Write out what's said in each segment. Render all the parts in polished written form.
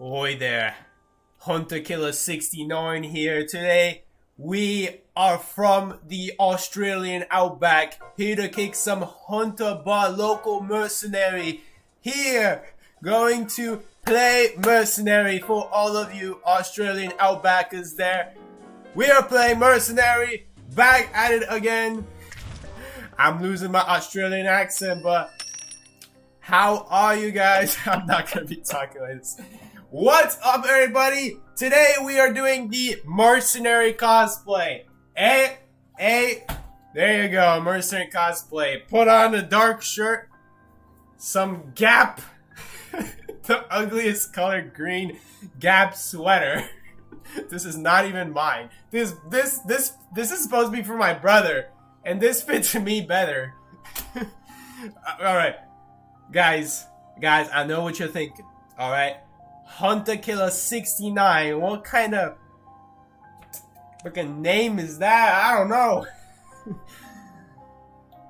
Oi there, Hunter Killer 69 here. Today we are from the Australian outback, here to kick some Hunter bar local Mercenary. Here, going to play Mercenary for all of you Australian outbackers there. We are playing Mercenary, back at it again. I'm losing my Australian accent, but how are you guys? I'm not gonna be talking like this. What's up, everybody? Today we are doing the Mercenary cosplay. There you go, Mercenary cosplay. Put on a dark shirt, some Gap, the ugliest color green Gap sweater. This is not even mine. This is supposed to be for my brother, and this fits me better. All right, guys, I know what you're thinking. All right. Hunter Killer 69. What kind of freaking name is that? I don't know.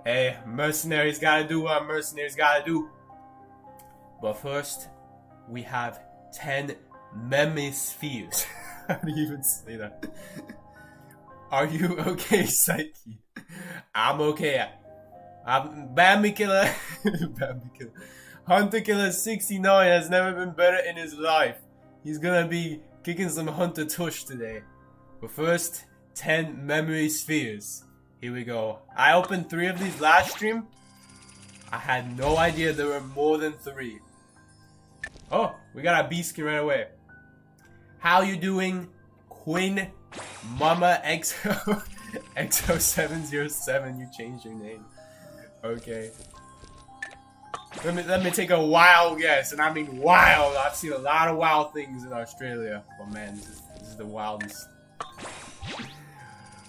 Hey, mercenaries gotta do what mercenaries gotta do. But first, we have 10 memory spheres. How do you even say that? Are you okay, Psyche? I'm okay. I'm Bambi Killer. Bambi Killer. Hunter Killer 69 has never been better in his life. He's gonna be kicking some Hunter Tush today. But first, 10 memory spheres. Here we go. I opened 3 of these last stream. I had no idea there were more than 3. Oh, we got a beast skin right away. How you doing, Queen Mama XO XO707? You changed your name. Okay. Let me take a wild guess, and I mean wild. I've seen a lot of wild things in Australia. Oh man, this is the wildest.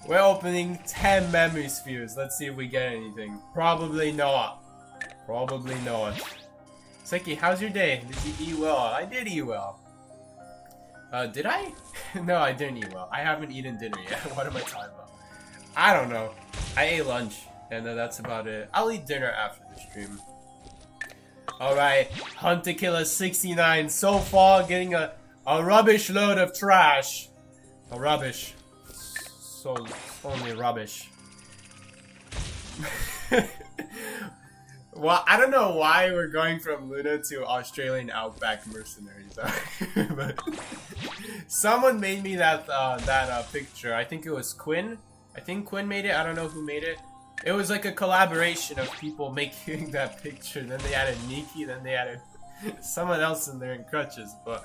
We're opening 10 memory spheres. Let's see if we get anything. Probably not. Probably not. Seki, how's your day? Did you eat well? I did eat well. Did I? No, I didn't eat well. I haven't eaten dinner yet. What am I talking about? I don't know. I ate lunch, and that's about it. I'll eat dinner after the stream. Alright, Hunter Killer 69 so far getting a rubbish load of trash. A rubbish. So only rubbish. Well, I don't know why we're going from Luna to Australian outback mercenaries. But someone made me that picture. I think it was Quinn. I think Quinn made it. I don't know who made it. It was like a collaboration of people making that picture. Then they added Nikki, then they added someone else in there in crutches. But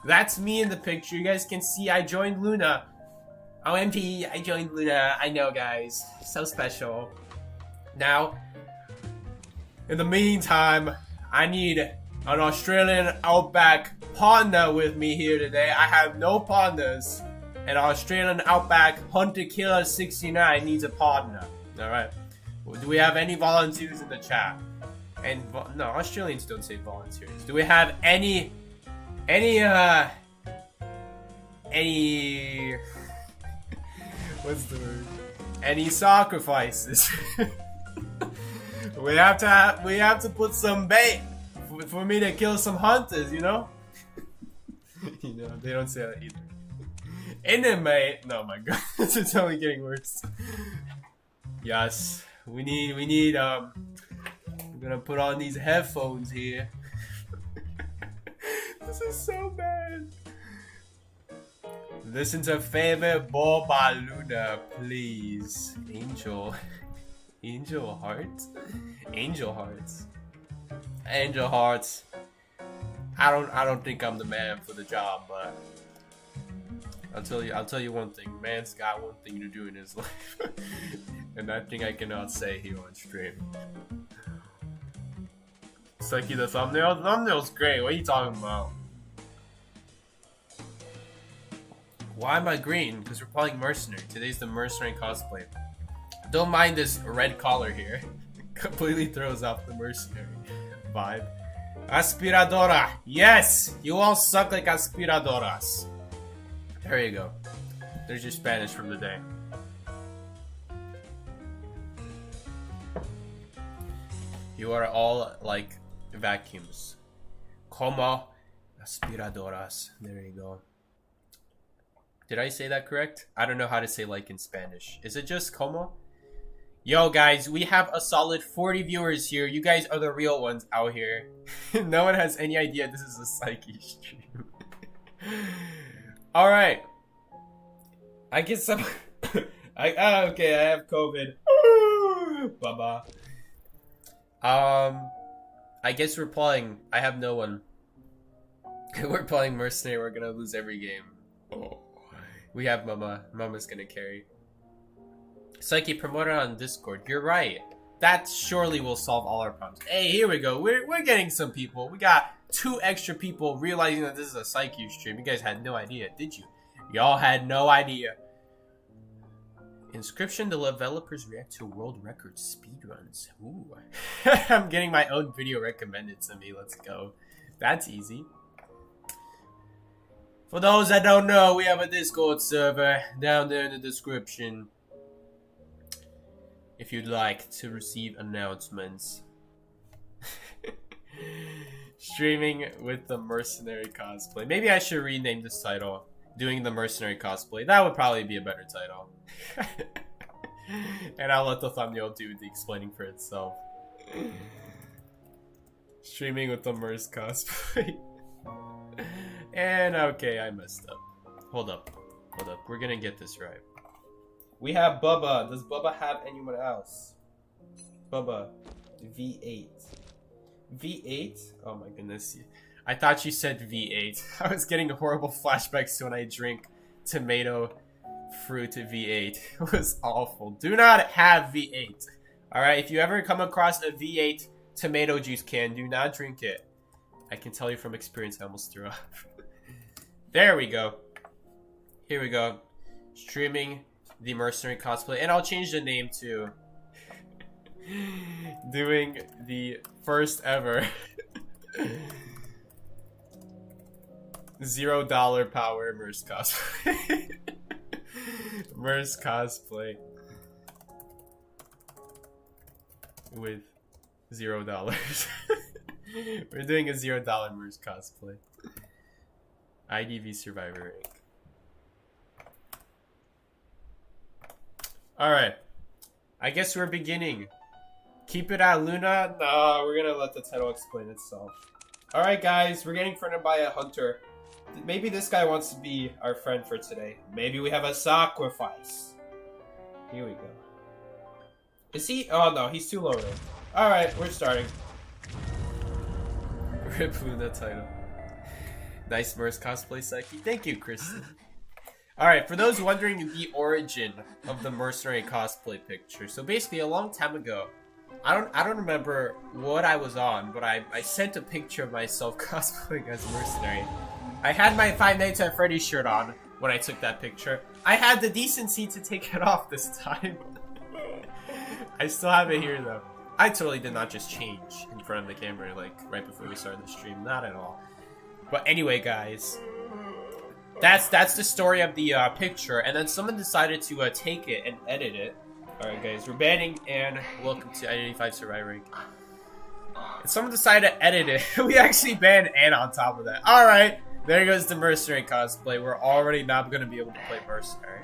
that's me in the picture. You guys can see I joined Luna. OMG, I joined Luna. I know, guys. So special. Now, in the meantime, I need an Australian outback partner with me here today. I have no partners. An Australian outback Hunter Killer 69 needs a partner. Alright. Do we have any volunteers in the chat? And no, Australians don't say volunteers. Do we have any what's the word? Any sacrifices? we have to put some bait for me to kill some hunters, you know? You know, they don't say that either. Enemy. No, my god. It's only getting worse. Yes, we need we're gonna put on these headphones here. This is so bad. Listen to favorite ball by Luna, please. Angel hearts. I don't think I'm the man for the job, but I'll tell you one thing. Man's got one thing to do in his life. And that thing I cannot say here on stream. Psyche, the thumbnail? The thumbnail's great. What are you talking about? Why am I green? Because we're playing Mercenary. Today's the Mercenary cosplay. Don't mind this red collar here. Completely throws off the Mercenary vibe. Aspiradora. Yes! You all suck like aspiradoras. There you go. There's your Spanish from the day. You are all like vacuums. Como Aspiradoras. There you go. Did I say that correct? I don't know how to say like in Spanish. Is it just como? Yo, guys, we have a solid 40 viewers here. You guys are the real ones out here. No one has any idea this is a Psyche stream. Alright. I guess I'm... okay, I have COVID. Baba. I guess we're playing. I have no one. We're playing Mercenary. We're gonna lose every game. Oh. We have Mama. Mama's gonna carry. Psyche, promote it on Discord. You're right. That surely will solve all our problems. Hey, here we go. We're getting some people. We got 2 extra people realizing that this is a Psyche stream. You guys had no idea, did you? Y'all had no idea. Inscription, the developers react to world record speedruns. Ooh. I'm getting my own video recommended to me. Let's go. That's easy. For those that don't know, we have a Discord server down there in the description. If you'd like to receive announcements. Streaming with the Mercenary cosplay. Maybe I should rename this title. Doing the Mercenary cosplay. That would probably be a better title. And I'll let the thumbnail do the explaining for itself. Streaming with the Merc cosplay. And okay, I messed up. Hold up. We're gonna get this right. We have Bubba. Does Bubba have anyone else? Bubba. V8. V8? Oh my goodness. I thought you said V8. I was getting horrible flashbacks to when I drink tomato fruit V8. It was awful. Do not have V8. Alright, if you ever come across a V8 tomato juice can, do not drink it. I can tell you from experience, I almost threw up. There we go. Here we go. Streaming the Mercenary cosplay. And I'll change the name to doing the first ever $0 power Merc cosplay. Merc cosplay with $0. We're doing a $0 Merc cosplay. IDV survivor rank. Alright. I guess we're beginning. Keep it at Luna? No, we're gonna let the title explain itself. Alright guys, we're getting fronted by a hunter. Maybe this guy wants to be our friend for today. Maybe we have a sacrifice. Here we go. Is he? Oh no, he's too low ranked. Alright, we're starting. Rip Luna title. Nice Merc cosplay, Psyche. Thank you, Kristen. Alright, for those wondering the origin of the Mercenary cosplay picture. So basically, a long time ago, I don't remember what I was on, but I sent a picture of myself cosplaying as Mercenary. I had my Five Nights at Freddy's shirt on when I took that picture. I had the decency to take it off this time. I still have it here though. I totally did not just change in front of the camera like right before we started the stream, not at all. But anyway, guys, that's the story of the picture, and then someone decided to take it and edit it. All right, guys, we're banning and welcome to I-85 Survivor. And someone decided to edit it. We actually banned Ann on top of that. All right, there goes the Mercenary cosplay. We're already not going to be able to play Mercenary.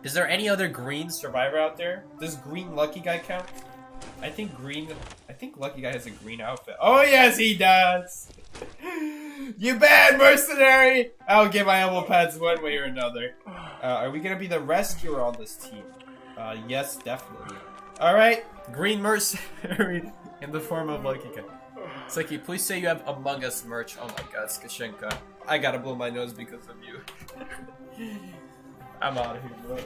Is there any other green Survivor out there? Does green Lucky Guy count? I think Lucky Guy has a green outfit. Oh yes, he does. You bad Mercenary! I'll get my elbow pads one way or another. Are we gonna be the rescuer on this team? Yes, definitely. Alright, green Mercenary in the form of Lucky Guy. Psyche, please say you have Among Us merch. Oh my god, Skashenka. I gotta blow my nose because of you. I'm out of here, bro.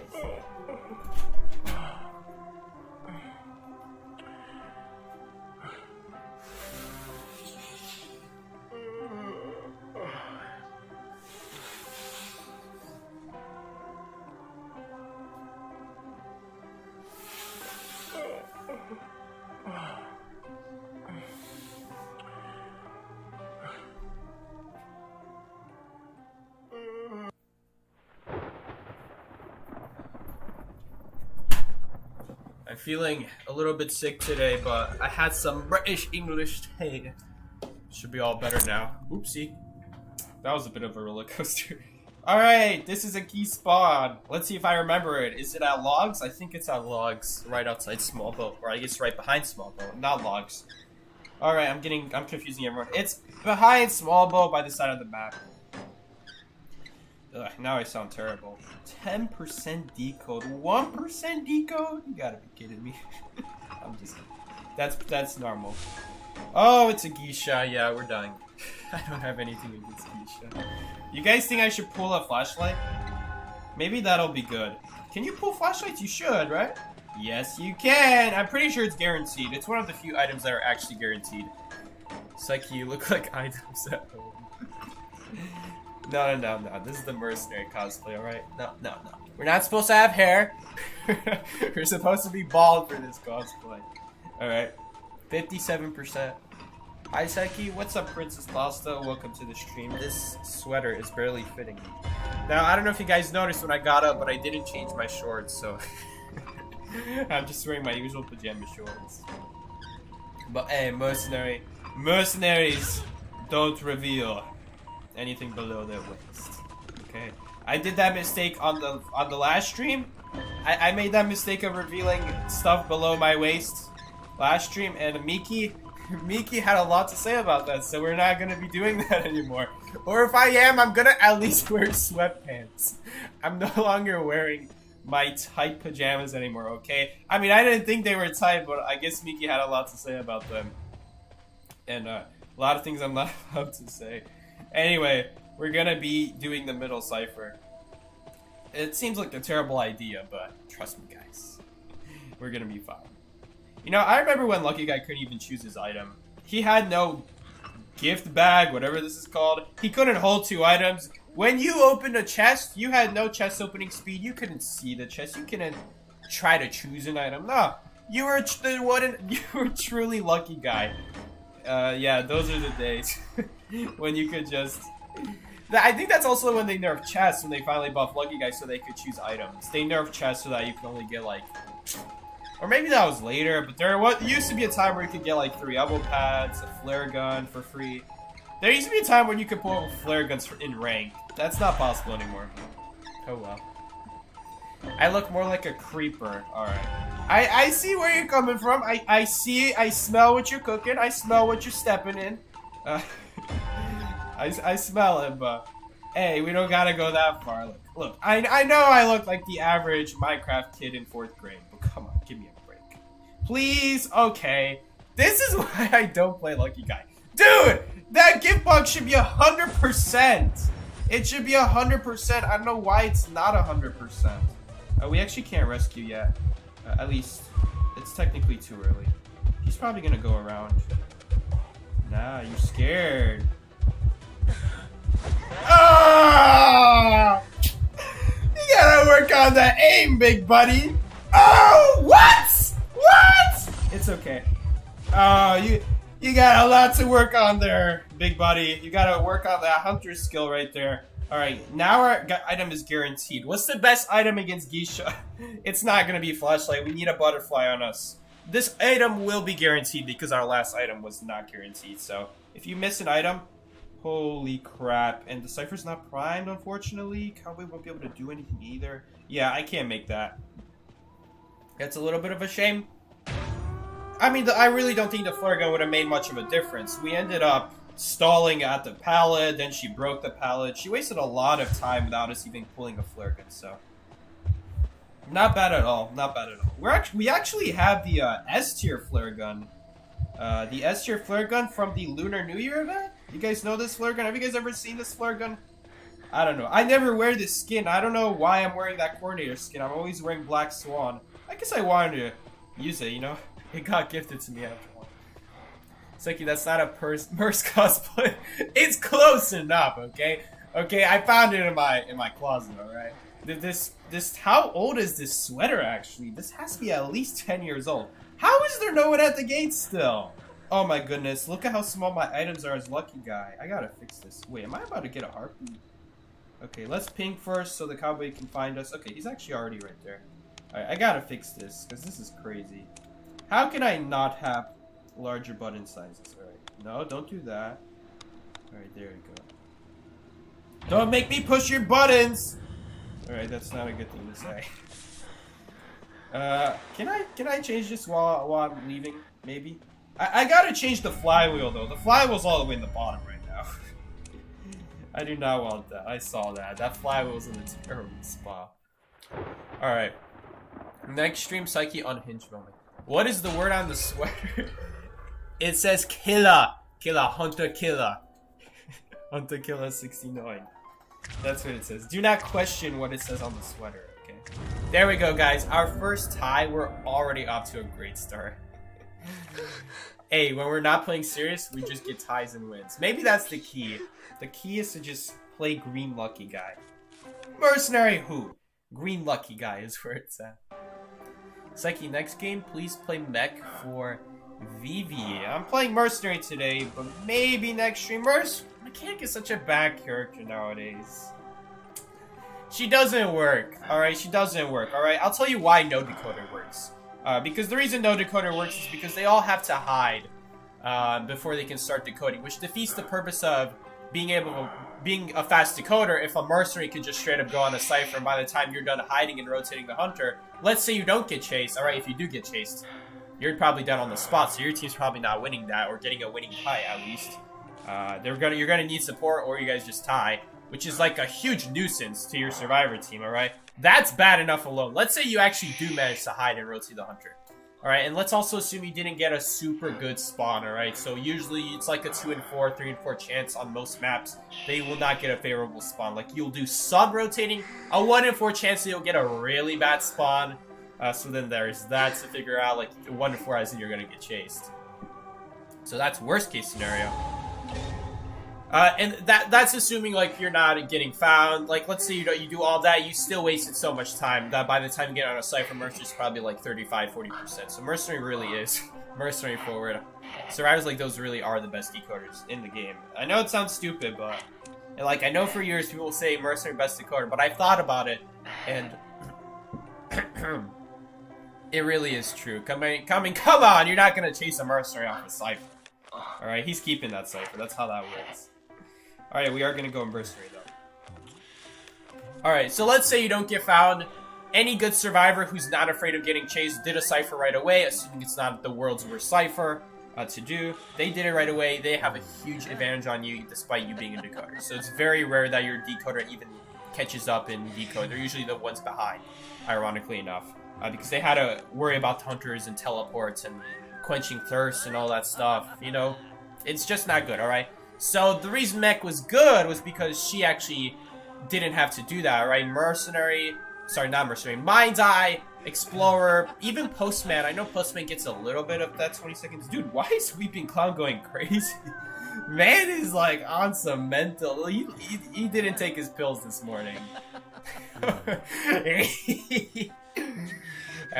I'm feeling a little bit sick today, but I had some British English tea. Should be all better now. Oopsie. That was a bit of a roller coaster. Alright, this is a key spawn. Let's see if I remember it. Is it at logs? I think it's at logs. Right outside small boat. Or I guess right behind small boat. Not logs. Alright, I'm confusing everyone. It's behind small boat by the side of the map. Ugh, now I sound terrible. 10% decode. 1% decode? You gotta be kidding me. I'm just kidding. That's normal. Oh, it's a geisha. Yeah, we're dying. I don't have anything against geisha. You guys think I should pull a flashlight? Maybe that'll be good. Can you pull flashlights? You should, right? Yes, you can! I'm pretty sure it's guaranteed. It's one of the few items that are actually guaranteed. Psyche, you look like items at home. No. This is the Mercenary cosplay, alright? No. We're not supposed to have hair. We're supposed to be bald for this cosplay. Alright. 57%. Hi Psyche, what's up Princess Lasta? Welcome to the stream. This sweater is barely fitting me. Now, I don't know if you guys noticed when I got up, but I didn't change my shorts, so... I'm just wearing my usual pajama shorts. But hey, Mercenary. Mercenaries don't reveal anything below their waist. Okay. I did that mistake on the last stream. I made that mistake of revealing stuff below my waist last stream, and Miki had a lot to say about that, so we're not gonna be doing that anymore. Or if I am, I'm gonna at least wear sweatpants. I'm no longer wearing my tight pajamas anymore, okay? I mean, I didn't think they were tight, but I guess Miki had a lot to say about them. And a lot of things I'm not allowed to say. Anyway, we're gonna be doing the middle cipher. It seems like a terrible idea, but trust me guys, we're gonna be fine. You know, I remember when Lucky Guy couldn't even choose his item. He had no gift bag, whatever this is called. He couldn't hold 2 items. When you opened a chest, you had no chest opening speed. You couldn't see the chest. You couldn't try to choose an item. No, you were truly Lucky Guy. Yeah, those are the days when you could just... I think that's also when they nerfed chests, when they finally buffed Lucky Guy so they could choose items. They nerfed chests so that you could only get like... Or maybe that was later, but there used to be a time where you could get like 3 elbow pads, a flare gun for free. There used to be a time when you could pull flare guns in rank. That's not possible anymore. Oh well. I look more like a creeper. Alright. I see where you're coming from. I see, I smell what you're cooking. I smell what you're stepping in. I smell it, but hey, we don't gotta go that far. Look, I know I look like the average Minecraft kid in 4th grade, but come on, give me a break. Please? Okay. This is why I don't play Lucky Guy. Dude! That gift box should be 100%! It should be 100%. I don't know why it's not 100%. We actually can't rescue yet. At least, it's technically too early. He's probably gonna go around. Nah, you're scared. Ah! You gotta work on the aim, big buddy. Oh, what? What? It's okay. Oh, you got a lot to work on there, big buddy. You gotta work on that hunter skill right there. Alright, now our item is guaranteed. What's the best item against Geisha? It's not gonna be a flashlight. We need a butterfly on us. This item will be guaranteed because our last item was not guaranteed. So, if you miss an item, holy crap. And the cipher's not primed, unfortunately. Cowboy won't be able to do anything either. Yeah, I can't make that. That's a little bit of a shame. I mean, I really don't think the flare gun would have made much of a difference. We ended up stalling at the pallet, then she broke the pallet. She wasted a lot of time without us even pulling a flare gun, so... Not bad at all, not bad at all. We actually have the S-tier flare gun. The S-tier flare gun from the Lunar New Year event? You guys know this flare gun? Have you guys ever seen this flare gun? I don't know. I never wear this skin. I don't know why I'm wearing that coordinator skin. I'm always wearing Black Swan. I guess I wanted to use it, you know? It got gifted to me after all. Seki, that's not a Merc cosplay. It's close enough, okay? Okay, I found it in my closet, alright? This how old is this sweater actually? This has to be at least 10 years old. How is there no one at the gate still? Oh my goodness, look at how small my items are as Lucky Guy. I gotta fix this. Wait, am I about to get a heartbeat? Okay, let's ping first so the cowboy can find us. Okay, he's actually already right there. Alright, I gotta fix this, because this is crazy. How can I not have larger button sizes? Alright, no, don't do that. Alright, there we go. Don't make me push your buttons! Alright, that's not a good thing to say. Can I change this while I'm leaving? Maybe? I gotta change the flywheel though. The flywheel's all the way in the bottom right now. I do not want that. I saw that. That flywheel's in a terrible spot. Alright. Next stream, Psyche unhinged moment. What is the word on the sweater? It says killer. Killer. Hunter killer. Hunter killer 69. That's what it says. Do not question what it says on the sweater, okay? There we go, guys. Our first tie. We're already off to a great start. Hey, when we're not playing serious, we just get ties and wins. Maybe that's the key. The key is to just play green lucky guy. Mercenary who? Green lucky guy is where it's at. Psyche, next game, please play Mech for VV. I'm playing Mercenary today, but maybe next stream. Mechanic is such a bad character nowadays. She doesn't work, alright? She doesn't work, alright? I'll tell you why no decoder works. Because the reason no decoder works is because they all have to hide before they can start decoding, which defeats the purpose of being a fast decoder if a mercenary could just straight up go on a cipher, and by the time you're done hiding and rotating the hunter, let's say you don't get chased, alright, if you do get chased, you're probably done on the spot, so your team's probably not winning that, or getting a winning tie at least. You're gonna need support, or you guys just tie, which is like a huge nuisance to your survivor team, alright? That's bad enough alone. Let's say you actually do manage to hide and rotate the hunter. Alright, and let's also assume you didn't get a super good spawn, alright? So usually it's like a 2 and 4, 3 and 4 chance on most maps they will not get a favorable spawn. Like you'll do some rotating, a 1 in 4 chance that you'll get a really bad spawn. So then there's that to figure out, like 1 in 4 as in you're gonna get chased. So that's worst case scenario. And that's assuming like you're not getting found. Like let's say you do all that, you still wasted so much time that by the time you get on a cipher, Merc is probably like 35-40%. So Mercenary really is Mercenary forward. Survivors like those really are the best decoders in the game. I know it sounds stupid, but and, like I know for years people will say Mercenary best decoder, but I've thought about it and it really is true. Come on, you're not gonna chase a Mercenary off a cipher. Alright, he's keeping that cipher. That's how that works. Alright, we are going to go in Mercenary, though. Alright, so let's say you don't get found. Any good survivor who's not afraid of getting chased did a cipher right away, assuming it's not the world's worst cipher to do. They did it right away. They have a huge advantage on you, despite you being a decoder. So it's very rare that your decoder even catches up in decode. They're usually the ones behind, ironically enough. Because they had to worry about hunters and teleports and quenching thirst and all that stuff. You know, it's just not good, alright? So the reason Mech was good was because she actually didn't have to do that, alright? Mercenary, sorry, not Mercenary, Mind's Eye, Explorer, even Postman. I know Postman gets a little bit of that 20 seconds. Dude, why is Weeping Clown going crazy? Man is like on some mental. He didn't take his pills this morning. I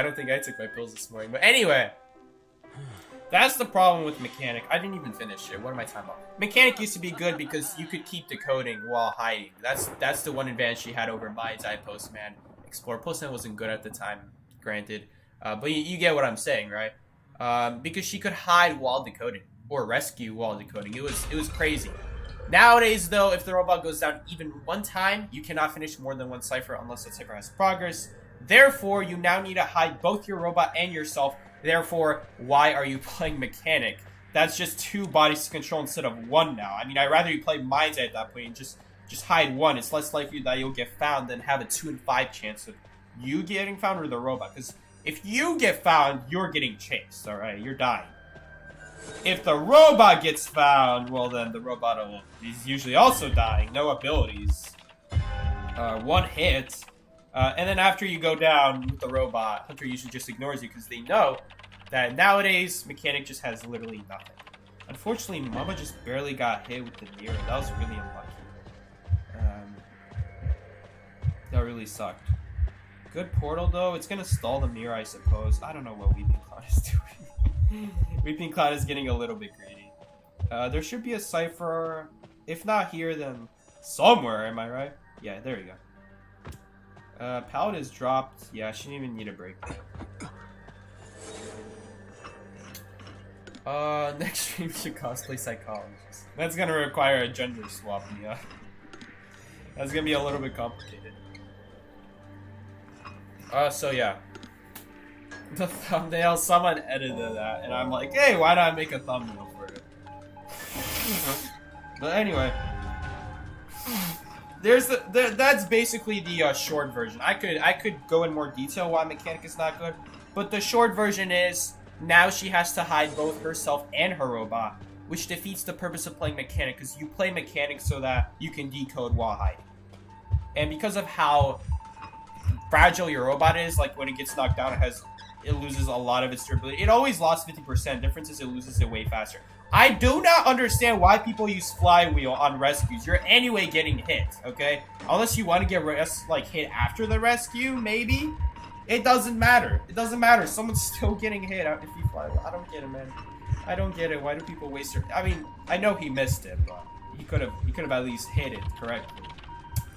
don't think I took my pills this morning. But anyway. That's the problem with Mechanic. I didn't even finish it. What am I talking about? Mechanic used to be good because you could keep decoding while hiding. That's the one advantage she had over Mind's Eye, Postman, Explorer. Postman wasn't good at the time, granted. But you get what I'm saying, right? Because she could hide while decoding. Or rescue while decoding. It was crazy. Nowadays, though, if the robot goes down even one time, you cannot finish more than one cipher unless that cipher has progress. Therefore, you now need to hide both your robot and yourself. Therefore, why are you playing Mechanic? That's just 2 bodies to control instead of 1 now. I mean, I'd rather you play Mind's Eye at that point and just hide 1. It's less likely that you'll get found than have a 2 in 5 chance of you getting found or the robot. Because if you get found, you're getting chased, alright? You're dying. If the robot gets found, well then the robot is usually also dying. No abilities. 1 hit. And then after you go down with the robot, Hunter usually just ignores you because they know that nowadays, Mechanic just has literally nothing. Unfortunately, Mama just barely got hit with the mirror. That was really unlucky. That really sucked. Good portal, though. It's going to stall the mirror, I suppose. I don't know what Weeping Cloud is doing. Weeping Cloud is getting a little bit greedy. There should be a cipher. If not here, then somewhere. Am I right? Yeah, there you go. Pallet is dropped. Yeah, she didn't even need a break. Next stream should cosplay psychologist. That's gonna require a gender swap, yeah. That's gonna be a little bit complicated. So yeah. The thumbnail, someone edited that, and I'm like, hey, why not make a thumbnail for it? But anyway, that's basically the short version. I could go in more detail why mechanic is not good, but the short version is now she has to hide both herself and her robot, which defeats the purpose of playing mechanic, because you play mechanic so that you can decode while hiding. And because of how fragile your robot is, like when it gets knocked down, it loses a lot of its durability. It always lost 50%. Difference is it loses it way faster. I do not understand why people use flywheel on rescues. You're anyway getting hit, okay? Unless you want to get hit after the rescue, maybe. It doesn't matter. It doesn't matter. Someone's still getting hit if you fly. I don't get it, man. I don't get it. Why do people waste their... I mean, I know he missed it, but he could have at least hit it correctly.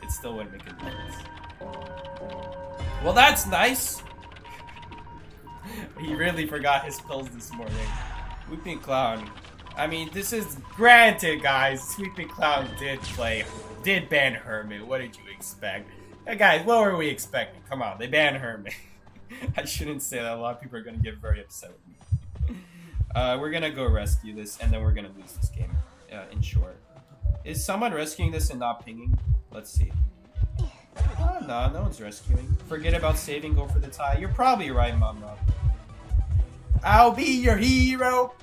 It still wouldn't make a difference. Well, that's nice. He really forgot his pills this morning. Weeping Clown. I mean, this is granted, guys. Sweeping Clown did ban Hermit. What did you expect? Hey, guys, what were we expecting? Come on, they banned Hermit. I shouldn't say that. A lot of people are gonna get very upset with me. We're gonna go rescue this, and then we're gonna lose this game. In short, is someone rescuing this and not pinging? Let's see. Oh, no one's rescuing. Forget about saving, go for the tie. You're probably right, Mama. I'll be your hero.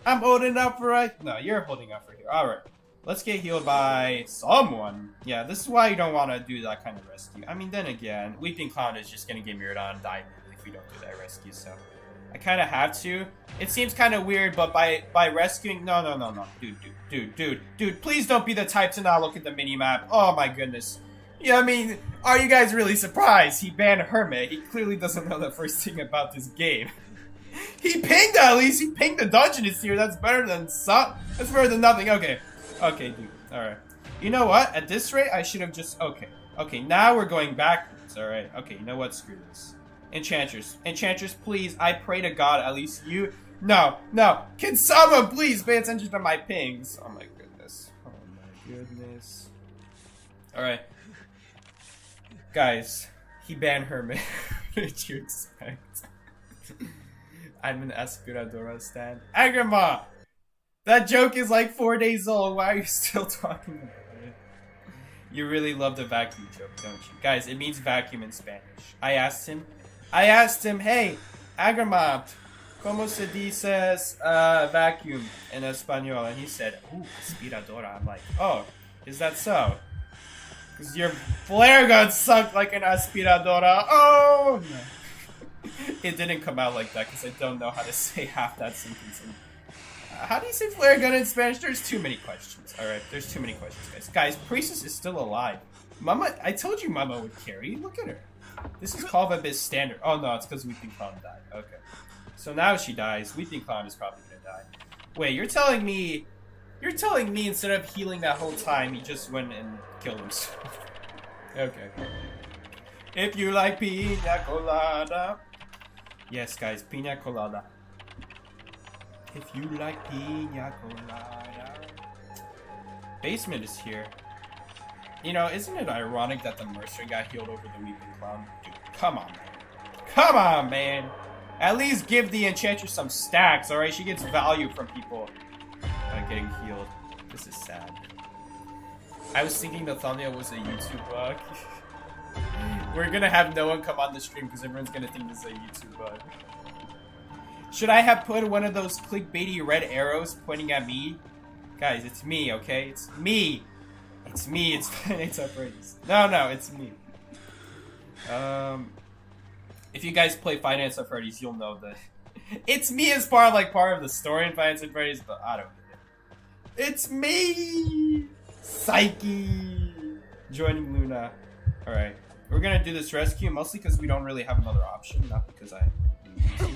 I'm holding up for right. No, you're holding up for here. All right, let's get healed by someone. Yeah, this is why you don't want to do that kind of rescue. I mean, then again, Weeping Clown is just gonna get mirrored on and die if we don't do that rescue. So I kind of have to. It seems kind of weird, but by rescuing, no, dude, please don't be the type to not look at the mini map. Oh my goodness. Yeah, I mean, are you guys really surprised? He banned Hermit. He clearly doesn't know the first thing about this game. He pinged at least. He pinged the dungeon is here. That's better than That's better than nothing. Okay, dude. All right. You know what? At this rate, I should have just. Okay. Now we're going backwards. All right. Okay. You know what? Screw this. Enchantress, please. I pray to God. At least you. No. Can someone please pay attention to my pings? Oh my goodness. All right. Guys, he banned Hermit. What did you expect? I'm an Aspiradora stan. Agrima! That joke is like 4 days old. Why are you still talking about it? You really love the vacuum joke, don't you? Guys, it means vacuum in Spanish. I asked him, hey, Agrima, ¿cómo se dices vacuum in Espanol? And he said, ooh, aspiradora. I'm like, oh, is that so? Because your flare gun sucked like an aspiradora. Oh, no. It didn't come out like that because I don't know how to say half that sentence. How do you say flare gun in Spanish? There's too many questions. Alright, there's too many questions, guys. Guys, Priestess is still alive. Mama, I told you Mama would carry. Look at her. This is called a bit standard. Oh no, it's because Weeping Clown died. Okay. So now she dies. Weeping Clown is probably gonna die. Wait, you're telling me instead of healing that whole time, he just went and killed himself. Okay. If you like pina colada. Yes, guys, pina colada. If you like pina colada. Basement is here. You know, isn't it ironic that the Mercenary got healed over the Weeping Clown? Dude, come on, man. Come on, man. At least give the Enchantress some stacks, alright? She gets value from people getting healed. This is sad. I was thinking the thumbnail was a YouTube bug. We're gonna have no one come on the stream because everyone's gonna think this is a YouTube bug. Should I have put one of those clickbaity red arrows pointing at me? Guys, it's me, okay? It's me. It's me. It's Enchantress. No, it's me. If you guys play Finance at Freddy's, you'll know that it's me as part of the story in Finance at Freddy's, but I don't get it. It's me, Psyche, joining Luna. All right. We're gonna do this rescue mostly because we don't really have another option, not because I need to.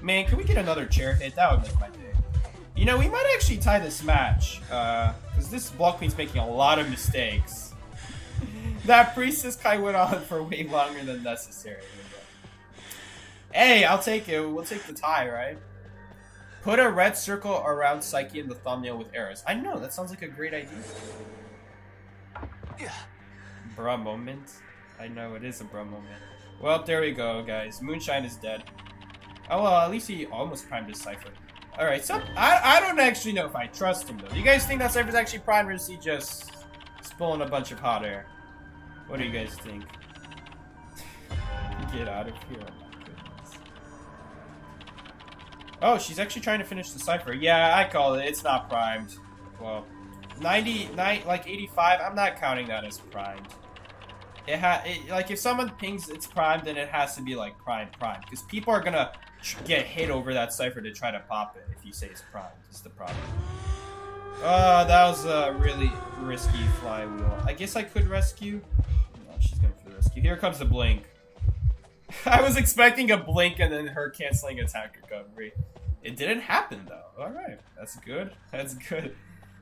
Man, can we get another chair hit? That would make my day. You know, we might actually tie this match, because this Block Queen's making a lot of mistakes. That Priestess Kai went on for way longer than necessary. Hey, I'll take it. We'll take the tie, right? Put a red circle around Psyche in the thumbnail with arrows. I know, that sounds like a great idea. Bruh moment. I know it is a bruh moment. Well, there we go, guys. Moonshine is dead. Oh well, at least he almost primed his Cypher. Alright, so I don't actually know if I trust him though. Do you guys think that Cypher's actually primed, or is he just spilling a bunch of hot air? What do you guys think? Get out of here. Oh my goodness. Oh, she's actually trying to finish the Cypher. Yeah, I call it. It's not primed. Well, 99, like 85, I'm not counting that as primed. Like if someone pings it's primed, then it has to be like prime. Because people are gonna get hit over that Cypher to try to pop it if you say it's primed. Is the problem. Oh, that was a really risky flywheel. I guess I could rescue. No, she's going for the rescue. Here comes the blink. I was expecting a blink and then her canceling attack recovery. It didn't happen though. Alright, that's good. That's good.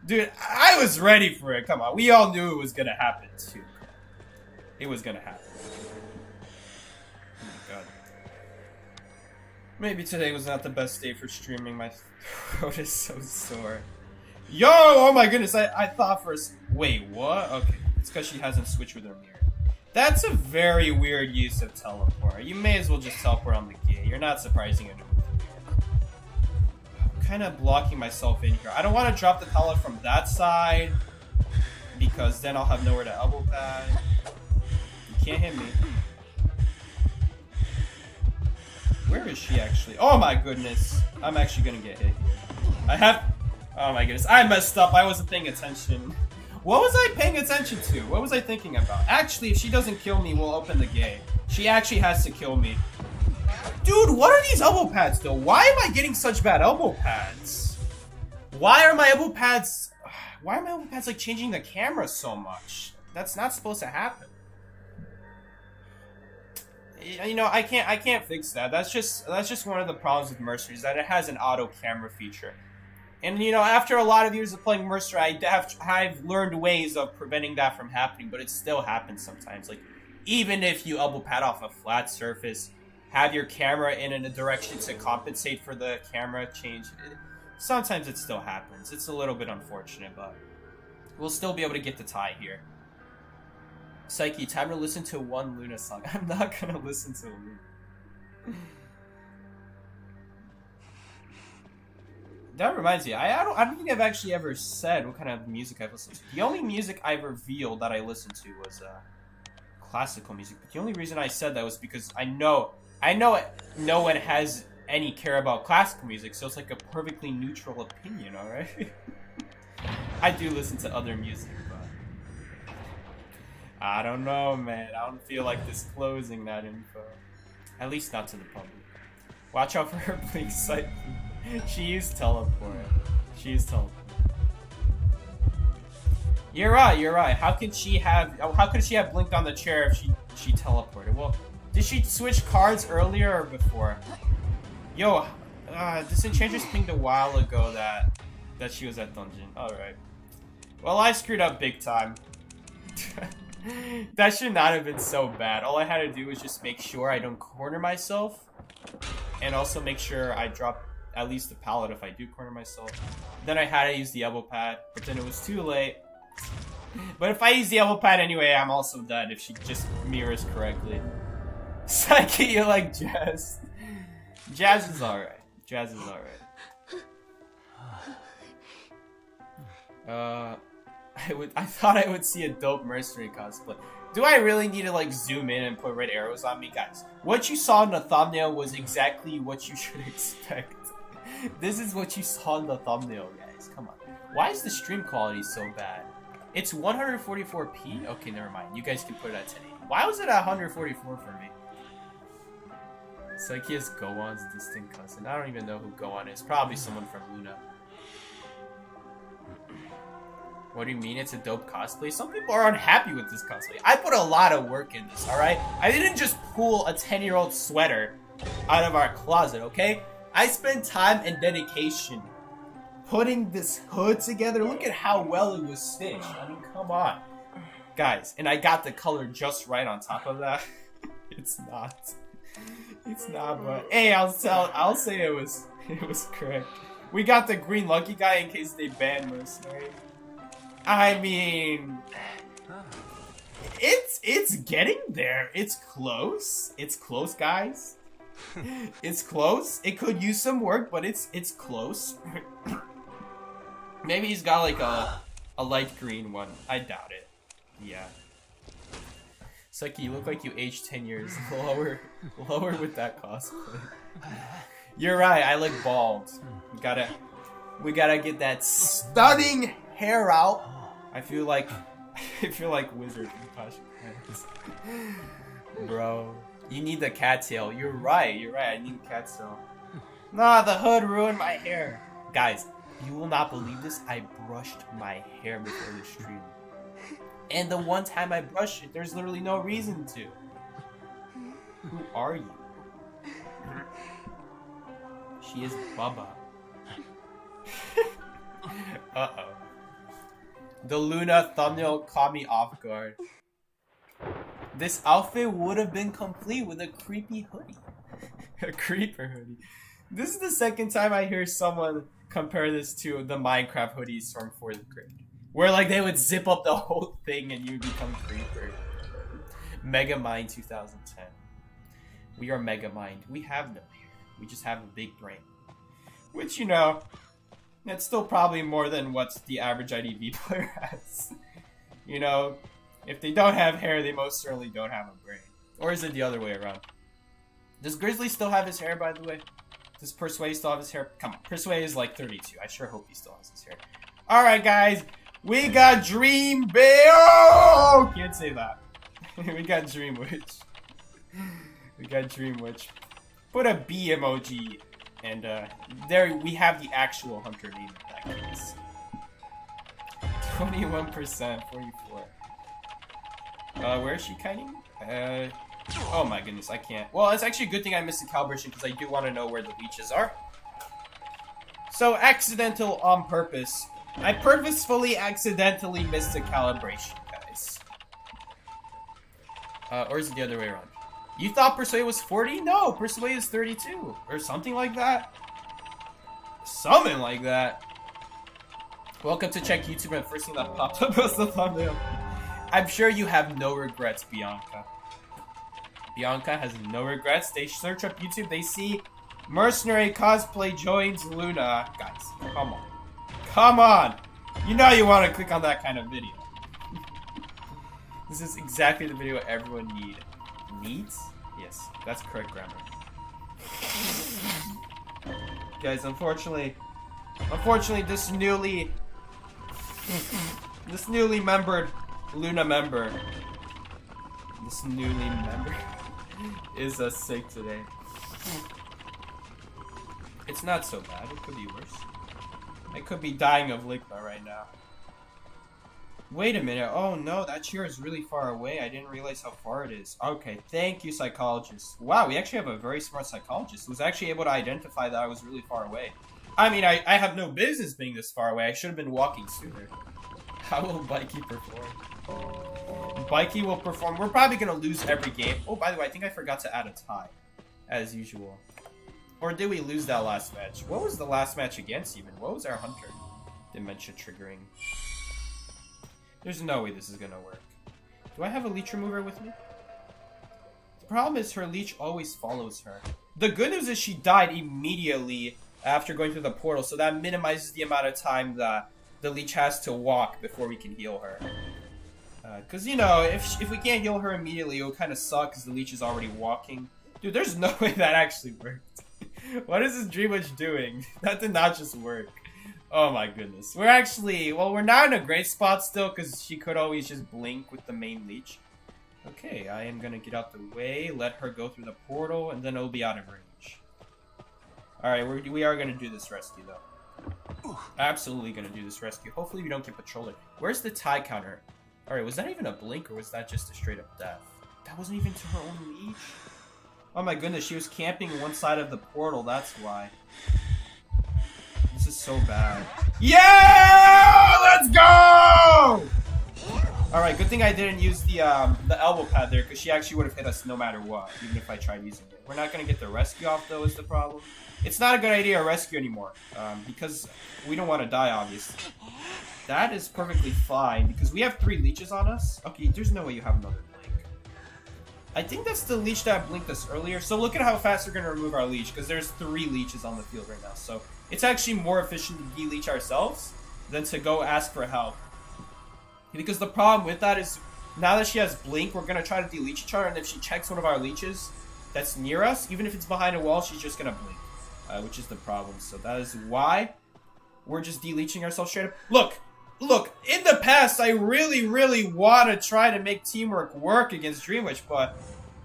Dude, I was ready for it. Come on, we all knew it was gonna happen too. It was gonna happen. Oh my god. Maybe today was not the best day for streaming. My throat is so sore. Yo! Oh my goodness, I thought first. Wait, what? Okay, it's because she hasn't switched with her mirror. That's a very weird use of teleport. You may as well just teleport on the gate. You're not surprising anyone. I'm kind of blocking myself in here. I don't want to drop the pallet from that side because then I'll have nowhere to elbow pad. You can't hit me. Where is she actually? Oh my goodness. I'm actually gonna get hit here. Oh my goodness. I messed up. I wasn't paying attention. What was I paying attention to? What was I thinking about? Actually, if she doesn't kill me, we'll open the gate. She actually has to kill me. Dude, what are these elbow pads though? Why am I getting such bad elbow pads? Why are my elbow pads like changing the camera so much? That's not supposed to happen. You know, I can't fix that. That's just one of the problems with Mercenary, is that it has an auto camera feature. And you know, after a lot of years of playing Mercenary, I've learned ways of preventing that from happening, but it still happens sometimes. Like, even if you elbow pad off a flat surface, have your camera in a direction to compensate for the camera change, sometimes it still happens. It's a little bit unfortunate, but we'll still be able to get the tie here. Psyche, time to listen to one Luna song. I'm not gonna listen to Luna. That reminds me, I don't think I've actually ever said what kind of music I've listened to. The only music I revealed that I listened to was classical music. But the only reason I said that was because I know no one has any care about classical music, so it's like a perfectly neutral opinion, alright? I do listen to other music, but I don't know, man. I don't feel like disclosing that info. At least not to the public. Watch out for her blink sight. She used teleport. You're right. How could she have blinked on the chair if she teleported? Well, did she switch cards earlier or before? Yo, this Enchantress pinged a while ago that she was at dungeon. Alright. Well, I screwed up big time. That should not have been so bad. All I had to do was just make sure I don't corner myself. And also make sure I drop at least the pallet if I do corner myself. Then I had to use the elbow pad, but then it was too late. But if I use the elbow pad anyway, I'm also dead if she just mirrors correctly. Psyche, you like Jazz? Jazz is alright. I thought I would see a dope Mercenary cosplay. Do I really need to like zoom in and put red arrows on me? Guys, what you saw in the thumbnail was exactly what you should expect. This is what you saw in the thumbnail, guys. Come on. Why is the stream quality so bad? It's 144p? Okay, never mind. You guys can put it at 1080. Why was it at 144 for me? Psyche is Gowan's distant cousin. I don't even know who Gowan is. Probably someone from Luna. What do you mean it's a dope cosplay? Some people are unhappy with this cosplay. I put a lot of work in this, alright? I didn't just pull a 10-year-old sweater out of our closet, okay? I spent time and dedication putting this hood together. Look at how well it was stitched. I mean, come on. Guys, and I got the color just right on top of that. It's not, but hey, I'll say it was correct. We got the green lucky guy in case they ban Mercenary. I mean, It's getting there. It's close. It's close, guys. It's close. It could use some work, but it's close. Maybe he's got like a light green one. I doubt it. Yeah. Sucky, you look like you aged 10 years. Lower with that cosplay. You're right. I look bald. We gotta get that stunning hair out. I feel like Wizard. Bro, you need the cattail. You're right. I need the cattail. Nah, the hood ruined my hair. Guys, you will not believe this. I brushed my hair before the stream. And the one time I brushed it, there's literally no reason to. Who are you? She is Bubba. Uh-oh. The Luna thumbnail caught me off guard. This outfit would have been complete with a creepy hoodie. A creeper hoodie. This is the second time I hear someone compare this to the Minecraft hoodies from 4th grade. Where like they would zip up the whole thing and you'd become creeper. Mega Mind 2010. We are Mega Mind. We have no hair. We just have a big brain. Which, you know, that's still probably more than what the average IDV player has. You know, if they don't have hair, they most certainly don't have a brain. Or is it the other way around? Does Grizzly still have his hair, by the way? Does Persuade still have his hair? Come on, Persuade is like 32. I sure hope he still has his hair. Alright, guys. We got Dream Bay. Oh! Can't say that. We got Dream Witch. We got Dream Witch. Put a B emoji. And there we have the actual hunter name in that case. 21%, 44. Where is she kiting? Oh my goodness, I can't. Well, it's actually a good thing I missed the calibration because I do want to know where the leeches are. So, accidental on purpose. I purposefully accidentally missed the calibration, guys. Or is it the other way around? You thought Persuade was 40? No, Persuade is 32. Or something like that. Something like that. Welcome to Check YouTube, and first thing that popped up was the thumbnail. I'm sure you have no regrets, Bianca. Bianca has no regrets. They search up YouTube, they see Mercenary Cosplay joins Luna. Guys, come on. Come on! You know you want to click on that kind of video. This is exactly the video everyone needs? Yes, that's correct grammar. Guys, unfortunately, this newly membered Luna member, is sick today. It's not so bad. It could be worse. I could be dying of Ligma right now. Wait a minute. Oh no, that chair is really far away. I didn't realize how far it is. Okay, thank you, psychologist. Wow, we actually have a very smart psychologist who was actually able to identify that I was really far away. I mean, I have no business being this far away. I should have been walking sooner. How will Bikey perform? Bikey will perform. We're probably going to lose every game. Oh, by the way, I think I forgot to add a tie. As usual. Or did we lose that last match? What was the last match against even? What was our hunter? Dementia triggering. There's no way this is going to work. Do I have a leech remover with me? The problem is her leech always follows her. The good news is she died immediately after going through the portal, so that minimizes the amount of time that the leech has to walk before we can heal her. Because, you know, if we can't heal her immediately, it will kind of suck because the leech is already walking. Dude, there's no way that actually worked. What is this Dream Witch doing? That did not just work. Oh my goodness. We're actually, well, we're not in a great spot still because she could always just blink with the main leech. Okay, I am going to get out the way, let her go through the portal, and then it'll be out of range. Alright, we are going to do this rescue, though. Absolutely going to do this rescue. Hopefully we don't get patrolled. Where's the tie counter? Alright, was that even a blink, or was that just a straight-up death? That wasn't even to her own leech? Oh my goodness, she was camping one side of the portal, that's why. This is so bad. Yeah! Let's go! Alright, good thing I didn't use the elbow pad there, because she actually would have hit us no matter what, even if I tried using it. We're not going to get the rescue off, though, is the problem. It's not a good idea to rescue anymore, because we don't want to die, obviously. That is perfectly fine, because we have 3 leeches on us. Okay, there's no way you have another blink. I think that's the leech that blinked us earlier. So look at how fast we're going to remove our leech, because there's 3 leeches on the field right now. So it's actually more efficient to de-leech ourselves than to go ask for help. Because the problem with that is, now that she has blink, we're going to try to de-leech each other, and if she checks one of our leeches that's near us, even if it's behind a wall, she's just going to blink, which is the problem. So that is why we're just de-leeching ourselves straight up. Look, in the past, I really want to try to make teamwork work against Dream Witch, but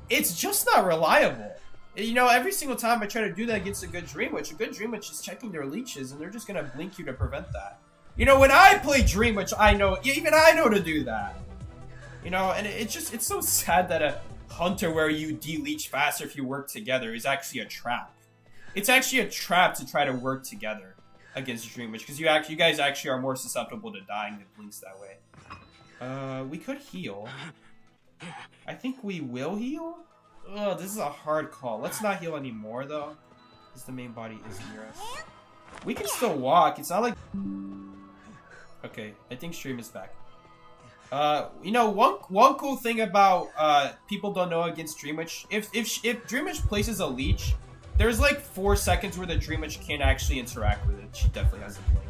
it's just not reliable. You know, every single time I try to do that against a good Dream Witch is checking their leeches, and they're just going to blink you to prevent that. You know, when I play Dream Witch, even I know to do that. You know, and it's so sad that a hunter where you de-leech faster if you work together is actually a trap. It's actually a trap to try to work together against Dream Witch, because you guys actually are more susceptible to dying than blinks that way. We could heal. I think we will heal? Ugh, this is a hard call. Let's not heal anymore, though, because the main body is near us. We can still walk. It's not like... Okay, I think stream is back. You know, one cool thing about people don't know against Dream Witch, if Dream Witch places a leech, there's like 4 seconds where the Dream Witch can't actually interact with it. She definitely has a blink.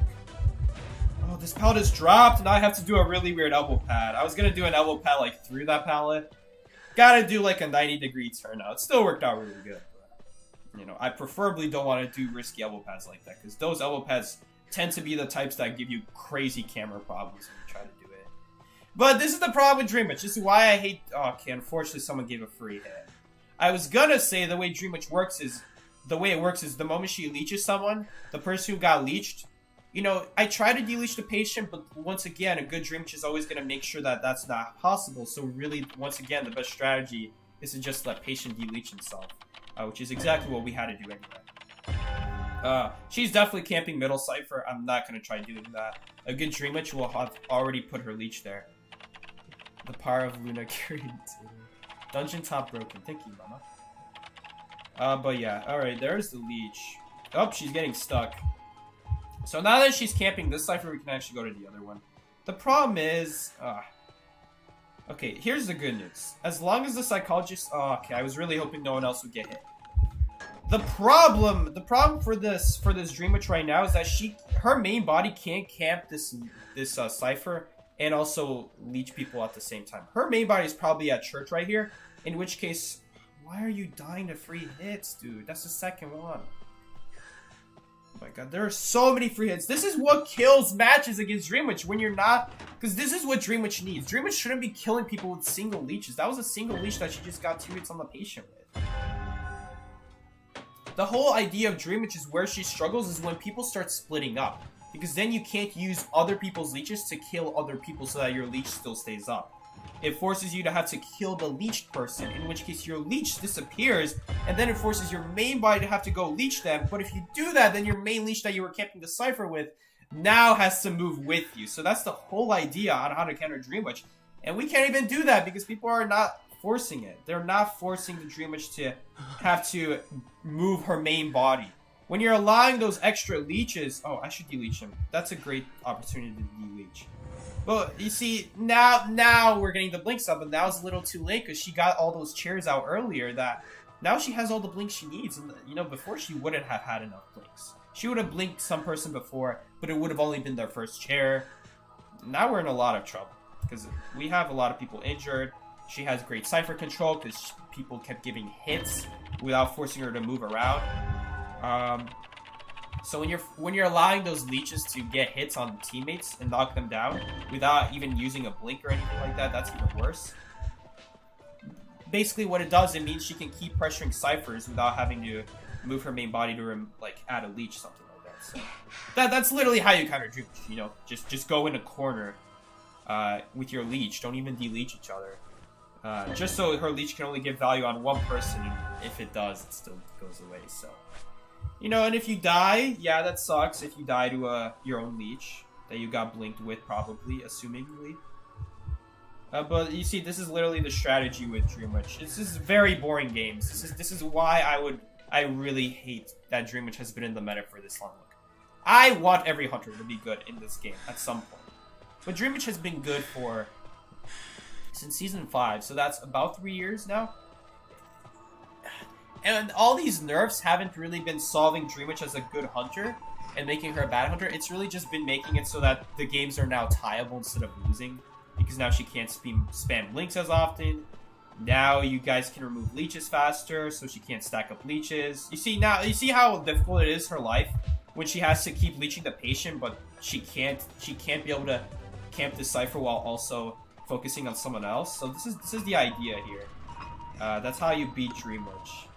Oh, this pallet is dropped. Now I have to do a really weird elbow pad. I was gonna do an elbow pad like through that pallet. Gotta do like a 90-degree turn now. It still worked out really good. But, you know, I preferably don't want to do risky elbow pads like that, because those elbow pads tend to be the types that give you crazy camera problems when you try to do it. But this is the problem with Dream Witch. This is why I hate... Oh, okay, unfortunately someone gave a free hit. I was gonna say the way Dream Witch works is... The way it works is the moment she leeches someone, the person who got leeched, you know, I try to de-leech the patient, but once again, a good Dream Witch is always going to make sure that that's not possible. So really, once again, the best strategy is to just let patient de-leech himself, which is exactly what we had to do anyway. She's definitely camping middle Cypher. I'm not going to try doing that. A good Dream Witch will have already put her leech there. The power of Luna carried. Dungeon top broken. Thank you, mama. But yeah, alright, there's the leech. Oh, she's getting stuck. So now that she's camping this Cypher, we can actually go to the other one. The problem is... Okay, here's the good news. As long as the psychologist... Oh, okay, I was really hoping no one else would get hit. The problem for this Dream Witch right now is that her main body can't camp this Cypher and also leech people at the same time. Her main body is probably at church right here, in which case... Why are you dying to free hits, dude? That's the second one. Oh my god, there are so many free hits. This is what kills matches against Dream Witch when you're not... Because this is what Dream Witch needs. Dream Witch shouldn't be killing people with single leeches. That was a single leech that she just got 2 hits on the patient with. The whole idea of Dream Witch is where she struggles is when people start splitting up. Because then you can't use other people's leeches to kill other people so that your leech still stays up. It forces you to have to kill the leeched person, in which case your leech disappears, and then it forces your main body to have to go leech them. But if you do that, then your main leech that you were camping the Cypher with now has to move with you. So that's the whole idea on how to counter Dream Witch. And we can't even do that because people are not forcing it. They're not forcing the Dream Witch to have to move her main body. When you're allowing those extra leeches... Oh, I should de-leech him. That's a great opportunity to de-leech. Well, you see, now we're getting the blinks up, but now it's a little too late because she got all those chairs out earlier that now she has all the blinks she needs. And, you know, before she wouldn't have had enough blinks. She would have blinked some person before, but it would have only been their first chair. Now we're in a lot of trouble because we have a lot of people injured. She has great Cypher control because people kept giving hits without forcing her to move around. So when you're allowing those leeches to get hits on teammates and knock them down without even using a blink or anything like that, that's even worse. Basically what it does, it means she can keep pressuring Cyphers without having to move her main body to like add a leech, something like that. So that's literally how you counter Dream Witch, you know, just go in a corner with your leech. Don't even de-leech each other. Just so her leech can only give value on one person, and if it does, it still goes away, so... You know, and if you die, yeah, that sucks if you die to your own leech that you got blinked with, probably, assumingly. But you see, this is literally the strategy with Dream Witch. This is very boring games. This is why I really hate that Dream Witch has been in the meta for this long. I want every hunter to be good in this game at some point. But Dream Witch has been good for since season 5, so that's about 3 years now. And all these nerfs haven't really been solving Dream Witch as a good hunter and making her a bad hunter. It's really just been making it so that the games are now tieable instead of losing, because now she can't spam links as often. Now you guys can remove leeches faster, so she can't stack up leeches. You see how difficult it is her life when she has to keep leeching the patient, but she can't be able to camp this cipher while also focusing on someone else. So this is the idea here. That's how you beat Dream Witch.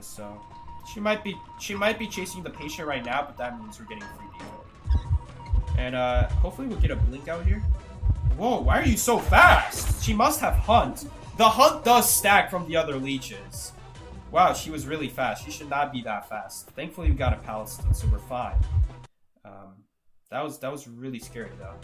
So she might be chasing the patient right now, but that means we're getting free default. And hopefully we'll get a blink out here. Whoa, why are you so fast? She must have hunt. The hunt does stack from the other leeches. Wow, she was really fast. She should not be that fast. Thankfully we got a pallet stun, so we're fine. That was really scary though.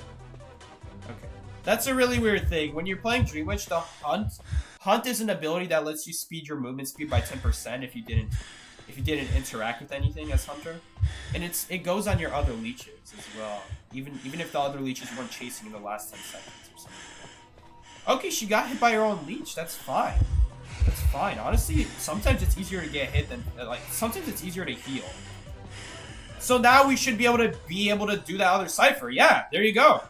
Okay. That's a really weird thing. When you're playing Dream Witch, the hunt is an ability that lets you speed your movement speed by 10% if you didn't interact with anything as hunter, and it goes on your other leeches as well, even if the other leeches weren't chasing in the last 10 seconds or something. Okay, she got hit by her own leech. That's fine. That's fine. Honestly, sometimes it's easier to get hit than sometimes it's easier to heal. So now we should be able to do that other cipher. Yeah, there you go.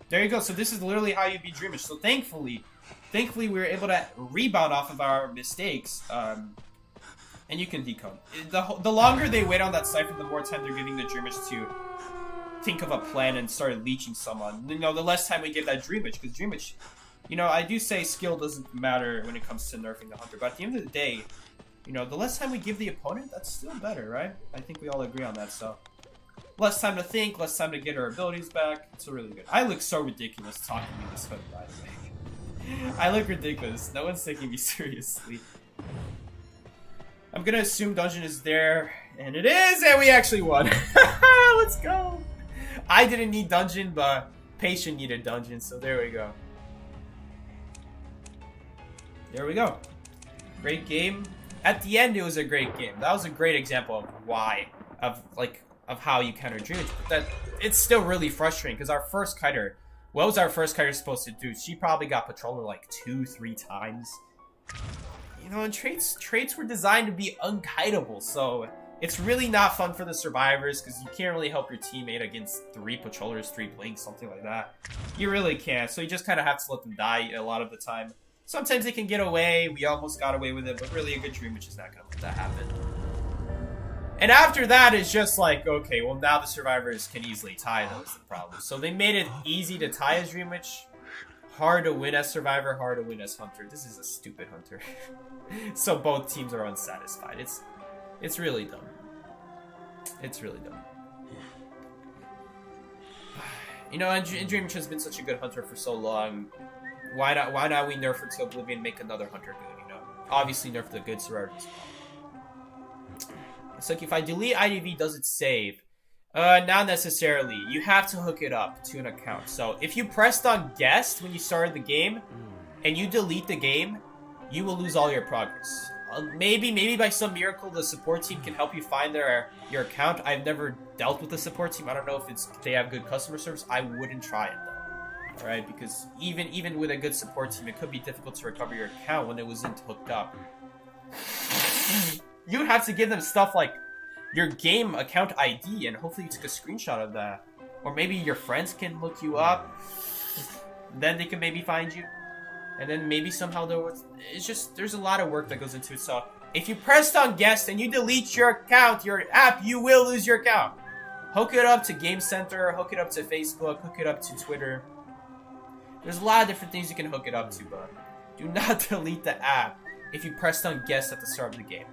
There you go. So this is literally how you beat Dream Witch. So thankfully we were able to rebound off of our mistakes. And you can decode. The longer they wait on that cipher, the more time they're giving the Dream Witch to think of a plan and start leeching someone. You know, the less time we give that Dream Witch, because Dream Witch, you know, I do say skill doesn't matter when it comes to nerfing the hunter, but at the end of the day, you know, the less time we give the opponent, that's still better, right? I think we all agree on that, so. Less time to think, less time to get our abilities back. It's really good. I look so ridiculous talking to this hood, by the way. I look ridiculous. No one's taking me seriously. I'm gonna assume dungeon is there, and it is, and we actually won. Let's go. I didn't need dungeon, but patient needed dungeon, so there we go. There we go. Great game. At the end, it was a great game. That was a great example of how you counter Dream Witch, but that it's still really frustrating because our first kiter, what was our first kiter supposed to do? She probably got patroller like 2-3 times. You know, and traits were designed to be unkiteable, so it's really not fun for the survivors because you can't really help your teammate against 3 patrollers, 3 blinks, something like that. You really can't, so you just kind of have to let them die a lot of the time. Sometimes they can get away. We almost got away with it, but really a good Dream Witch is not going to let that happen. And after that, it's just like, okay, well now the survivors can easily tie. That was the problem. So they made it easy to tie as Dream Witch. Hard to win as survivor, hard to win as hunter. This is a stupid hunter. So both teams are unsatisfied. It's really dumb. It's really dumb. You know, and Dream Witch has been such a good hunter for so long. Why not we nerf her to Oblivion and make another hunter good, you know? Obviously nerf the good survivor as well. It's like if I delete IDV, does it save? Not necessarily. You have to hook it up to an account. So if you pressed on guest when you started the game and you delete the game, you will lose all your progress. Maybe by some miracle the support team can help you find your account. I've never dealt with the support team. I don't know if they have good customer service. I wouldn't try it though. Alright, because even with a good support team, it could be difficult to recover your account when it wasn't hooked up. You have to give them stuff like your game account ID, and hopefully you took a screenshot of that. Or maybe your friends can look you up. Then they can maybe find you. And then maybe somehow there's a lot of work that goes into it. So if you pressed on guest and you delete your account, your app, you will lose your account. Hook it up to Game Center, hook it up to Facebook, hook it up to Twitter. There's a lot of different things you can hook it up to, but do not delete the app if you pressed on guest at the start of the game.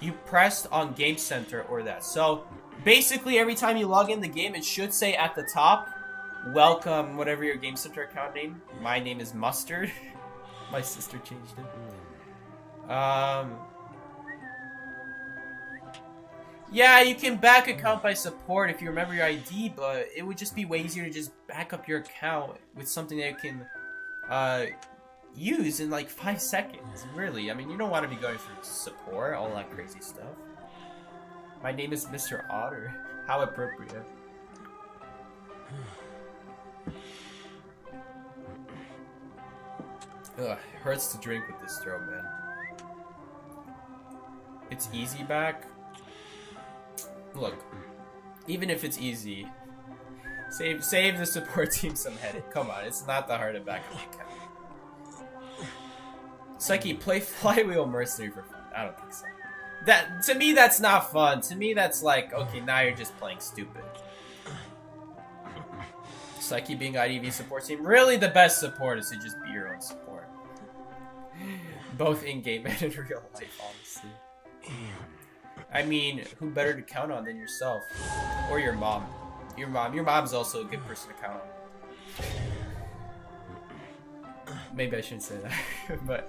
You pressed on Game Center or that. So basically every time you log in the game, it should say at the top, welcome, whatever your Game Center account name. My name is Mustard. My sister changed it. Yeah, you can back account by support if you remember your ID, but it would just be way easier to just back up your account with something that you can use in like 5 seconds. Really, I mean, you don't want to be going through support, all that crazy stuff. My name is Mr. Otter. How appropriate. Ugh, it hurts to drink with this throat, man. It's easy back. Look, even if it's easy, save the support team some headache. Come on, it's not that hard to back up the account. Psyche, play Flywheel Mercenary for fun. I don't think so. That, to me, that's not fun. To me, that's like, okay, now you're just playing stupid. Psyche being IDV support team, really the best support is to just be your own support. Both in-game and in real life, honestly. I mean, who better to count on than yourself? Or your mom. Your mom's also a good person to count on. Maybe I shouldn't say that, but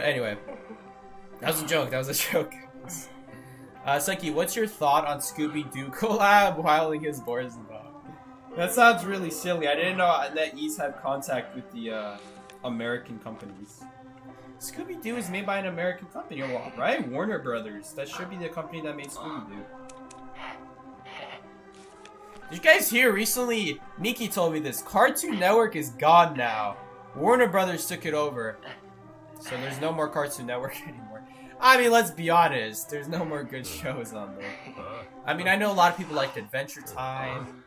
anyway. That was a joke, Psyche, what's your thought on Scooby-Doo collab whiling his boars and dog? That sounds really silly. I didn't know NetEase had contact with the American companies. Scooby-Doo is made by an American company, right? Warner Brothers. That should be the company that made Scooby-Doo. Did you guys hear recently? Nikki told me this. Cartoon Network is gone now. Warner Brothers took it over. So there's no more Cartoon Network anymore. I mean, let's be honest. There's no more good shows on there. I mean, I know a lot of people liked Adventure Time.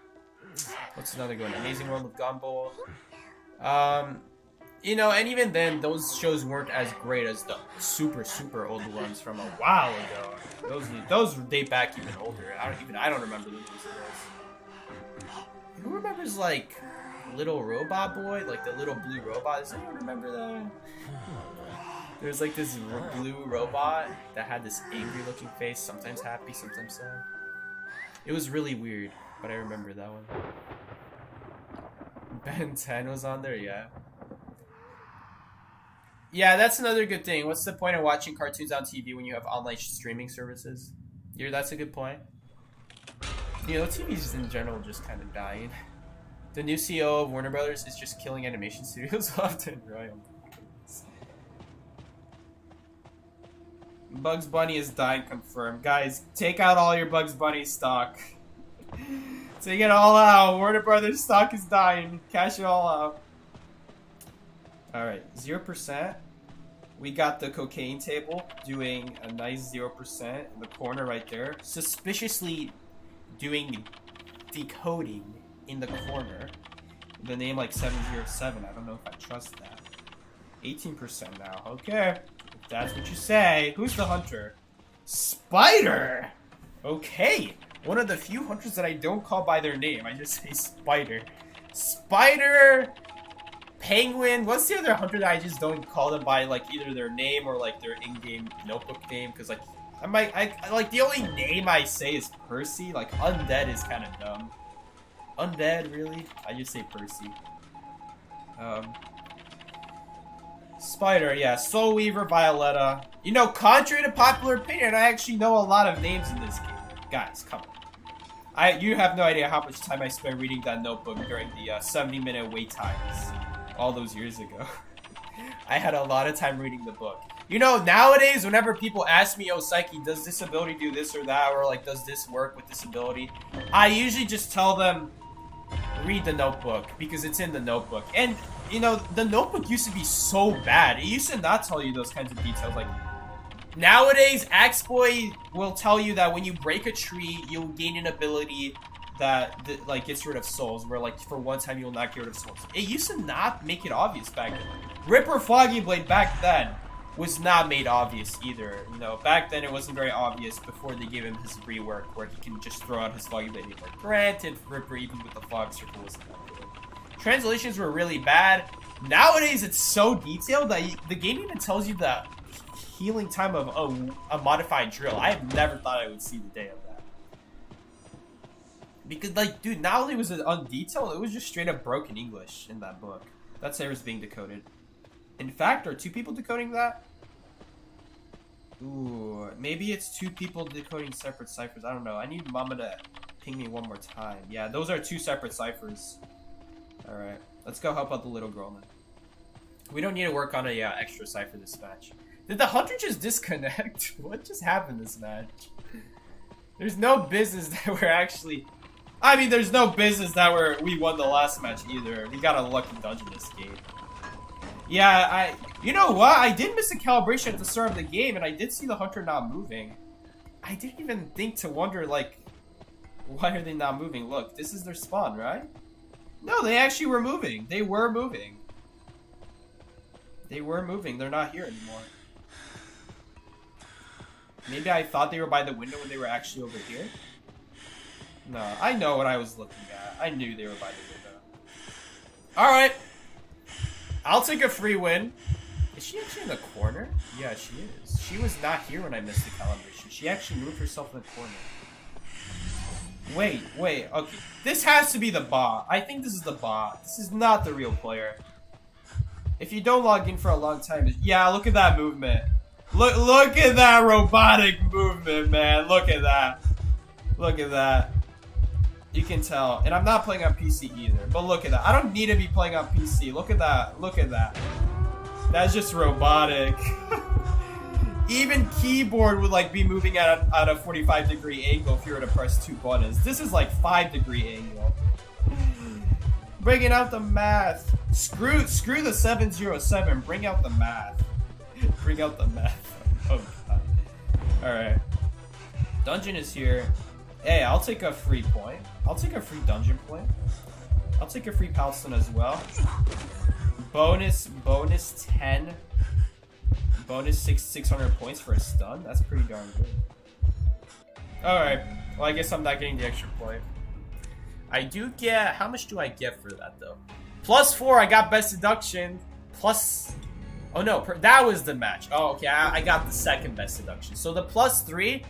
What's another good one? Amazing World of Gumball. You know, and even then, those shows weren't as great as the super old ones from a while ago. Those date back even older. I don't remember those. Who remembers like Little Robot Boy, like the little blue robot? Does anyone remember that? There's like this blue robot that had this angry-looking face, sometimes happy, sometimes sad. It was really weird, but I remember that one. Ben 10 was on there, yeah. Yeah, that's another good thing. What's the point of watching cartoons on TV when you have online streaming services? Yeah, that's a good point. You know, TV's in general just kind of dying. The new CEO of Warner Brothers is just killing animation studios left and right. Bugs Bunny is dying, confirmed. Guys, take out all your Bugs Bunny stock. Take it all out. Warner Brothers stock is dying. Cash it all out. Alright, 0%. We got the cocaine table doing a nice 0% in the corner right there. Suspiciously doing decoding in the corner. The name like 707. I don't know if I trust that. 18% now. Okay. If that's what you say. Who's the hunter? Spider! Okay. One of the few hunters that I don't call by their name. I just say Spider. Spider... Penguin. What's the other hunter that I just don't call them by like either their name or like their in-game notebook name? Because like I like the only name I say is Percy. Like Undead is kind of dumb. Undead, really? I just say Percy. Spider, yeah. Soul Weaver, Violetta. You know, contrary to popular opinion, I actually know a lot of names in this game. Guys, come on. You have no idea how much time I spent reading that notebook during the 70-minute wait times. All those years ago. I had a lot of time reading the book. You know, nowadays, whenever people ask me, oh, Psyche, does this ability do this or that? Or, like, does this work with this ability? I usually just tell them, read the notebook. Because it's in the notebook. And, you know, the notebook used to be so bad. It used to not tell you those kinds of details. Like, nowadays, Axeboy will tell you that when you break a tree, you'll gain an ability that like gets rid of souls, where like for one time you'll not get rid of souls. It used to not make it obvious back then. Ripper Foggy Blade back then was not made obvious either. You know, back then it wasn't very obvious before they gave him his rework where he can just throw out his Foggy Blade anymore. Granted, Ripper even with the fog circle wasn't that good. Translations were really bad. Nowadays it's so detailed that the game even tells you the healing time of a modified drill. I have never thought I would see the day of that. Because, like, dude, not only was it undetailed, it was just straight up broken English in that book. That's how it was being decoded. In fact, are two people decoding that? Ooh, maybe it's two people decoding separate ciphers. I don't know. I need Mama to ping me one more time. Yeah, those are two separate ciphers. Alright, let's go help out the little girl then. We don't need to work on a extra cipher this match. Did the hunter just disconnect? What just happened this match? There's no business that we're actually... I mean, there's no business that we won the last match either. We got a lucky dungeon escape. Yeah, you know what? I did miss a calibration at the start of the game, and I did see the hunter not moving. I didn't even think to wonder, like, why are they not moving? Look, this is their spawn, right? No, they actually were moving. They were moving. They were moving. They're not here anymore. Maybe I thought they were by the window when they were actually over here? No, I know what I was looking at. I knew they were by the window. Alright. I'll take a free win. Is she actually in the corner? Yeah, she is. She was not here when I missed the calibration. She actually moved herself in the corner. Wait, okay. This has to be the bot. I think this is the bot. This is not the real player. If you don't log in for a long time, yeah, look at that movement. Look at that robotic movement, man. Look at that. Look at that. You can tell. And I'm not playing on PC either. But look at that. I don't need to be playing on PC. Look at that. Look at that. That's just robotic. Even keyboard would like be moving at a 45-degree angle if you were to press 2 buttons. This is like 5-degree angle. Bringing out the math. Screw the 707. Bring out the math. Bring out the math. Oh god. Alright. Dungeon is here. Hey, I'll take a free point. I'll take a free dungeon point. I'll take a free Palestine as well. Bonus 10. Bonus 600 points for a stun. That's pretty darn good. Alright. Well, I guess I'm not getting the extra point. I do get... How much do I get for that, though? +4, I got best deduction. Plus... Oh, no. That was the match. Oh, okay. I got the second best deduction. So the +3...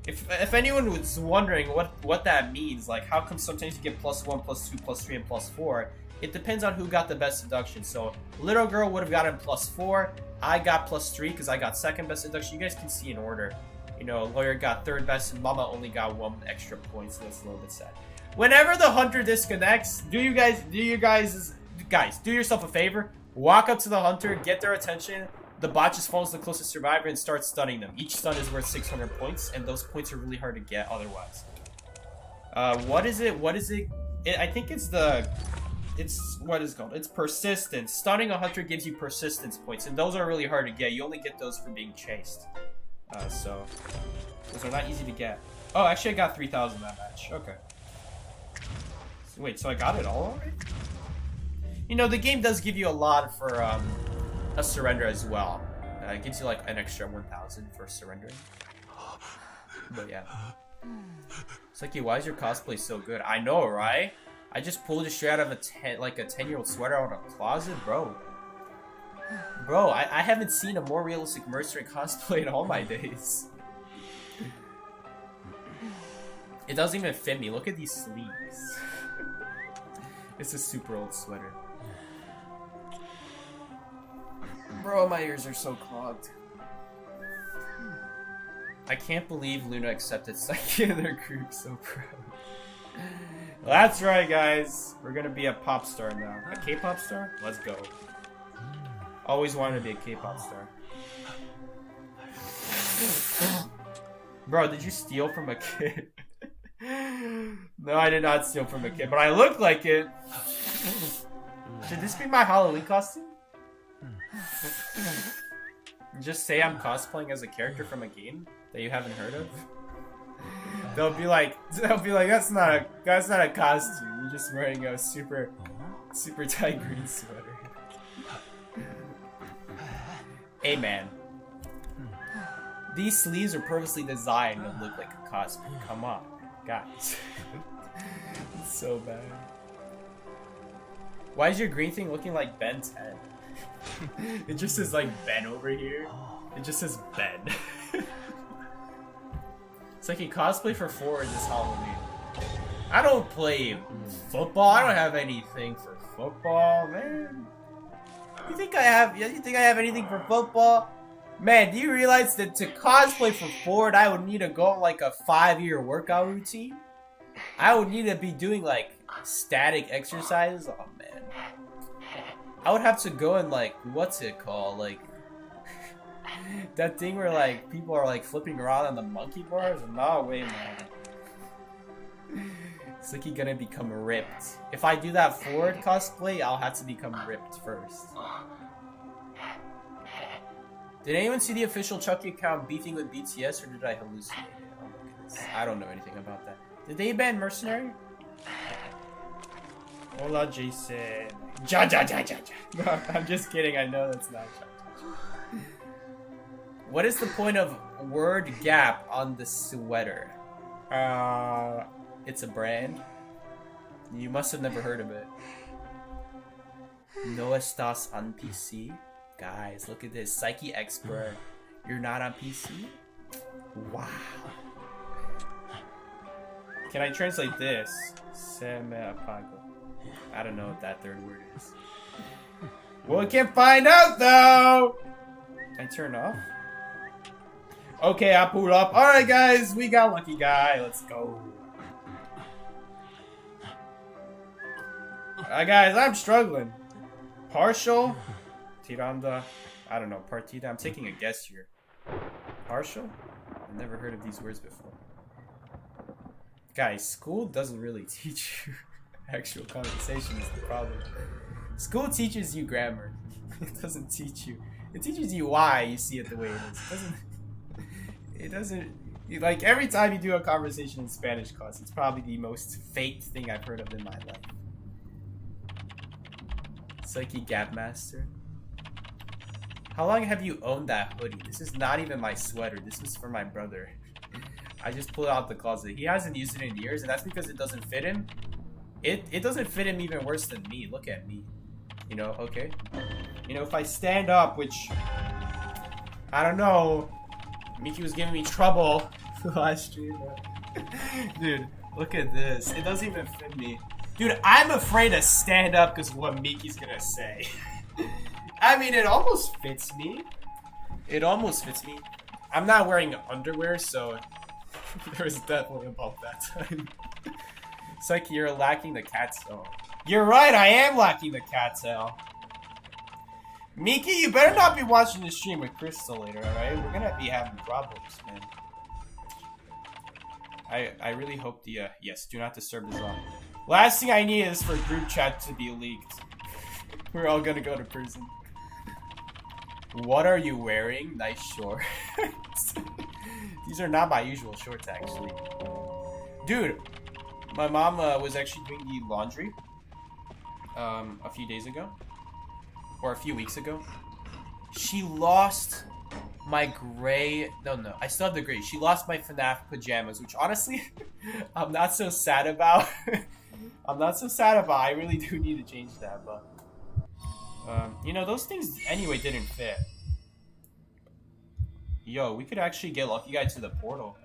If anyone was wondering what that means, like, how come sometimes you get +1, +2, +3, and +4... It depends on who got the best deduction. So, little girl would have gotten +4. I got +3 because I got second best deduction. You guys can see in order. You know, lawyer got third best and mama only got 1 extra point, so that's a little bit sad. Whenever the hunter disconnects, do yourself a favor. Walk up to the hunter, get their attention. The bot just follows the closest survivor and starts stunning them. Each stun is worth 600 points, and those points are really hard to get otherwise. What is it? I think it's what is it called? It's persistence. Stunning a hunter gives you persistence points, and those are really hard to get. You only get those from being chased. So those are not easy to get. Oh, actually I got 3,000 that match. Okay. So, wait, so I got it all already? You know, the game does give you a lot for a surrender as well. It gives you like an extra 1,000 for surrendering. But yeah. It's like, why is your cosplay so good? I know, right? I just pulled it straight out of a 10-year-old sweater out of a closet, bro. Bro, I haven't seen a more realistic mercenary cosplay in all my days. It doesn't even fit me. Look at these sleeves. It's a super old sweater. Bro, my ears are so clogged. I can't believe Luna accepted second in their group. So proud. That's right, guys. We're gonna be a pop star now. A K-pop star? Let's go. Always wanted to be a K-pop star. Bro, did you steal from a kid? No, I did not steal from a kid, but I look like it. Should this be my Halloween costume? Just say I'm cosplaying as a character from a game that you haven't heard of. They'll be like, that's not a costume. You're just wearing a super tight green sweater. Hey man, these sleeves are purposely designed to look like a costume. Come on, guys. It's so bad. Why is your green thing looking like Ben 10? It just says like Ben over here. It just says Ben. It's like you cosplay for 4 this Halloween. I don't play football. I don't have anything for football, man. You think I have anything for football? Man, do you realize that to cosplay for Ford, I would need to go on like a 5-year workout routine? I would need to be doing like static exercises. Oh man. I would have to go and like, what's it called? Like, that thing where like people are like flipping around on the monkey bars? No way, man. It's like he's gonna become ripped. If I do that forward cosplay, I'll have to become ripped first. Did anyone see the official Chucky account beefing with BTS, or did I hallucinate it? Oh my goodness. I don't know anything about that. Did they ban Mercenary? Hola, Jason. Ja ja ja ja ja. No, I'm just kidding. I know that's not ja ja ja. What is the point of word gap on the sweater? It's a brand. You must have never heard of it. No estás on PC? Guys, look at this. Psyche expert. You're not on PC? Wow. Can I translate this? Se me apago. I don't know what that third word is. We can find out though! I turn off? Okay, I pull up. Alright guys, we got lucky guy. Let's go. Alright guys, I'm struggling. Partial? Tiranda? I don't know. Partida? I'm taking a guess here. Partial? I've never heard of these words before. Guys, school doesn't really teach you actual conversation is the problem. School teaches you grammar. It doesn't teach you. It teaches you why you see it the way it is. It doesn't like every time you do a conversation in Spanish class, it's probably the most faked thing I've heard of in my life. Psyche Gap Master. How long have you owned that hoodie? This is not even my sweater. This was for my brother. I just pulled it out the closet. He hasn't used it in years, and that's because it doesn't fit him. It doesn't fit him even worse than me. Look at me. You know, okay? You know, if I stand up, which... I don't know. Miki was giving me trouble last stream. Dude, look at this. It doesn't even fit me. Dude, I'm afraid to stand up because of what Miki's gonna say. I mean, it almost fits me. It almost fits me. I'm not wearing underwear, so there's definitely about that time. It's like you're lacking the cat tail. You're right, I am lacking the cat tail. Miki, you better not be watching this stream with Crystal later, alright? We're gonna be having problems, man. I really hope the, yes, do not disturb is on. Last thing I need is for group chat to be leaked. We're all gonna go to prison. What are you wearing? Nice shorts. These are not my usual shorts, actually. Dude, my mom was actually doing the laundry a few days ago. Or a few weeks ago. She lost my gray... No, I still have the gray. She lost my FNAF pajamas, which honestly, I'm not so sad about. I'm not so sad about. I really do need to change that, but... you know, those things anyway didn't fit. Yo, we could actually get Lucky Guy to the portal.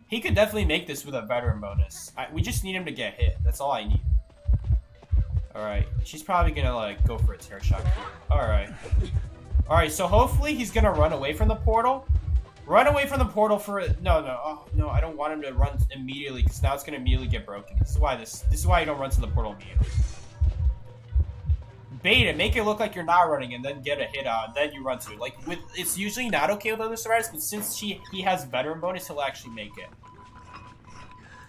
He could definitely make this with a veteran bonus. We just need him to get hit. That's all I need. Alright. She's probably gonna, like, go for a tear shot. Alright. Alright, so hopefully he's gonna run away from the portal. Run away from the portal for... No. Oh, no, I don't want him to run immediately, because now it's gonna immediately get broken. This is why you don't run to the portal immediately. Bait it, make it look like you're not running, and then get a hit on, then you run to it. Like, it's usually not okay with other survivors, but since he has veteran bonus, he'll actually make it.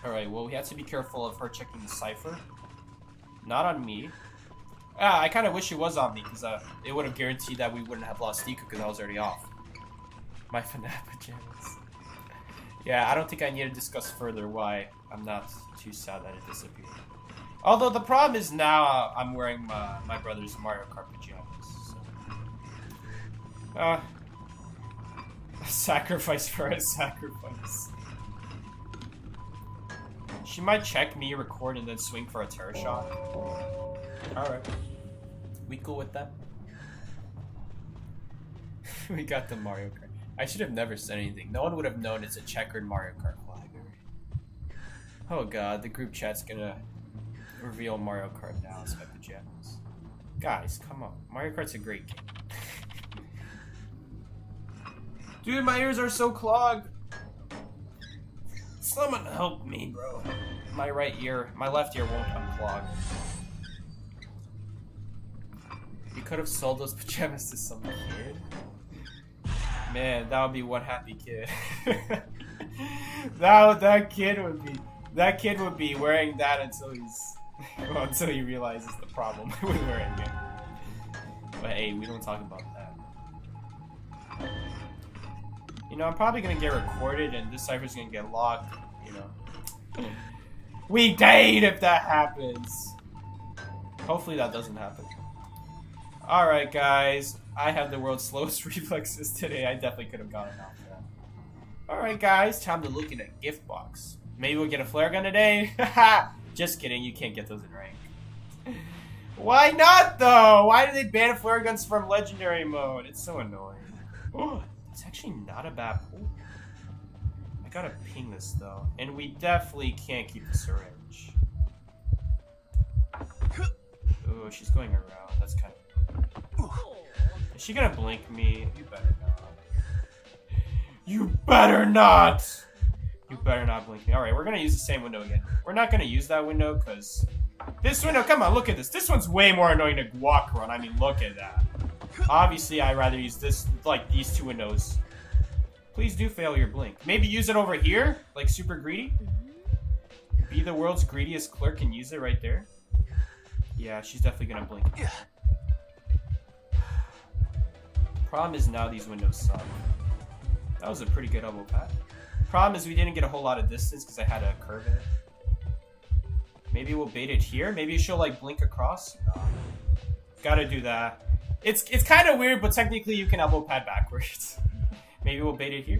Alright, well, we have to be careful of her checking the cipher. Not on me. I kind of wish it was on me, because it would have guaranteed that we wouldn't have lost Deku, because I was already off. My FNAF pajamas. Yeah, I don't think I need to discuss further why I'm not too sad that it disappeared. Although the problem is now I'm wearing my brother's Mario Kart pajamas. So. A sacrifice for a sacrifice. She might check me, record, and then swing for a terror shot. Alright. We cool with that? We got the Mario Kart. I should have never said anything. No one would have known it's a checkered Mario Kart flag. Oh god, the group chat's gonna reveal Mario Kart now as my pajamas. Guys, come on. Mario Kart's a great game. Dude, my ears are so clogged. Someone help me, bro. My left ear won't unclog. You could have sold those pajamas to some kid. Man, that would be one happy kid. that kid would be... That kid would be wearing that until he's well, until he realizes the problem with wearing it. But hey, we don't talk about that. You know, I'm probably gonna get recorded and this cipher's gonna get locked, you know. We died if that happens. Hopefully that doesn't happen. Alright guys, I have the world's slowest reflexes today. I definitely could have gotten off that. Alright guys, time to look in a gift box. Maybe we'll get a flare gun today. Haha! Just kidding, you can't get those in rank. Why not though? Why do they ban flare guns from legendary mode? It's so annoying. Oh, it's actually not a bad pull. I gotta ping this though. And we definitely can't keep the syringe. Oh, she's going around. That's kind of... Is she gonna blink me? You better not. You better not! You better not blink me. Alright, we're gonna use the same window again. We're not gonna use that window because... This window, come on, look at this. This one's way more annoying to walk around. I mean, look at that. Obviously, I'd rather use this, like, these two windows. Please do fail your blink. Maybe use it over here, like super greedy. Be the world's greediest clerk and use it right there. Yeah, she's definitely gonna blink. Problem is now these windows suck. That was a pretty good elbow pad. Problem is we didn't get a whole lot of distance because I had to curve it. Maybe we'll bait it here. Maybe she'll like blink across. No. Gotta do that. It's kind of weird, but technically you can elbow pad backwards. Maybe we'll bait it here.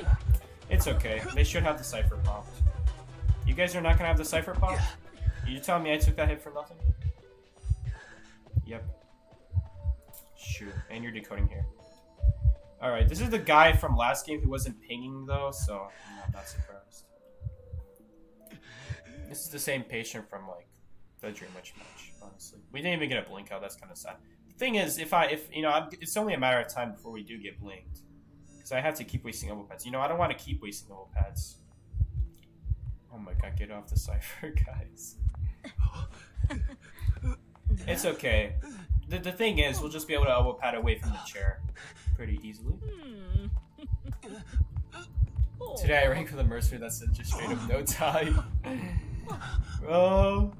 No. It's okay. They should have the cipher popped. You guys are not gonna have the cipher popped? You telling me I took that hit for nothing? Yep. Shoot. And you're decoding here. Alright, this is the guy from last game who wasn't pinging though, so I'm not surprised. This is the same patient from like the Dream Witch match, honestly. We didn't even get a blink out, that's kind of sad. The thing is, if you know, it's only a matter of time before we do get blinked. Because I have to keep wasting elbow pads. You know, I don't want to keep wasting elbow pads. Oh my god, get off the cipher, guys. It's okay. The thing is, we'll just be able to elbow pad away from the chair pretty easily. Today I ranked with a Mercenary that said just straight up no time. Oh.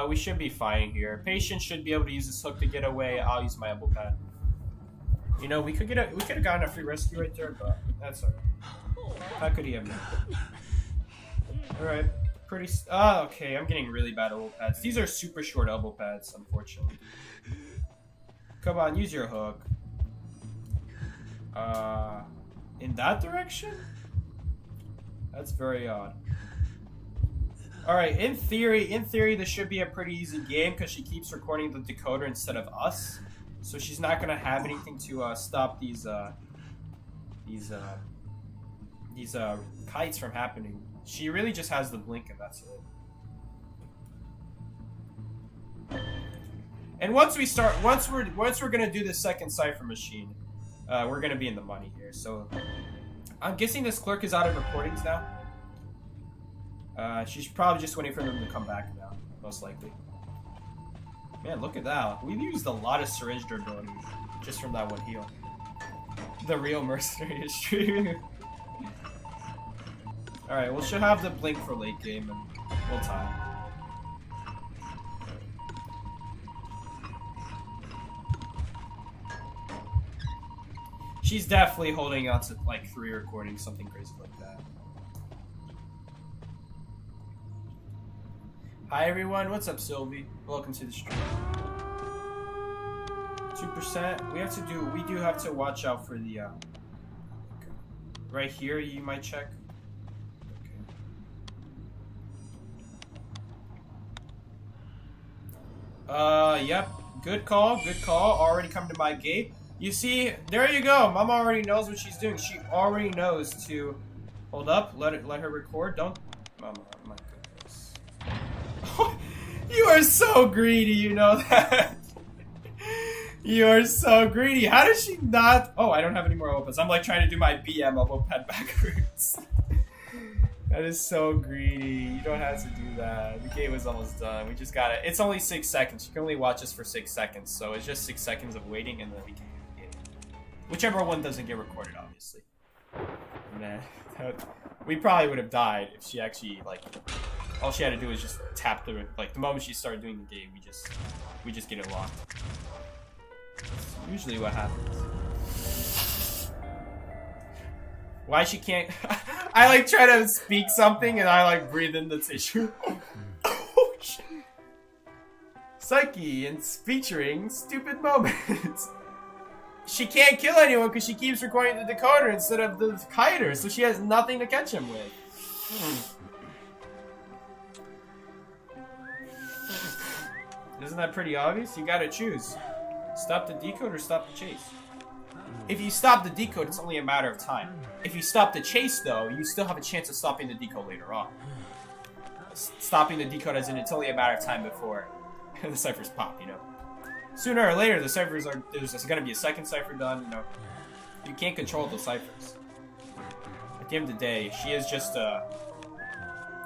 We should be fine here. Patient should be able to use this hook to get away. I'll use my elbow pad. You know, we could have gotten a free rescue right there, but that's alright. How could he have done? Alright. Pretty... okay, I'm getting really bad elbow pads. These are super short elbow pads, unfortunately. Come on, use your hook. In that direction? That's very odd. Alright, in theory, this should be a pretty easy game because she keeps recording the decoder instead of us. So she's not gonna have anything to stop these kites from happening. She really just has the blink and that's it. And once we're gonna do the second cipher machine, we're gonna be in the money here. So I'm guessing this clerk is out of recordings now. She's probably just waiting for them to come back now, most likely. Man, look at that. We've used a lot of syringe durability just from that one heal. The real Mercenary is streaming. Alright, we should have the blink for late game and we'll time. She's definitely holding on to like 3 recordings, something crazy like that. Hi everyone, what's up Sylvie? Welcome to the stream. 2%. We do have to watch out for the right here you might check. Okay. Yep. Good call, already come to my gate. You see, there you go. Mama already knows what she's doing. She already knows to hold up, let her record. Don't Mama, my goodness. You are so greedy, you know that. You are so greedy. How does she not? Oh, I don't have any more opens. I'm like trying to do my BM elbow pad backwards. That is so greedy. You don't have to do that. The game was almost done. We just got it. It's only 6 seconds. You can only watch us for 6 seconds. So it's just 6 seconds of waiting and then we can get it. Whichever one doesn't get recorded, obviously. Man, we probably would have died if she actually, like, all she had to do was just tap the, like, the moment she started doing the game, we just get it locked. That's usually what happens. Why she can't... I, like, try to speak something and I, like, breathe in the tissue. Oh, shit. Psyche and featuring stupid moments. She can't kill anyone because she keeps recording the decoder instead of the kiter, so she has nothing to catch him with. Isn't that pretty obvious? You gotta choose. Stop the decode or stop the chase. If you stop the decode, it's only a matter of time. If you stop the chase, though, you still have a chance of stopping the decode later on. Stopping the decode as in it's only a matter of time before the ciphers pop, you know. Sooner or later, the ciphers are... There's gonna be a second cipher done, you know. You can't control the ciphers. At the end of the day, she is just a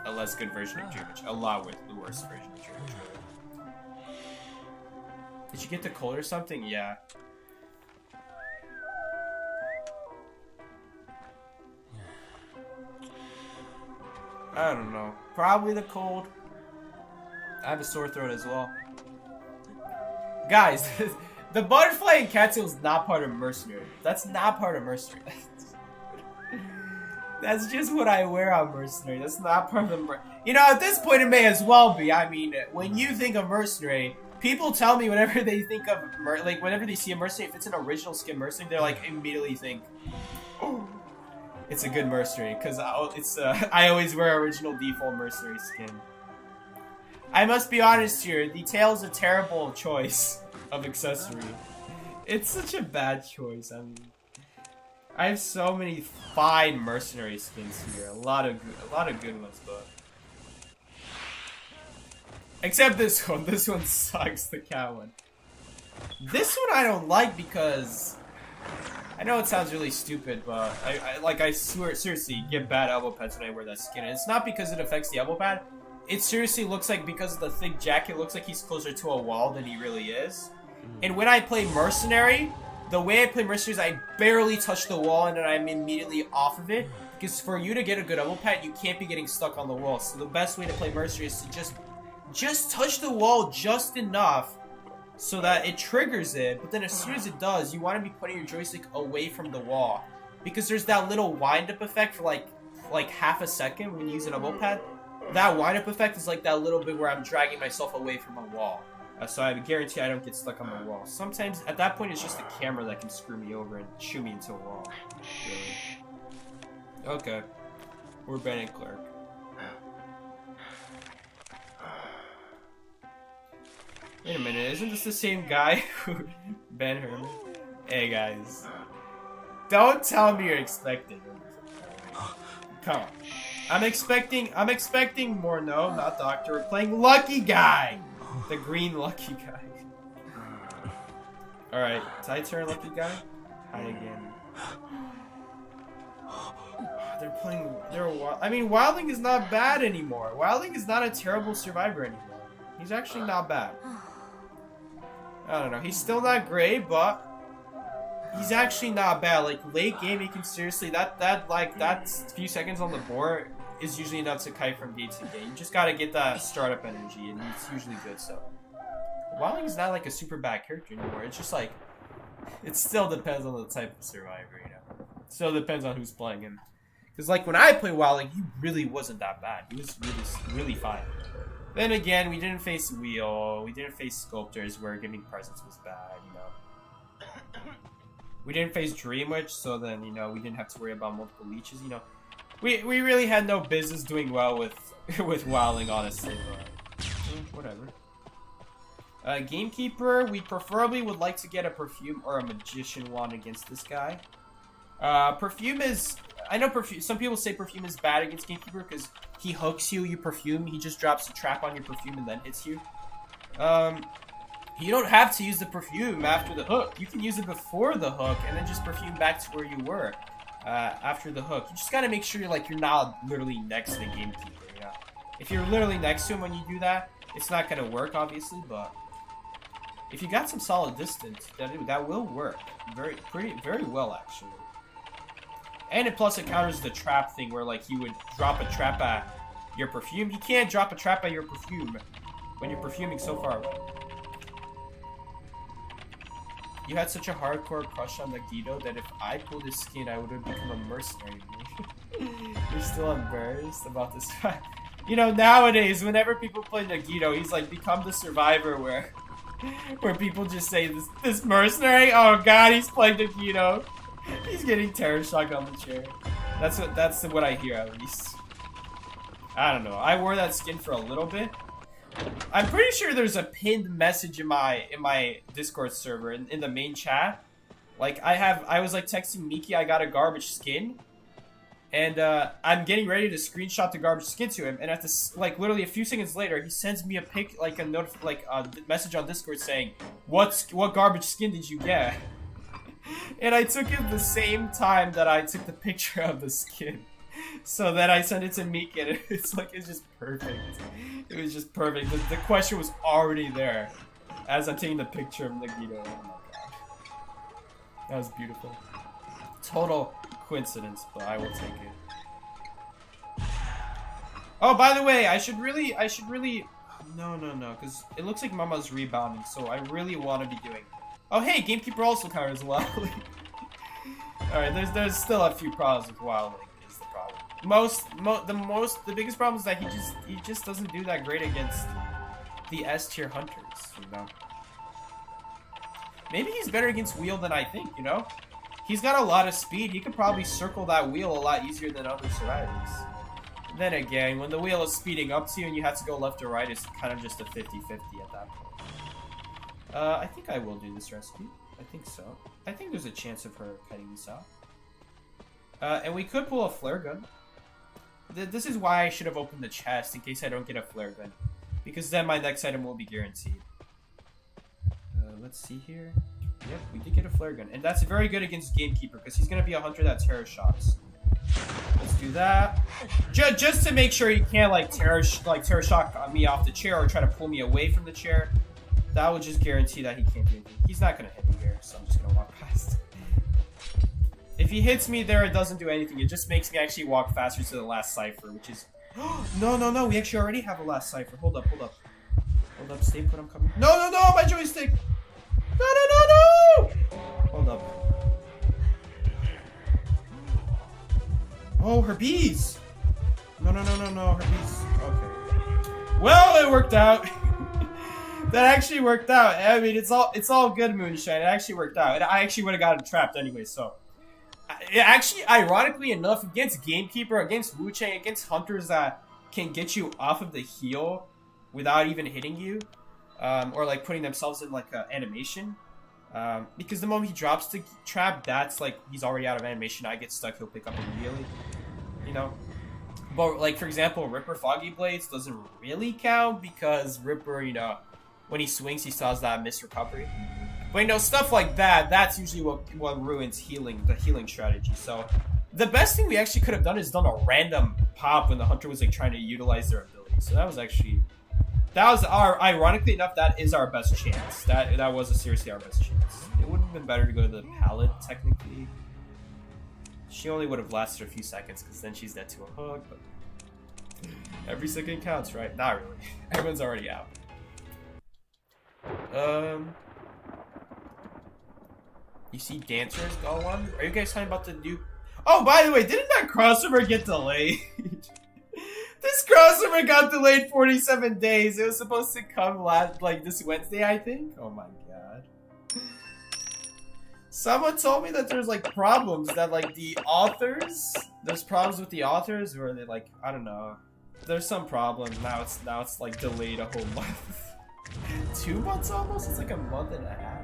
less good version of Geometry. A lot worse version of Geometry. Did you get the code or something? Yeah. I don't know. Probably the cold. I have a sore throat as well. Guys, the butterfly and cattail is not part of Mercenary. That's not part of Mercenary. That's just what I wear on Mercenary. That's not part of the You know, at this point it may as well be. I mean, when you think of Mercenary, people tell me whenever they think of like whenever they see a Mercenary, if it's an original skin Mercenary, they're like immediately think, oh, it's a good Mercenary because I always wear original default Mercenary skin. I must be honest here, the tail is a terrible choice of accessory. It's such a bad choice. I mean, I have so many fine Mercenary skins here, a lot of good ones, but except this one. This one sucks, the cat one. This one I don't like because I know it sounds really stupid, but I swear, seriously, get bad elbow pads when I wear that skin. And it's not because it affects the elbow pad. It seriously looks like, because of the thick jacket, it looks like he's closer to a wall than he really is. And when I play Mercenary, the way I play Mercenary is I barely touch the wall and then I'm immediately off of it. Because for you to get a good elbow pad, you can't be getting stuck on the wall. So the best way to play Mercenary is to just touch the wall just enough so that it triggers it. But then as soon as it does, you want to be putting your joystick away from the wall. Because there's that little wind-up effect for like half a second when you use an elbow pad. That wind-up effect is like that little bit where I'm dragging myself away from a wall. So I guarantee I don't get stuck on the wall. Sometimes, at that point, it's just the camera that can screw me over and shoot me into a wall. Really. Okay. We're banning Clerk. Wait a minute, isn't this the same guy who banned Herman? Hey guys. Don't tell me you're expecting it. Come on. I'm expecting more. No, not Doctor. We're playing Lucky Guy! The green Lucky Guy. Alright, Ty turn Lucky Guy? Hide again. They're playing... I mean, Wildling is not bad anymore. Wildling is not a terrible survivor anymore. He's actually not bad. I don't know. He's still not great, but... he's actually not bad. Like, late game, he can seriously... That few seconds on the board is usually enough to kite from gate to gate. You just gotta get that startup energy, and it's usually good, so... Wildling is not, like, a super bad character anymore. It's just, like... it still depends on the type of survivor, you know? It still depends on who's playing him. Because, like, when I played Wildling, he really wasn't that bad. He was really fine. Then again, we didn't face Wheel, we didn't face Sculptors, where giving presents was bad, you know? We didn't face Dream Witch, so then, you know, we didn't have to worry about multiple leeches, you know? We really had no business doing well with Wildling, honestly, but... whatever. Gamekeeper, we preferably would like to get a Perfume or a Magician wand against this guy. Perfume is... I know some people say Perfume is bad against Gamekeeper because he hooks you, you Perfume, he just drops a trap on your Perfume and then hits you. You don't have to use the Perfume after the hook. You can use it before the hook and then just Perfume back to where you were. after the hook. You just gotta make sure you're not literally next to the gamekeeper. You know, if you're literally next to him when you do that, it's not gonna work, obviously. But if you got some solid distance, that will work very well actually. And plus it counters the trap thing where like you would drop a trap at your perfume. You can't drop a trap at your perfume when you're perfuming so far away. You had such a hardcore crush on Nagito that if I pulled his skin, I would have become a mercenary. You're still embarrassed about this fact. You know, nowadays, whenever people play Nagito, he's like become the survivor where people just say, this mercenary? Oh god, he's playing Nagito. He's getting terror shock on the chair. That's what I hear at least. I don't know. I wore that skin for a little bit. I'm pretty sure there's a pinned message in my Discord server in the main chat. Like I was like texting Miki I got a garbage skin, and I'm getting ready to screenshot the garbage skin to him, and at this like literally a few seconds later he sends me a pic like a message on Discord saying what garbage skin did you get? And I took it the same time that I took the picture of the skin. So then I sent it to Miki and it's just perfect. It was just perfect. The question was already there as I'm taking the picture of Nagito. Oh my god. That was beautiful. Total coincidence, but I will take it. Oh, by the way, I should really no, because it looks like Mama's rebounding, so I really want to be doing. Oh hey, Gamekeeper also counters Wildling. Alright, there's still a few problems with Wildling. The biggest problem is that he just doesn't do that great against the S tier hunters, you know. Maybe he's better against wheel than I think, you know. He's got a lot of speed. He could probably circle that wheel a lot easier than other survivors. Then again, when the wheel is speeding up to you and you have to go left or right, it's kind of just a 50-50 at that point. I think I will do this rescue. I think so. I think there's a chance of her cutting this out. And we could pull a flare gun. This is why I should have opened the chest in case I don't get a flare gun, because then my next item will be guaranteed. Let's see here. Yep, we did get a flare gun, and that's very good against Gamekeeper because he's gonna be a hunter that terror shocks. Let's do that. Just to make sure he can't like terror shock me off the chair or try to pull me away from the chair. That would just guarantee that he can't do anything. He's not gonna hit me here, so I'm just gonna walk past. If he hits me there, it doesn't do anything. It just makes me actually walk faster to the last cipher, which is... No. We actually already have a last cipher. Hold up. Hold up, stay put, I'm coming. No, my joystick! No! Hold up. Oh, her bees! No, her bees. Okay. Well, it worked out. That actually worked out. I mean, it's all good, Moonshine. It actually worked out. And I actually would have gotten trapped anyway, so... Actually, ironically enough, against Gamekeeper, against Wu-Chang, against hunters that can get you off of the heel without even hitting you, or like putting themselves in like an animation, because the moment he drops the trap, that's like he's already out of animation. I get stuck, he'll pick up immediately, you know. But like for example, Ripper Foggy Blades doesn't really count because Ripper, you know, when he swings, he still has that missed recovery. But you know, stuff like that, that's usually what ruins the healing strategy. So the best thing we actually could have done is done a random pop when the hunter was like trying to utilize their ability. So that was ironically enough, that is our best chance. That was seriously our best chance. It would have been better to go to the pallet technically. She only would have lasted a few seconds because then she's dead to a hook, but every second counts, right? Not really. Everyone's already out. You see Dancers go on? Are you guys talking about the new... Oh, by the way, didn't that crossover get delayed? This crossover got delayed 47 days. It was supposed to come this Wednesday, I think? Oh my god. Someone told me that there's like problems that like the authors... There's problems with the authors where they like, I don't know. There's some problem. Now it's like delayed a whole month. 2 months almost? It's like a month and a half.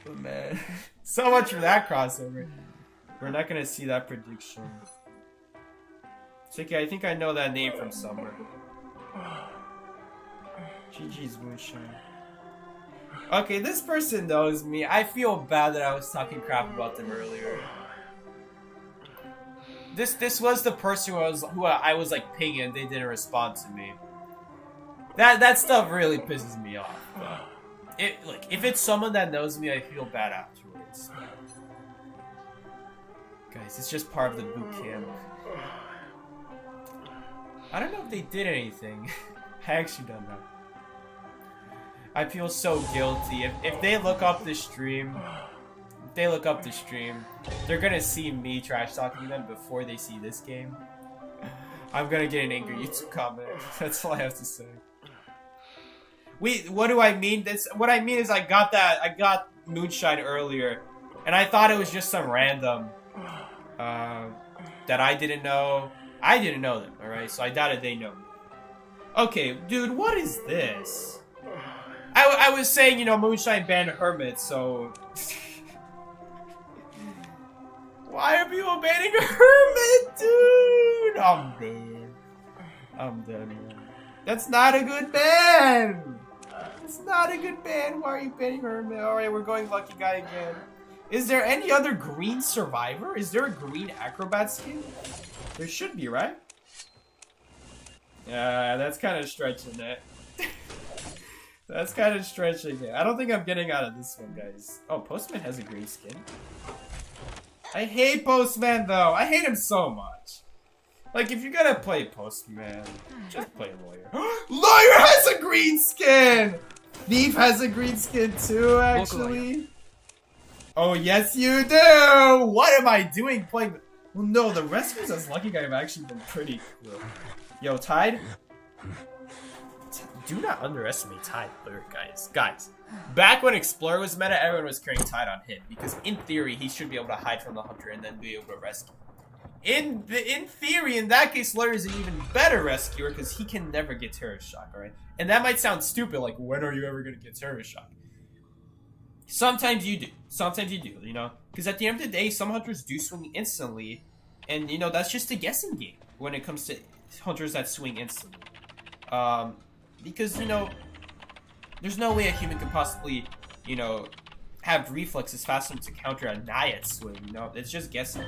Oh man, so much for that crossover. We're not gonna see that prediction. It's okay, I think I know that name from somewhere. GG's Moonshine. Okay, this person knows me. I feel bad that I was talking crap about them earlier. This was the person who I was like pinging and they didn't respond to me. That stuff really pisses me off. But if it's someone that knows me, I feel bad afterwards. Guys, it's just part of the boot camp. I don't know if they did anything. I actually don't know. I feel so guilty. If they look up the stream, they're gonna see me trash talking them before they see this game. I'm gonna get an angry YouTube comment. That's all I have to say. What do I mean? What I mean is I got Moonshine earlier, and I thought it was just some random that I didn't know. I didn't know them, alright? So I doubted they know me. Okay, dude, what is this? I was saying, you know, Moonshine banned Hermit, so... Why are people banning Hermit, dude? I'm dead, man. That's not a good ban! It's not a good ban. Why are you banning Hermit? Alright, we're going Lucky Guy again. Is there any other green survivor? Is there a green acrobat skin? There should be, right? Yeah, that's kind of stretching it. That's kind of stretching it. I don't think I'm getting out of this one, guys. Oh, Postman has a green skin. I hate Postman, though. I hate him so much. Like, if you're gonna play Postman, just play Lawyer. Lawyer has a green skin! Thief has a green skin, too, actually. Oh, yes, you do! What am I doing playing... Well, no, the rescues as Lucky Guy have actually been pretty cool. Yo, Tide? Do not underestimate Tide player, guys. Guys, back when Explorer was meta, everyone was carrying Tide on him. Because in theory, he should be able to hide from the Hunter and then be able to rescue. In theory, in that case, Lawyer is an even better rescuer because he can never get Terrorist Shock, alright? And that might sound stupid, like, when are you ever going to get Terrorist Shock? Sometimes you do. Sometimes you do, you know? Because at the end of the day, some Hunters do swing instantly. And, you know, that's just a guessing game when it comes to Hunters that swing instantly. Because, you know, there's no way a human could possibly, you know, have reflexes fast enough to counter a Naiad swing, you know? It's just guessing.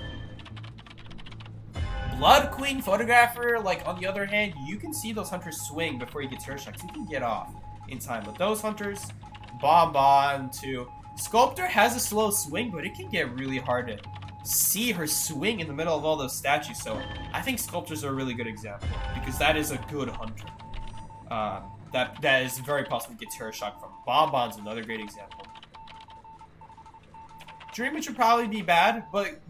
Blood Queen Photographer, like, on the other hand, you can see those Hunters swing before you get Terror Shocks. You can get off in time. But those Hunters, Bonbon too. Sculptor has a slow swing, but it can get really hard to see her swing in the middle of all those statues. So I think Sculptors are a really good example because that is a good Hunter. That is very possible to get Terror Shock from. Bonbon's another great example. Dream Witch would probably be bad, but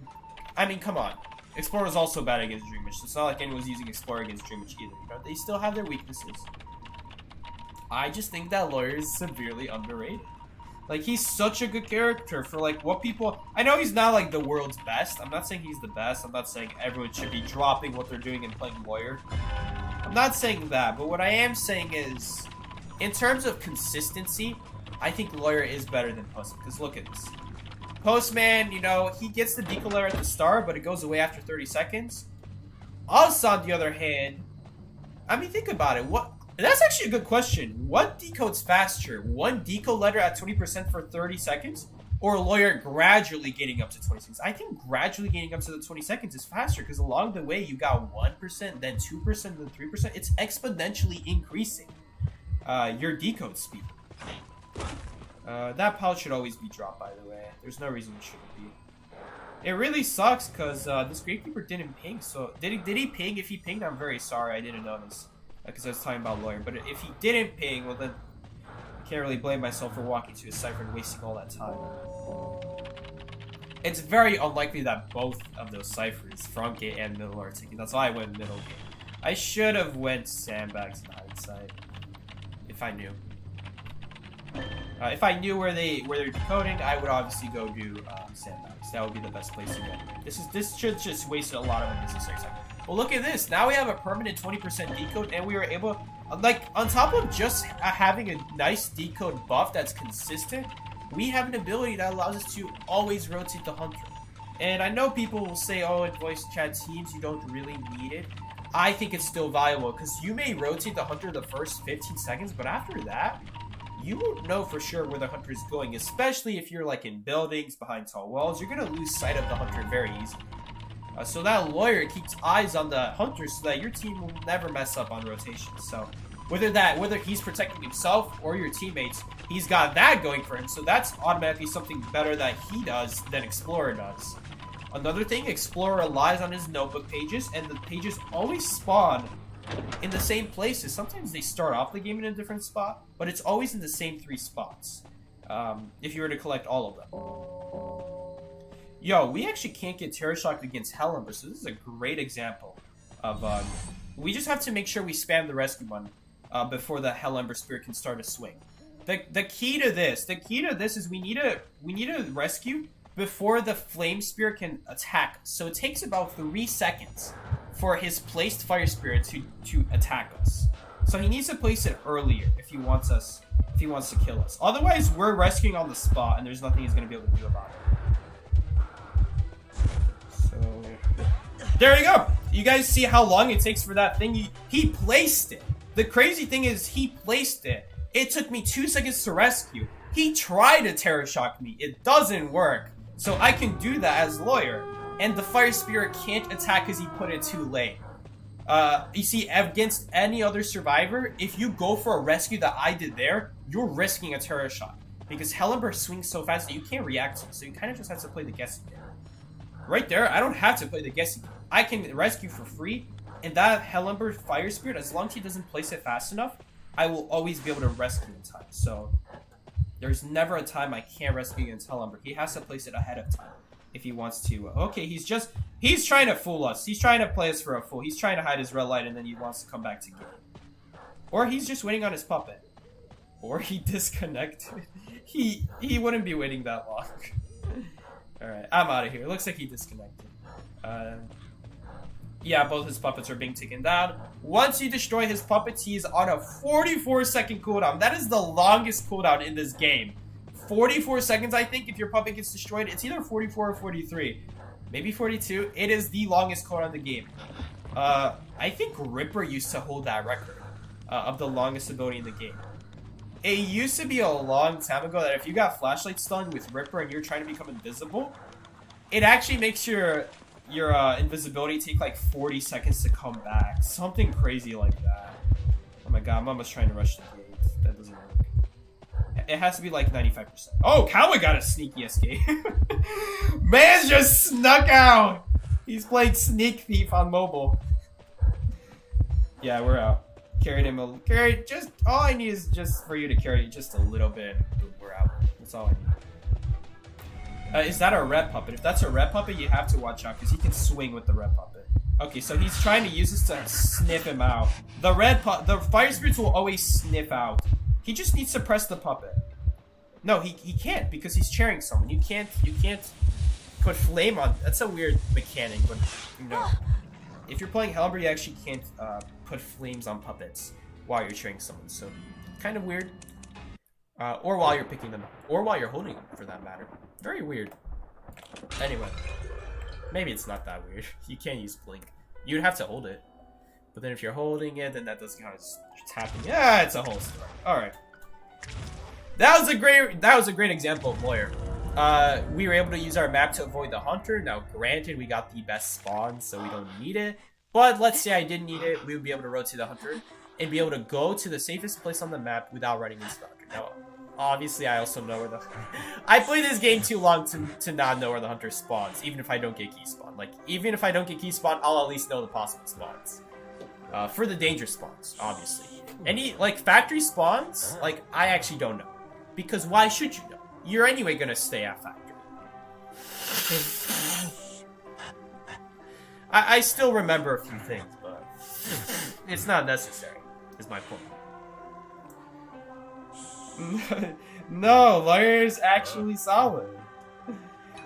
I mean, come on. Explorer is also bad against Dream Witch. So it's not like anyone's using Explorer against Dream Witch either. You know, they still have their weaknesses. I just think that Lawyer is severely underrated. Like, he's such a good character for, like, what people... I know he's not, like, the world's best. I'm not saying he's the best. I'm not saying everyone should be dropping what they're doing and playing Lawyer. I'm not saying that. But what I am saying is, in terms of consistency, I think Lawyer is better than Postman. Because look at this. Postman, you know, he gets the decollare at the start, but it goes away after 30 seconds. Us, on the other hand... I mean, think about it. That's actually a good question. What decodes faster? One decode letter at 20% for 30 seconds? Or a Lawyer gradually getting up to 20 seconds? I think gradually getting up to the 20 seconds is faster because along the way you got 1%, then 2%, then 3%. It's exponentially increasing your decode speed. That pal should always be dropped, by the way. There's no reason it shouldn't be. It really sucks because this Gamekeeper didn't ping. So did he ping? If he pinged, I'm very sorry. I didn't notice. Because I was talking about Lawyer. But if he didn't ping, well then, I can't really blame myself for walking to a cipher and wasting all that time. It's very unlikely that both of those ciphers, front gate and middle, are taken. That's why I went middle gate. I should have went sandbags in hindsight. If I knew. If I knew where they're decoding, I would obviously go do sandbags. That would be the best place to go. This should just waste a lot of unnecessary time. Well, look at this. Now we have a permanent 20% decode, and we were able, like, on top of just having a nice decode buff that's consistent, we have an ability that allows us to always rotate the Hunter. And I know people will say, oh, in voice chat teams, you don't really need it. I think it's still valuable, because you may rotate the Hunter the first 15 seconds, but after that, you won't know for sure where the hunter is going, especially if you're like in buildings, behind tall walls. You're gonna lose sight of the hunter very easily. So that lawyer keeps eyes on the hunter so that your team will never mess up on rotation. So whether he's protecting himself or your teammates, he's got that going for him. So that's automatically something better that he does than Explorer does. Another thing, Explorer relies on his notebook pages, and the pages always spawn in the same places. Sometimes they start off the game in a different spot, but it's always in the same 3 spots. If you were to collect all of them. Yo, we actually can't get Terror Shocked against Hellumber, so this is a great example of, we just have to make sure we spam the rescue button before the Hellumber Spirit can start to swing. The key to this is we need to rescue before the Flame Spirit can attack. So it takes about 3 seconds for his placed Fire Spirit to attack us. So he needs to place it earlier if he wants to kill us. Otherwise, we're rescuing on the spot, and there's nothing he's gonna be able to do about it. So there you go. You guys see how long it takes for that thing? He placed it. The crazy thing is he placed it. It took me 2 seconds to rescue. He tried to Terror Shock me. It doesn't work. So I can do that as lawyer. And the Fire Spirit can't attack because he put it too late. You see, against any other survivor, if you go for a rescue that I did there, you're risking a Terror Shock. Because Hellumber swings so fast that you can't react to it. So you kind of just have to play the guessing game. Right there, I don't have to play the guessing game. I can rescue for free. And that Hellumber Fire Spirit, as long as he doesn't place it fast enough, I will always be able to rescue in time. So there's never a time I can't rescue against Hellumber. He has to place it ahead of time if he wants to. Okay, he's trying to fool us. He's trying to play us for a fool. He's trying to hide his red light, and then he wants to come back to game. Or he's just waiting on his puppet. Or he disconnected. He wouldn't be waiting that long. Alright, I'm out of here. Looks like he disconnected. Yeah, both his puppets are being taken down. Once you destroy his puppets, he is on a 44-second cooldown. That is the longest cooldown in this game. 44 seconds, I think, if your puppet gets destroyed. It's either 44 or 43. Maybe 42. It is the longest cooldown in the game. I think Ripper used to hold that record of the longest ability in the game. It used to be a long time ago that if you got flashlight stun with Ripper and you're trying to become invisible, it actually makes your invisibility take like 40 seconds to come back. Something crazy like that. Oh my god, I'm almost trying to rush the gate. That doesn't work. It has to be like 95%. Oh, Kawa got a sneaky escape. Man just snuck out. He's playing Sneak Thief on mobile. Yeah, we're out. Carried him just all I need is just for you to carry just a little bit. We're out. That's all I need. Is that a red puppet? If that's a red puppet, you have to watch out because he can swing with the red puppet. Okay, so he's trying to use this to sniff him out. The fire spirits will always sniff out. He just needs to press the puppet. No, he can't because he's cheering someone. You can't put flame on. That's a weird mechanic, but you know, if you're playing Hellumber, you actually can't put flames on puppets while you're cheering someone. So kind of weird. Or while you're picking them up, or while you're holding them, for that matter. Very weird. Anyway, maybe it's not that weird. You can't use blink. You'd have to hold it. But then if you're holding it, then that doesn't count as tapping. Yeah, it's a whole story. All right. That was a great example of lawyer. We were able to use our map to avoid the hunter. Now, granted, we got the best spawn, so we don't need it. But let's say I didn't need it, we would be able to rotate the hunter and be able to go to the safest place on the map without running into the hunter. Now, obviously, I also know where the I play this game too long to not know where the hunter spawns, even if I don't get key spawn. Like, even if I don't get key spawn, I'll at least know the possible spawns. For the dangerous spawns, obviously. Any, like, factory spawns, like, I actually don't know. Because why should you know? You're anyway gonna stay at factory. I still remember a few things, but it's not necessary, is my point. No, lawyer's actually solid.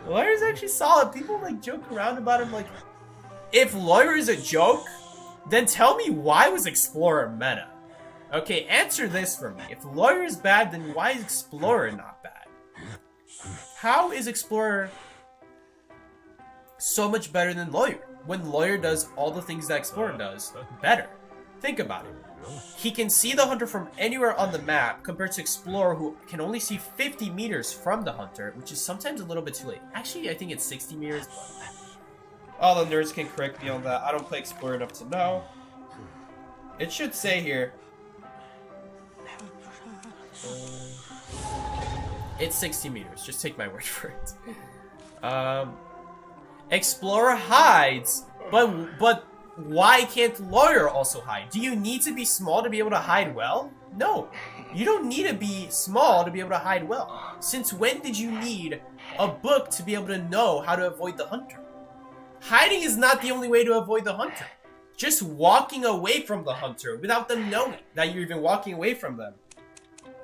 Lawyer's actually solid. People, like, joke around about him, like, if lawyer is a joke, then tell me why was Explorer meta? Okay, answer this for me. If lawyer is bad, then why is Explorer not bad? How is Explorer so much better than lawyer when lawyer does all the things that Explorer does better? Think about it. He can see the hunter from anywhere on the map, compared to Explorer, who can only see 50 meters from the hunter, which is sometimes a little bit too late. Actually, I think it's 60 meters, but all the nerds can correct me on that. I don't play Explorer enough to know. It should say here. It's 60 meters. Just take my word for it. Explorer hides, but why can't Lawyer also hide? Do you need to be small to be able to hide well? No, you don't need to be small to be able to hide well. Since when did you need a book to be able to know how to avoid the hunter? Hiding is not the only way to avoid the hunter. Just walking away from the hunter without them knowing that you're even walking away from them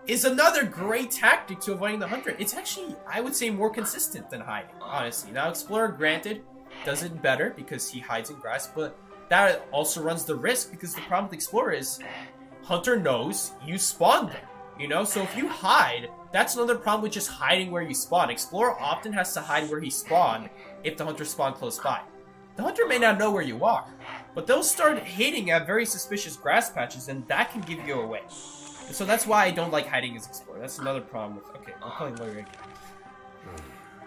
is another great tactic to avoiding the hunter. It's actually, I would say, more consistent than hiding, honestly. Now, Explorer, granted, does it better because he hides in grass, but that also runs the risk because the problem with Explorer is Hunter knows you spawned there, you know? So if you hide, that's another problem with just hiding where you spawn. Explorer often has to hide where he spawned if the Hunter spawned close by. The Hunter may not know where you are, but they'll start hitting at very suspicious grass patches, and that can give you away. So that's why I don't like hiding as Explorer. That's another problem with... Okay, I'm calling Lawyer again.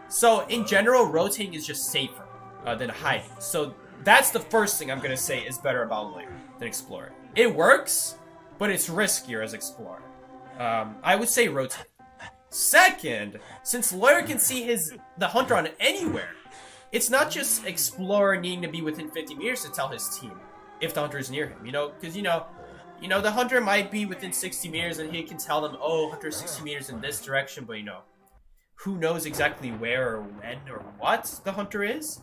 So, in general, rotating is just safer than hiding. So, that's the first thing I'm going to say is better about Lawyer than Explorer. It works, but it's riskier as Explorer. I would say rotate. Second, since Lawyer can see the Hunter on anywhere, it's not just Explorer needing to be within 50 meters to tell his team if the Hunter is near him, you know? Because, you know, the Hunter might be within 60 meters and he can tell them, oh, Hunter's 60 meters in this direction, but, you know, who knows exactly where or when or what the Hunter is?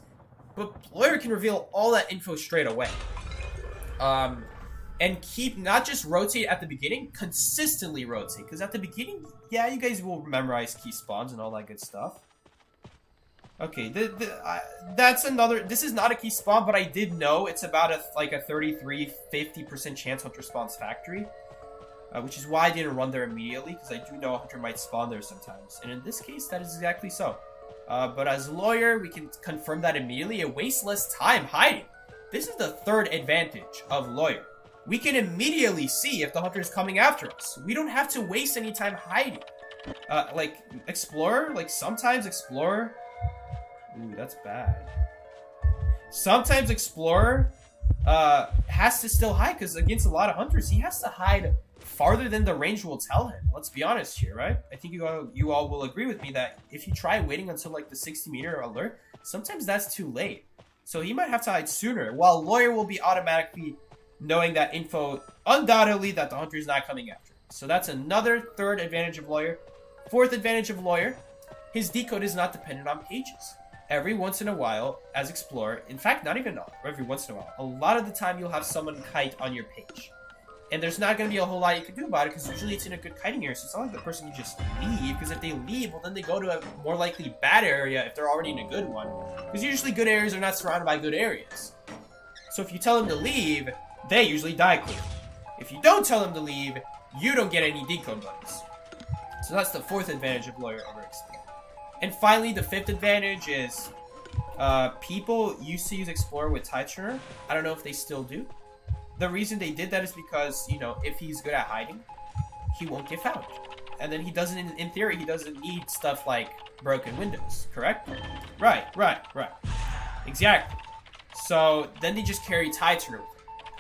But Lawyer can reveal all that info straight away. And keep, not just rotate at the beginning, consistently rotate. Because at the beginning, yeah, you guys will memorize key spawns and all that good stuff. Okay, that's another... This is not a key spawn, but I did know it's about a 33-50% chance Hunter spawns factory. Which is why I didn't run there immediately, because I do know Hunter might spawn there sometimes. And in this case, that is exactly so. But as Lawyer, we can confirm that immediately. It wastes less time hiding. This is the third advantage of Lawyer. We can immediately see if the Hunter is coming after us. We don't have to waste any time hiding. Like, Explorer, sometimes Explorer... Ooh, that's bad. Sometimes Explorer has to still hide, because against a lot of Hunters, he has to hide farther than the range will tell him. Let's be honest here, right? I think you all will agree with me that if you try waiting until the 60-meter alert, sometimes that's too late. So he might have to hide sooner, while Lawyer will be automatically knowing that info, undoubtedly, that the Hunter is not coming after him. So that's another third advantage of Lawyer. Fourth advantage of Lawyer, his decode is not dependent on pages. Every once in a while, as Explorer, in fact, not even every once in a while, a lot of the time you'll have someone kite on your page. And there's not going to be a whole lot you can do about it, because usually it's in a good kiting area, so it's not like the person can just leave, because if they leave, well, then they go to a more likely bad area if they're already in a good one. Because usually good areas are not surrounded by good areas. So if you tell them to leave, they usually die clear. If you don't tell them to leave, you don't get any decode bonus. So that's the fourth advantage of Lawyer over Explorer. And finally, the fifth advantage is people used to use Explorer with Tide Turner. I don't know if they still do. The reason they did that is because, you know, if he's good at hiding, he won't get found. And then he doesn't, in theory, he doesn't need stuff like broken windows, correct? Right. Exactly. So then they just carry Tide Turner with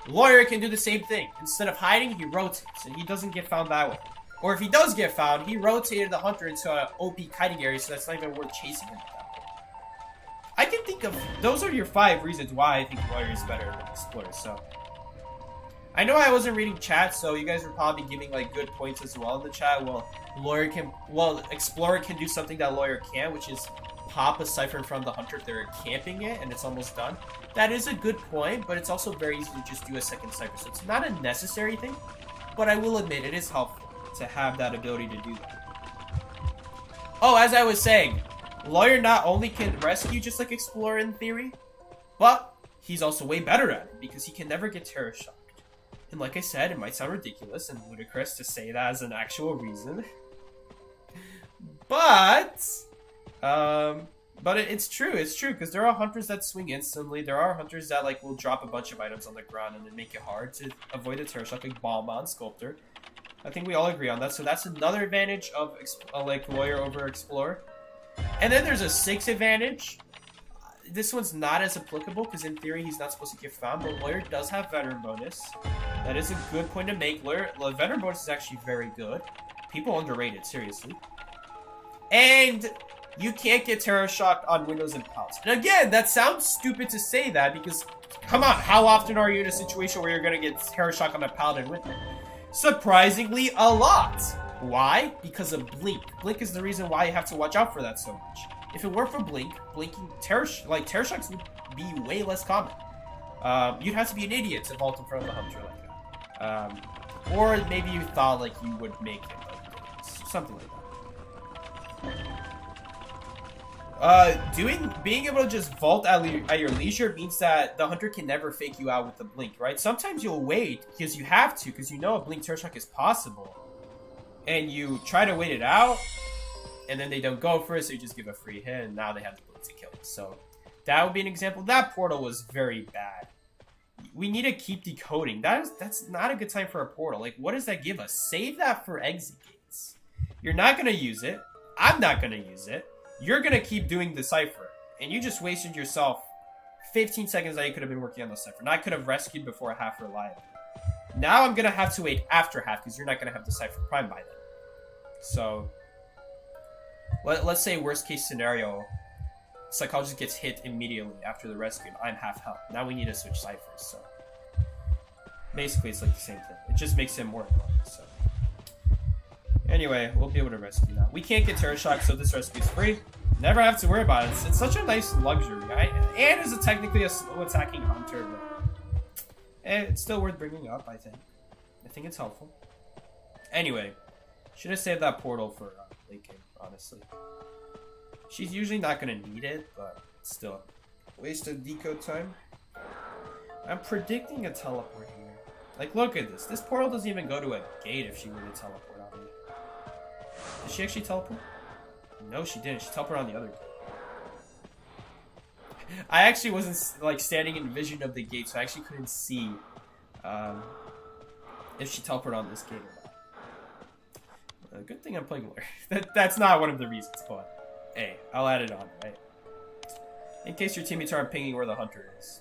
him. Lawyer can do the same thing. Instead of hiding, he rotates, and he doesn't get found that way. Or if he does get found, he rotated the Hunter into an OP kiting area, so that's not even worth chasing him. I can think of... Those are your 5 reasons why I think Lawyer is better than Explorer, so... I know I wasn't reading chat, so you guys were probably giving, good points as well in the chat. Well, Explorer can do something that Lawyer can't, which is pop a Cypher in front of the Hunter if they're camping it, and it's almost done. That is a good point, but it's also very easy to just do a second Cypher, so it's not a necessary thing, but I will admit it is helpful to have that ability to do that. Oh, as I was saying, Lawyer not only can rescue just like Explorer in theory, but he's also way better at it because he can never get terror shocked. And like I said, it might sound ridiculous and ludicrous to say that as an actual reason. But, But it's true, because there are hunters that swing instantly. There are hunters that like will drop a bunch of items on the ground and then make it hard to avoid the terror shock, like Bomb Sculptor. I think we all agree on that. So that's another advantage of like Lawyer over Explorer. And then there's a 6 advantage. This one's not as applicable because in theory he's not supposed to get found, but Lawyer does have Veteran bonus. That is a good point to make. Lawyer, Veteran bonus is actually very good. People underrate it, seriously. And you can't get Terror Shocked on Windows and Pals. And again, that sounds stupid to say that because, come on, how often are you in a situation where you're going to get Terror Shock on a Paladin window? Surprisingly, a lot. Why? Because of Blink. Blink is the reason why you have to watch out for that so much. If it weren't for Blink, Terror Shocks would be way less common. You'd have to be an idiot to vault in front of the Hunter like that. Or maybe you thought like you would make it, like, something like that. Being able to just vault at your leisure means that the hunter can never fake you out with the blink, right? Sometimes you'll wait because you have to, because you know a blink terror shock is possible, and you try to wait it out, and then they don't go for it, so you just give a free hit, and now they have the blink to kill you. So that would be an example. That portal was very bad. We need to keep decoding. That's not a good time for a portal. Like, what does that give us? Save that for exit gates. You're not gonna use it. I'm not gonna use it. You're gonna keep doing the cipher, and you just wasted yourself 15 seconds that you could have been working on the cipher. And I could have rescued before half reliable. Now I'm gonna have to wait after half because you're not gonna have the cipher prime by then. So let's say worst case scenario, psychologist gets hit immediately after the rescue, and I'm half health. Now we need to switch ciphers. So basically, it's like the same thing. It just makes him more annoying. So. Anyway, we'll be able to rescue now. We can't get Terror Shock, so this rescue is free. Never have to worry about it. It's such a nice luxury. And is technically a slow attacking hunter, but it's still worth bringing up, I think. I think it's helpful. Anyway, should have saved that portal for late game, honestly. She's usually not going to need it, but still. Waste of decode time. I'm predicting a teleport here. Like, look at this. This portal doesn't even go to a gate if she were to teleport on me. Did she actually teleport? No, she didn't. She teleported on the other gate. I actually wasn't like standing in vision of the gate, so I actually couldn't see if she teleported on this gate or not. Good thing I'm playing Lawyer. That's not one of the reasons, but hey, I'll add it on, right? In case your teammates aren't pinging where the hunter is,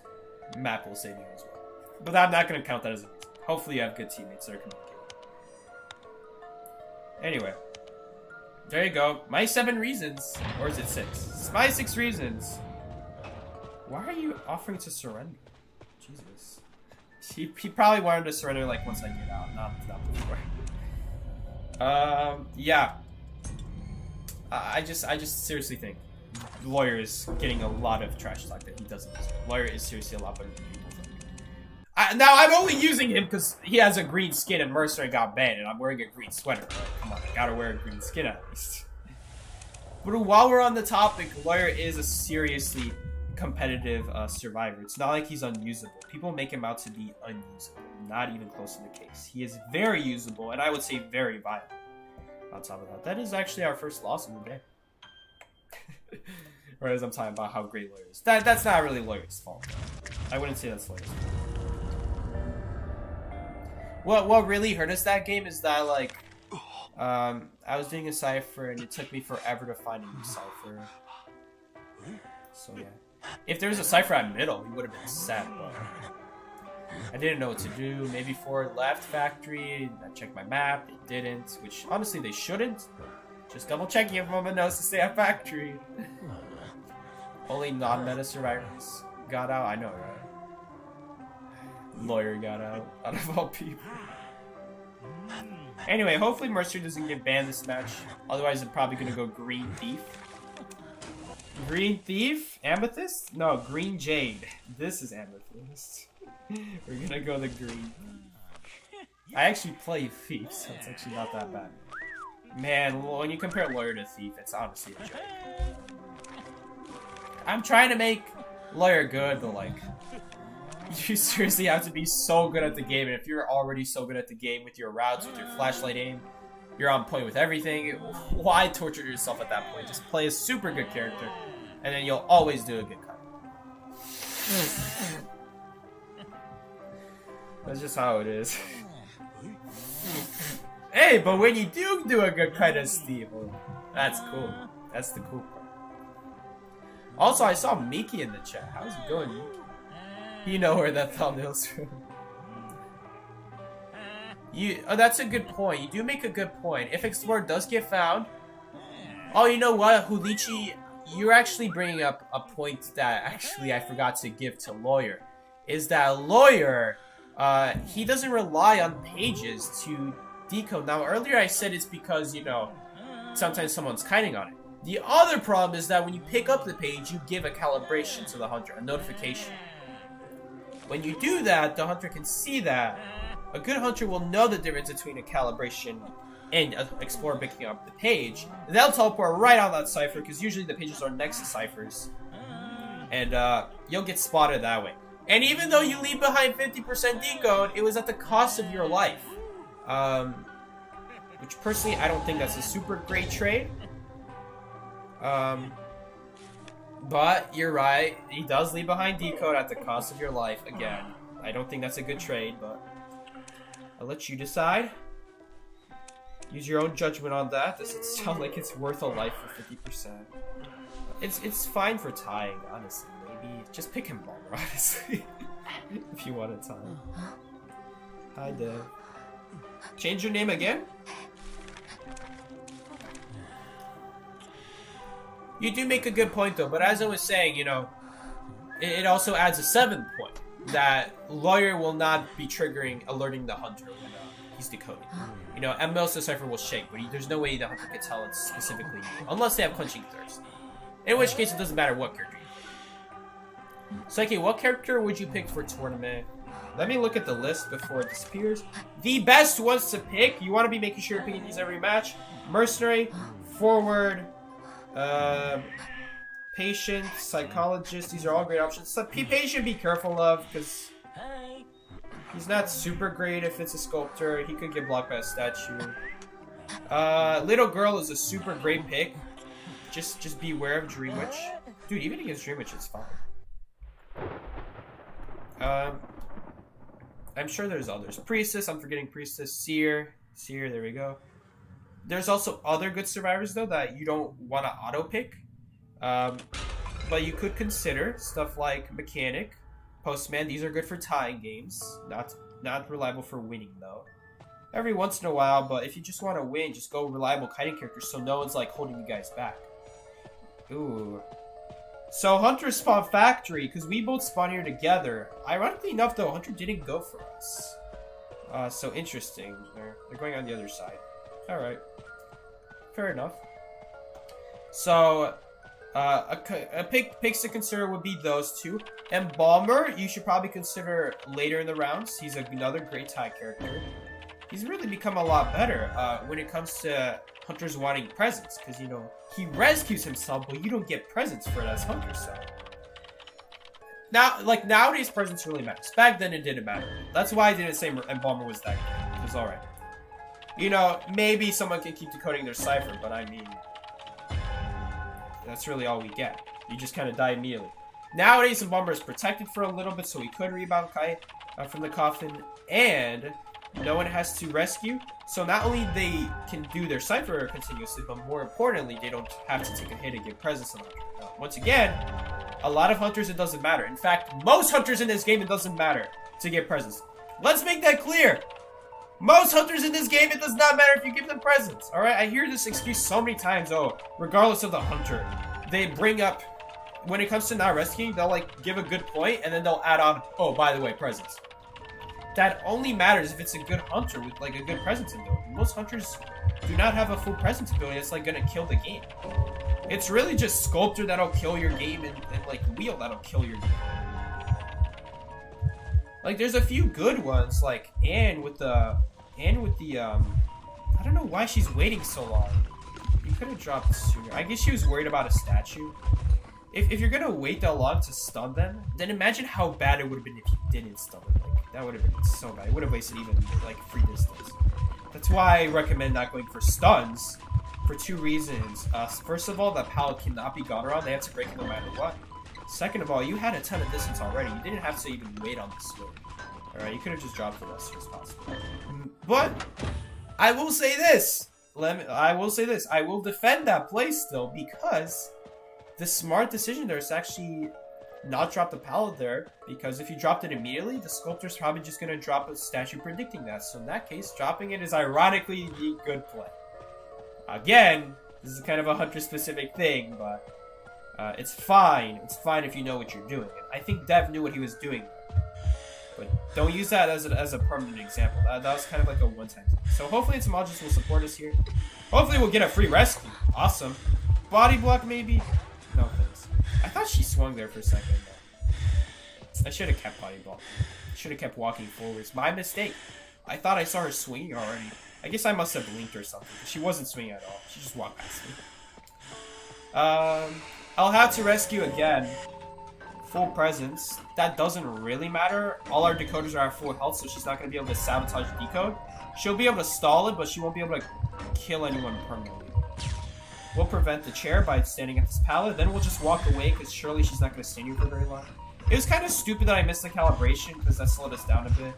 map will save you as well. But I'm not going to count that as a reason. Hopefully you have good teammates that are communicating. Anyway. There you go. My 7 reasons. Or is it 6? It's my 6 reasons. Why are you offering to surrender? Jesus. He probably wanted to surrender like once I get out, not before. Yeah. I just seriously think Lawyer is getting a lot of trash talk that he doesn't deserve. Lawyer is seriously a lot better than people think. Now, I'm only using him because he has a green skin and Mercenary got banned, and I'm wearing a green sweater. Right? Come on, I gotta wear a green skin at least. But while we're on the topic, Lawyer is a seriously competitive survivor. It's not like he's unusable. People make him out to be unusable. Not even close to the case. He is very usable, and I would say very viable. On top of that, that is actually our first loss in the day. Whereas I'm talking about how great Lawyer is. That's not really Lawyer's fault. I wouldn't say that's Lawyer's fault. What really hurt us that game is that, like, I was doing a cipher and it took me forever to find a new cipher. So yeah. If there was a cipher at middle, we would have been set, but I didn't know what to do. Maybe forward left factory. I checked my map. It didn't, which honestly they shouldn't. Just double checking if everyone knows to stay at factory. Only non-meta survivors got out. I know, right? Lawyer got out of all people. Anyway, hopefully Mercenary doesn't get banned this match. Otherwise, I'm probably gonna go Green Thief. Green Thief? Amethyst? No, Green Jade. This is Amethyst. We're gonna go the Green. I actually play Thief, so it's actually not that bad. Man, when you compare Lawyer to Thief, it's honestly a joke. I'm trying to make Lawyer good, but like, you seriously have to be so good at the game, and if you're already so good at the game with your routes, with your flashlight aim, you're on point with everything. Why torture yourself at that point? Just play a super good character. and then you'll always do a good cut. That's just how it is. Hey, but when you do a good cut as Steve, well, that's cool. That's the cool part. Also, I saw Miki in the chat. How's it going, Miki? You know where that thumbnail's from. Oh, that's a good point. You do make a good point. If Explorer does get found... Oh, you know what, Hulichi? You're actually bringing up a point that actually I forgot to give to Lawyer. Is that Lawyer, he doesn't rely on pages to decode. Now, earlier I said it's because, you know, sometimes someone's kiting on it. The other problem is that when you pick up the page, you give a calibration to the hunter, a notification. When you do that, the hunter can see that. A good hunter will know the difference between a calibration and an explorer picking up the page. They'll teleport right on that cipher, because usually the pages are next to ciphers. And you'll get spotted that way. And even though you leave behind 50% decode, it was at the cost of your life. Which personally, I don't think that's a super great trade. But you're right, he does leave behind decode at the cost of your life again. I don't think that's a good trade, but I'll let you decide. Use your own judgment on that. Does it sound like it's worth a life for 50%? It's fine for tying, honestly. Maybe just pick him Bomber, honestly. If you want to tie. Hi, Dev. Change your name again? You do make a good point, though, but as I was saying, you know, it also adds a 7th point. That Lawyer will not be alerting the hunter when he's decoding. You know, and most of the cipher will shake, but there's no way the hunter can tell it's specifically you, unless they have Quenching Thirst. In which case, it doesn't matter what character you pick. Psyche, what character would you pick for tournament? Let me look at the list before it disappears. The best ones to pick, you want to be making sure you're picking these every match. Mercenary, Forward, Patient, Psychologist, these are all great options. So Patient, be careful of, because he's not super great if it's a sculptor. He could get blocked by a statue. Little Girl is a super great pick. Just beware of Dream Witch. Dude, even against Dream Witch, it's fine. I'm sure there's others. Priestess, I'm forgetting Priestess. Seer, there we go. There's also other good survivors, though, that you don't want to auto-pick. But you could consider stuff like Mechanic, Postman. These are good for tying games. Not reliable for winning, though. Every once in a while, but if you just want to win, just go reliable kiting characters so no one's, like, holding you guys back. Ooh. So Hunter spawned Factory, because we both spawned here together. Ironically enough, though, Hunter didn't go for us. So interesting. They're going on the other side. Alright. Fair enough. So, picks to consider would be those two. Embalmer, you should probably consider later in the rounds. He's another great tie character. He's really become a lot better when it comes to hunters wanting presents, because, you know, he rescues himself, but you don't get presents for it as Hunter, so. Now, like, nowadays, presents really matters. Back then, it didn't matter. That's why I didn't say Embalmer was that good. It was alright. You know, maybe someone can keep decoding their cipher, but I mean, that's really all we get. You just kind of die immediately. Nowadays, Embalmer is protected for a little bit, so he could rebound Kai from the coffin, and no one has to rescue. So not only they can do their cipher continuously, but more importantly, they don't have to take a hit and give presents to the hunter. Now, once again, a lot of hunters, it doesn't matter. In fact, most hunters in this game, it doesn't matter to get presents. Let's make that clear. Most hunters in this game, it does not matter if you give them presents. Alright, I hear this excuse so many times. Oh, regardless of the hunter, they bring up, when it comes to not rescuing, they'll like give a good point, and then they'll add on, oh, by the way, presents. That only matters if it's a good hunter with like a good presence ability. Most hunters do not have a full presence ability that's like gonna kill the game. It's really just Sculptor that'll kill your game, and like Wheel that'll kill your game. Like, there's a few good ones, like Anne with the I don't know why she's waiting so long. You could have dropped sooner. I guess she was worried about a statue. If you're gonna wait that long to stun them, then imagine how bad it would have been if you didn't stun them. Like, that would have been so bad. It would have wasted even like free distance. That's why I recommend not going for stuns. for two reasons. First of all, that pallet cannot be gone around. They have to break it no matter what. Second of all, you had a ton of distance already. You didn't have to even wait on the swing. Alright, you could have just dropped it as soon as possible. But I will say this. I will defend that play still, because the smart decision there is actually not drop the pallet there, because if you dropped it immediately, the sculptor's probably just going to drop a statue predicting that. So in that case, dropping it is ironically the good play. Again, this is kind of a hunter-specific thing, but it's fine. It's fine if you know what you're doing. I think Dev knew what he was doing, but don't use that as a permanent example. That was kind of like a one-time thing. So hopefully Entomologist will support us here. Hopefully we'll get a free rescue. Awesome. Body block maybe? No thanks. I thought she swung there for a second. I should have kept body blocking. Should have kept walking forwards. My mistake. I thought I saw her swinging already. I guess I must have blinked or something. She wasn't swinging at all. She just walked past me. I'll have to rescue again. Full presence. That doesn't really matter. All our decoders are at full health, so she's not going to be able to sabotage the decode. She'll be able to stall it, but she won't be able to kill anyone permanently. We'll prevent the chair by standing at this pallet. Then we'll just walk away, because surely she's not going to stand here for very long. It was kind of stupid that I missed the calibration, because that slowed us down a bit.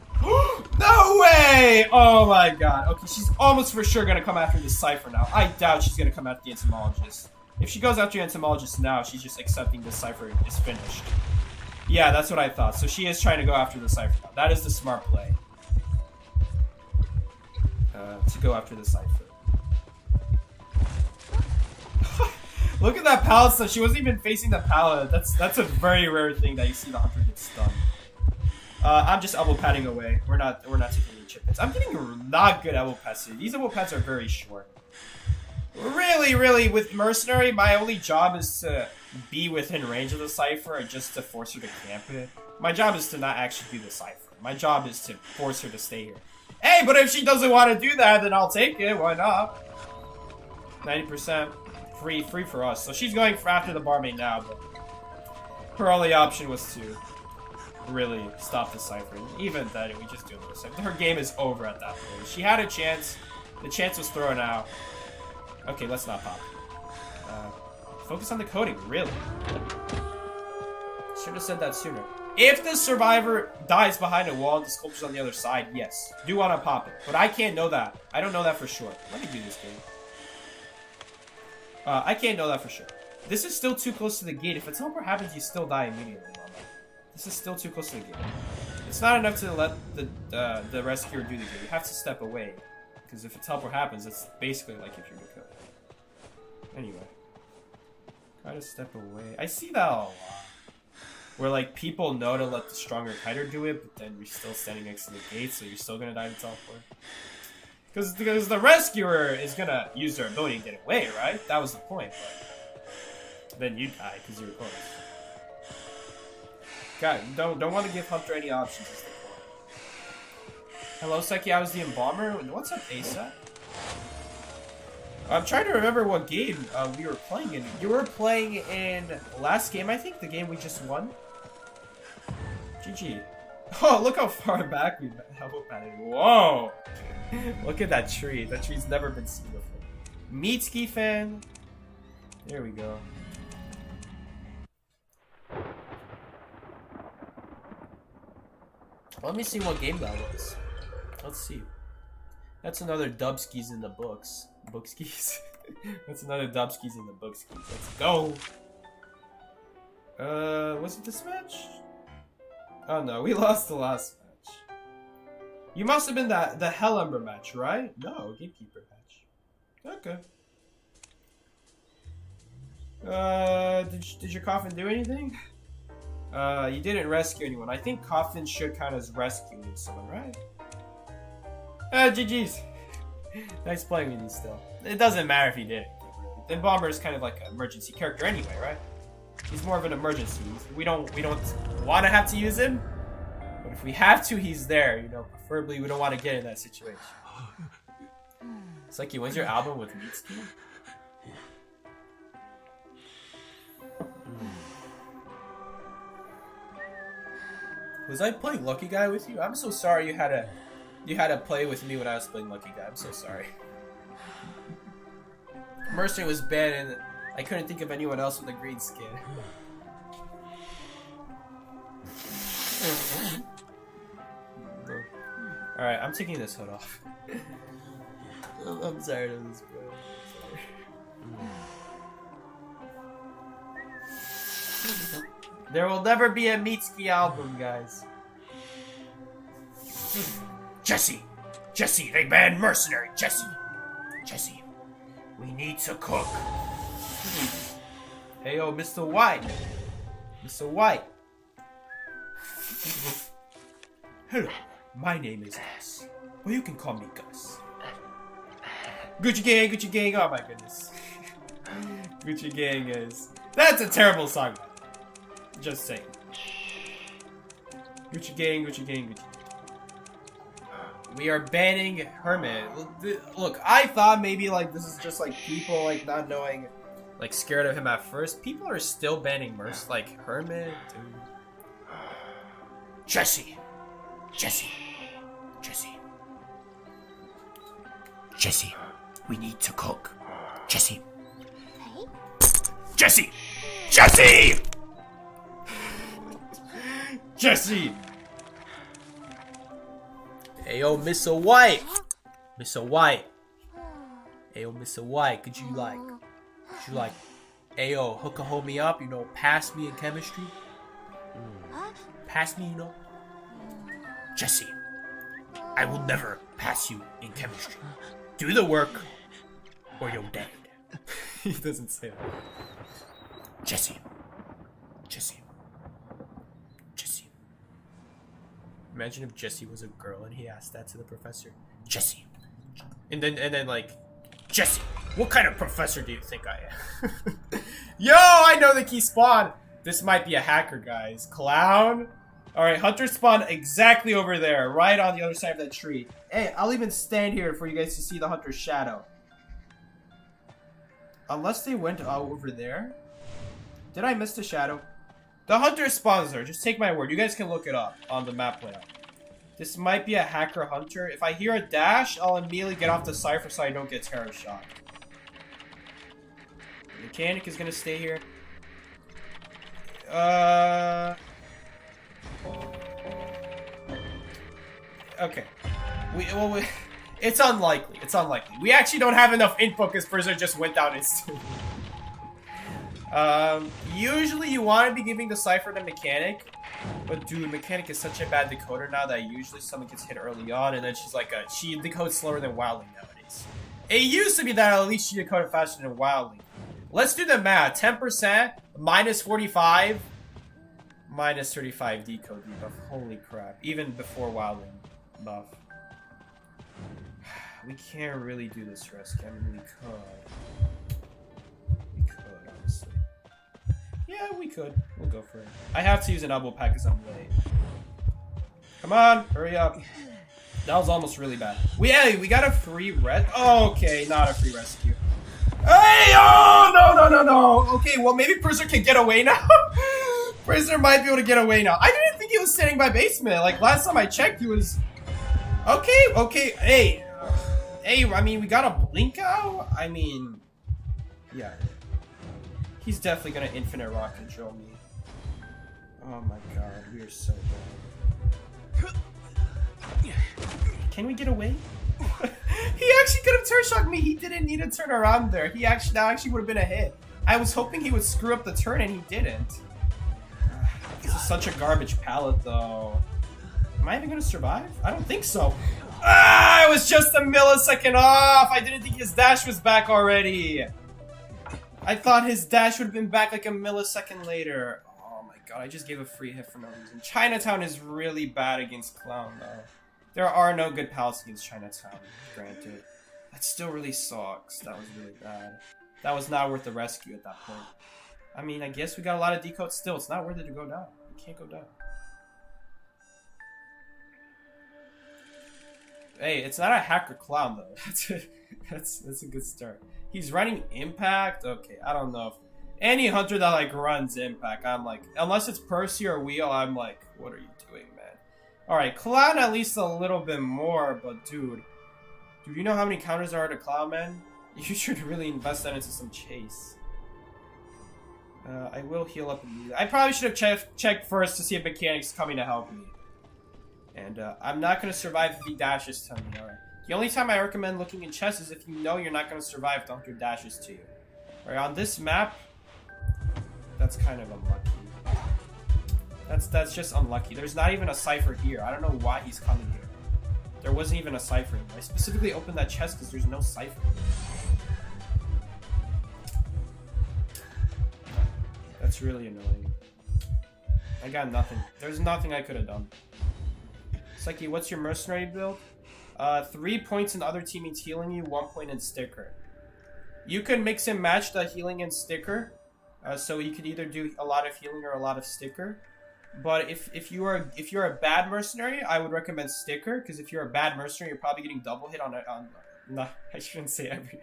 No way! Oh my god. Okay, she's almost for sure going to come after the Cypher now. I doubt she's going to come after the Entomologist. If she goes after the Entomologist now, she's just accepting the Cypher is finished. Yeah, that's what I thought. So she is trying to go after the Cypher now. That is the smart play. To go after the Cypher. Look at that pallet stuff. She wasn't even facing the pallet. That's a very rare thing that you see the hunter get stunned. I'm just elbow padding away. We're not taking any chip hits. I'm getting not good elbow pads here. These elbow pads are very short. Really, with Mercenary, my only job is to be within range of the Cypher and just to force her to camp it. My job is to not actually do the Cypher. My job is to force her to stay here. Hey, but if she doesn't want to do that, then I'll take it. Why not? 90%. Free for us. So she's going after the barmaid now, but her only option was to really stop the Cypher. Even then, we just do this. Her game is over at that point. She had a chance. The chance was thrown out. Okay, let's not pop. Focus on the coding, really. Should have said that sooner. If the survivor dies behind a wall and the sculpture's on the other side, yes. Do want to pop it. But I can't know that. I don't know that for sure. Let me do this game. I can't know that for sure. This is still too close to the gate. If a teleport happens, you still die immediately, Mama. This is still too close to the gate. It's not enough to let the rescuer do the gate. You have to step away. Because if a teleport happens, it's basically like if you're decoded. Anyway. Try to step away. I see that a lot. Where like people know to let the stronger kiter do it, but then you're still standing next to the gate, so you're still gonna die to teleport. Because the rescuer is gonna use their ability to get away, right? That was the point, but then you die because you were close. God, don't want to give Hunter any options. Hello, Seki, I was the Embalmer. What's up, Asa? I'm trying to remember what game we were playing in. You were playing in last game, I think, the game we just won. GG. Oh, look how far back we've padded. Whoa! Look at that tree. That tree's never been seen before. Meatski fan. There we go. Let me see what game that was. Let's see. That's another Dubskis in the books. Bookskis? That's another Dubskis in the bookskis. Let's go! Was it this match? Oh no, we lost the last match. You must have been the Hell Ember match, right? No, Gamekeeper match. Okay. Did your coffin do anything? You didn't rescue anyone. I think coffin should count as rescuing someone, right? GG's. Nice playing with you still. It doesn't matter if you did. The Bomber is kind of like an emergency character anyway, right? He's more of an emergency. We don't want to have to use him, but if we have to, he's there. You know, preferably we don't want to get in that situation. It's like, when's your album with Meatski? Was I playing Lucky Guy with you? I'm so sorry you had to play with me when I was playing Lucky Guy. I'm so sorry. Mercenary was banned and I couldn't think of anyone else with a green skin. Alright, I'm taking this hood off. I'm tired of this, bro. There will never be a Mitsuki album, guys. Jesse! Jesse, they banned Mercenary! Jesse! Jesse, we need to cook. Hey, yo, Mr. White. Mr. White. Hello, my name is Gus. Well, you can call me Gus. Gucci gang, Gucci gang. Oh my goodness. Gucci gang is... That's a terrible song. Just saying. Gucci gang, Gucci gang, Gucci gang. We are banning Hermit. Look, I thought maybe like this is just like people like not knowing, like scared of him at first. People are still banning Merc, like Hermit, dude. Jesse! Jesse! Jesse! Jesse! We need to cook. Jesse! Jesse! Jesse! Jesse! Ayo, Mr. White! Mr. White! Ayo, Mr. White, could you like, ayo, hook a homie up, you know, pass me in chemistry? Pass me, you know? Jesse, I will never pass you in chemistry. Do the work, or you're dead. He doesn't say that. Jesse. Jesse. Jesse. Imagine if Jesse was a girl and he asked that to the professor. Jesse. And then like, Jesse, what kind of professor do you think I am? Yo, I know the key spawn. This might be a hacker, guys. Clown. Alright, Hunter spawned exactly over there, right on the other side of that tree. Hey, I'll even stand here for you guys to see the Hunter's shadow. Unless they went over there. Did I miss the shadow? The Hunter spawns there. Just take my word. You guys can look it up on the map layout. This might be a hacker Hunter. If I hear a dash, I'll immediately get off the cipher so I don't get terror shot. The mechanic is gonna stay here. Okay. It's unlikely. It's unlikely. We actually don't have enough info because Prisoner just went down instantly. Usually you want to be giving the cipher to mechanic, but dude, mechanic is such a bad decoder now that usually someone gets hit early on and then she's like she decodes slower than Wildling nowadays. It used to be that at least she decoded faster than Wildling. Let's do the math. 10% minus 45 minus 35 decode debuff. Holy crap. Even before Wildling buff. We can't really do this rescue. I mean, we could. We could, honestly. Yeah, we could. We'll go for it. I have to use an elbow pack because I'm late. Come on, hurry up. That was almost really bad. We got a free oh, okay, not a free rescue. Hey, oh, no. Okay, well, maybe Prisoner can get away now. Prisoner might be able to get away now. I didn't think he was standing by basement. Like, last time I checked, he was... Okay, hey, I mean, we got a blink out? I mean, yeah. He's definitely gonna infinite rock control me. Oh my god, we are so bad. Can we get away? He actually could have turn shocked me. He didn't need to turn around there. That actually would have been a hit. I was hoping he would screw up the turn and he didn't. This is such a garbage pallet though. Am I even gonna survive? I don't think so. Ah, it was just a millisecond off. I didn't think his dash was back already. I thought his dash would have been back like a millisecond later. Oh my god, I just gave a free hit for no reason. Chinatown is really bad against Clown though. There are no good pallets against Chinatown, granted. That still really sucks. That was really bad. That was not worth the rescue at that point. I mean, I guess we got a lot of decodes still. It's not worth it to go down. We can't go down. Hey, it's not a hacker Clown though. That's a good start. He's running Impact? Okay, I don't know if any Hunter that like runs Impact, I'm like, unless it's Percy or Wheel, I'm like, what are you doing, man? Alright, Clown at least a little bit more, but dude, you know how many counters there are to Clown, man? You should really invest that into some chase. I will heal up immediately. I probably should have checked first to see if mechanic's coming to help me. And I'm not going to survive if he dashes to me. Alright. The only time I recommend looking in chests is if you know you're not going to survive Dunker dashes to you. Alright, on this map, that's kind of unlucky. That's just unlucky. There's not even a cipher here. I don't know why he's coming here. There wasn't even a cipher. I specifically opened that chest because there's no cipher. That's really annoying. I got nothing. There's nothing I could have done. Psyche, what's your mercenary build? 3 points in other teammates healing you, 1 point in sticker. You can mix and match the healing and sticker. So you could either do a lot of healing or a lot of sticker. But if you're a bad mercenary, I would recommend sticker, because if you're a bad mercenary, you're probably getting double hit on no, I shouldn't say every.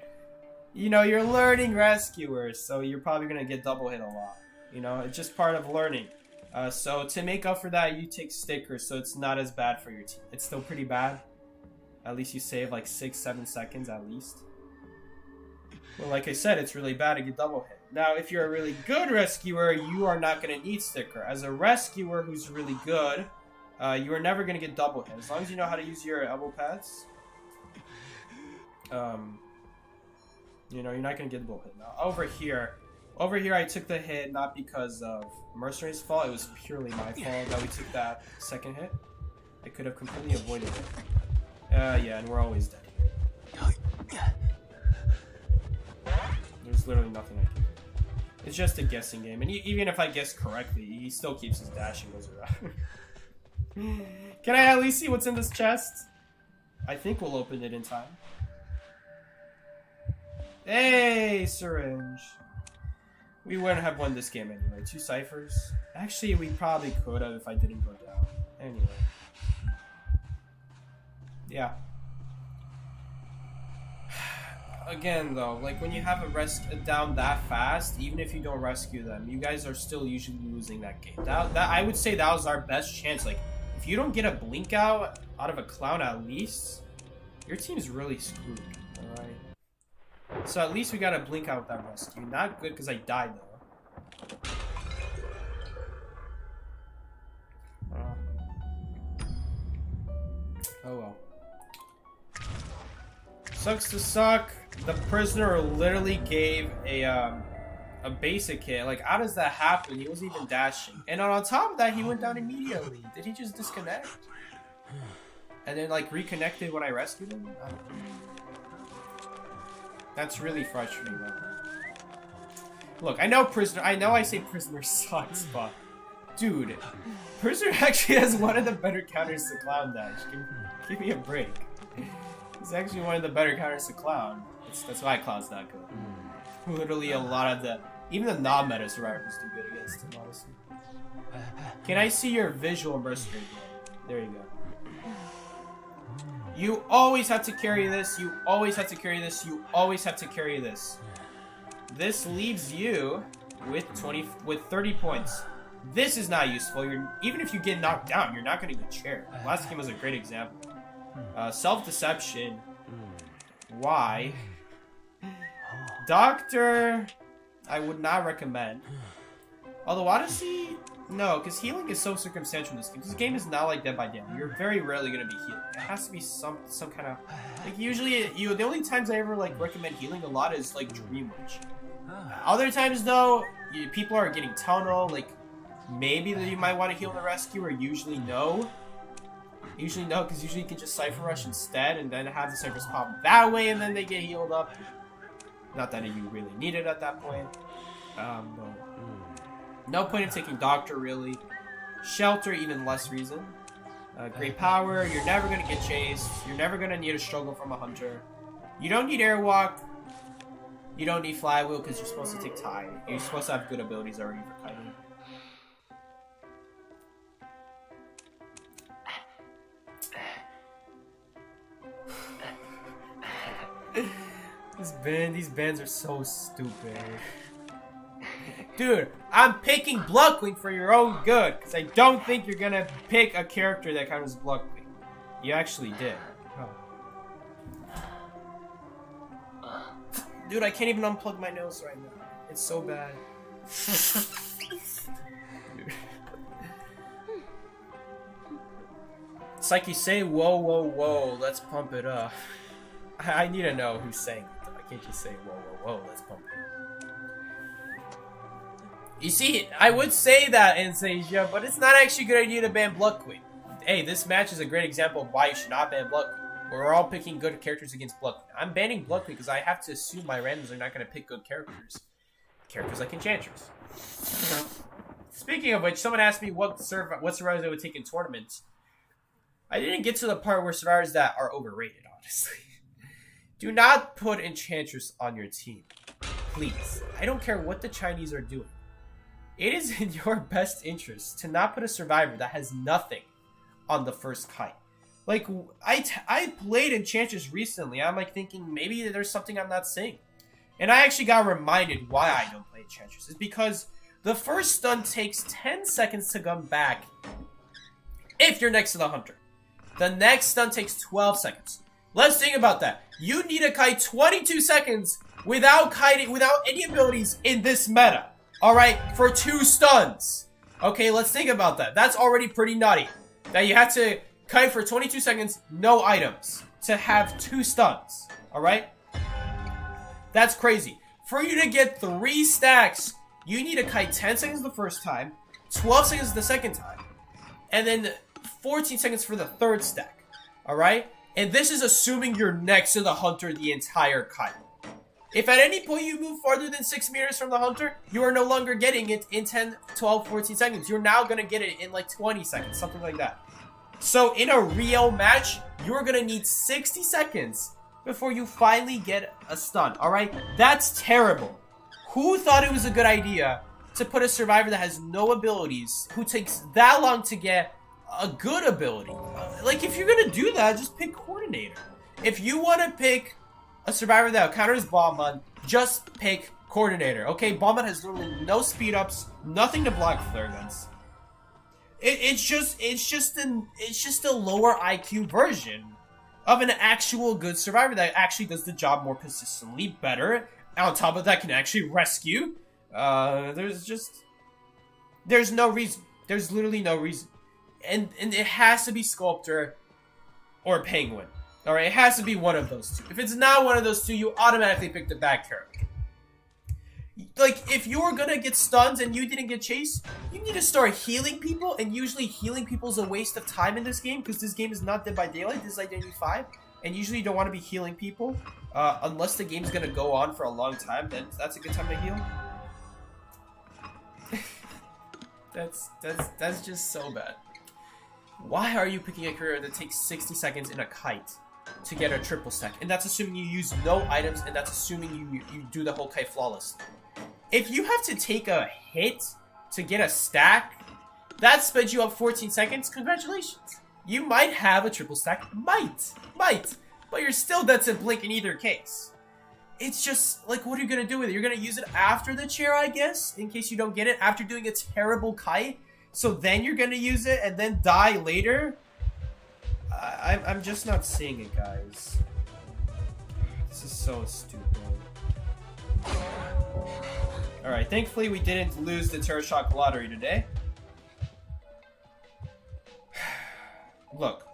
You know, you're learning rescuers, so you're probably gonna get double hit a lot. You know, it's just part of learning. So to make up for that, you take stickers, so it's not as bad for your team. It's still pretty bad. At least you save like 6-7 seconds at least. Well, like I said, it's really bad to get double hit. Now, if you're a really good rescuer, you are not going to need sticker. As a rescuer who's really good, you are never going to get double hit. As long as you know how to use your elbow pads, you know, you're not going to get double hit. Now, over here, I took the hit not because of Mercenary's fault. It was purely my fault that we took that second hit. I could have completely avoided it. Yeah, and we're always dead. There's literally nothing I can do. It's just a guessing game, and even if I guess correctly, he still keeps his dash and goes around. Can I at least see what's in this chest? I think we'll open it in time. Hey, syringe. We wouldn't have won this game anyway. 2 ciphers. Actually, we probably could have if I didn't go down. Anyway. Yeah. Again, though, like when you have a down that fast, even if you don't rescue them, you guys are still usually losing that game. That I would say that was our best chance. Like, if you don't get a blink out of a clown at least, your team's really screwed. All right. So at least we got a blink out with that rescue. Not good because I died though. Oh well. Sucks to suck. The prisoner literally gave a basic hit. Like, how does that happen? He wasn't even dashing. And on top of that, he went down immediately. Did he just disconnect? And then, like, reconnected when I rescued him? I don't know. That's really frustrating, though. Look, I know I say prisoner sucks, but... Dude, prisoner actually has one of the better counters to clown dash. Give me a break. He's actually one of the better counters to clown. That's why clown's not good. Literally a lot of even the non-meta survivors do good against him, honestly. Can I see your visual mercenary blade? There you go. You always have to carry this, you always have to carry this, you always have to carry this. This leaves you with 30 points. This is not useful. Even if you get knocked down, you're not going to get chair. Last game was a great example. Self-deception. Why? Doctor, I would not recommend. Although, honestly, no, because healing is so circumstantial in this game. This game is not like Dead by Daylight. You're very rarely going to be healing. It has to be some kind of... Like, usually, the only times I ever, like, recommend healing a lot is, like, Dream Witch. Other times, though, people are getting tunnel, like... Maybe that you might want to heal the rescuer. Usually no. Usually no, because usually you can just Cypher Rush instead and then have the Cyphers pop that way and then they get healed up. Not that you really need it at that point. No point in taking Doctor, really. Shelter, even less reason. Great Power, you're never going to get chased. You're never going to need a struggle from a Hunter. You don't need Airwalk. You don't need Flywheel because you're supposed to take Tide. You're supposed to have good abilities already for kiting. These bands are so stupid. Dude, I'm picking Bluckwing for your own good, because I don't think you're gonna pick a character that counters Bluckwing. You actually did. Oh. Dude, I can't even unplug my nose right now. It's so bad. It's like you say, whoa, whoa, whoa, let's pump it up. I need to know who's saying it, though. I can't just say, whoa, whoa, whoa, let's pump it up. You see, I would say that, Anastasia, but it's not actually a good idea to ban Blood Queen. Hey, this match is a great example of why you should not ban Blood Queen. We're all picking good characters against Blood Queen. I'm banning Blood Queen because I have to assume my randoms are not going to pick good characters. Characters like Enchantress. Speaking of which, someone asked me what survivors I would take in tournaments. I didn't get to the part where survivors that are overrated, honestly. Do not put Enchantress on your team. Please. I don't care what the Chinese are doing. It is in your best interest to not put a survivor that has nothing on the first kite. Like, I played Enchantress recently. I'm like thinking maybe there's something I'm not seeing. And I actually got reminded why I don't play Enchantress. It's because the first stun takes 10 seconds to come back if you're next to the hunter. The next stun takes 12 seconds. Let's think about that. You need to kite 22 seconds without any abilities in this meta. Alright? For 2 stuns. Okay, let's think about that. That's already pretty nutty. That you have to kite for 22 seconds, no items, to have 2 stuns. Alright? That's crazy. For you to get 3 stacks, you need to kite 10 seconds the first time, 12 seconds the second time, and then 14 seconds for the third stack. Alright? And this is assuming you're next to the hunter the entire kite. If at any point you move farther than 6 meters from the hunter, you are no longer getting it in 10, 12, 14 seconds. You're now going to get it in like 20 seconds, something like that. So in a real match, you're going to need 60 seconds before you finally get a stun, alright? That's terrible. Who thought it was a good idea to put a survivor that has no abilities, who takes that long to get a good ability? Like, if you're going to do that, just pick Coordinator. If you want to pick a survivor that counters Bomb, just pick Coordinator. Okay, Bomb has literally no speed ups, nothing to block flare guns. It's just a lower IQ version of an actual good survivor that actually does the job more consistently, better. On top of that, can actually rescue. There's no reason. There's literally no reason. And it has to be Sculptor or Penguin. Alright, it has to be one of those two. If it's not one of those two, you automatically pick the bad character. Like, if you're gonna get stuns and you didn't get chased, you need to start healing people, and usually healing people is a waste of time in this game, because this game is not Dead by Daylight, this is Identity 5, and usually you don't want to be healing people, unless the game's gonna go on for a long time, then that's a good time to heal. That's just so bad. Why are you picking a career that takes 60 seconds in a kite to get a triple stack? And that's assuming you use no items, and that's assuming you do the whole kite flawlessly. If you have to take a hit to get a stack, that speds you up 14 seconds, congratulations. You might have a triple stack, might, but you're still dead to blink in either case. It's just, like, what are you gonna do with it? You're gonna use it after the chair, I guess, in case you don't get it, after doing a terrible kite, so then you're gonna use it and then die later? I'm just not seeing it, guys. This is so stupid. Alright, thankfully we didn't lose the Terror Shock lottery today. Look,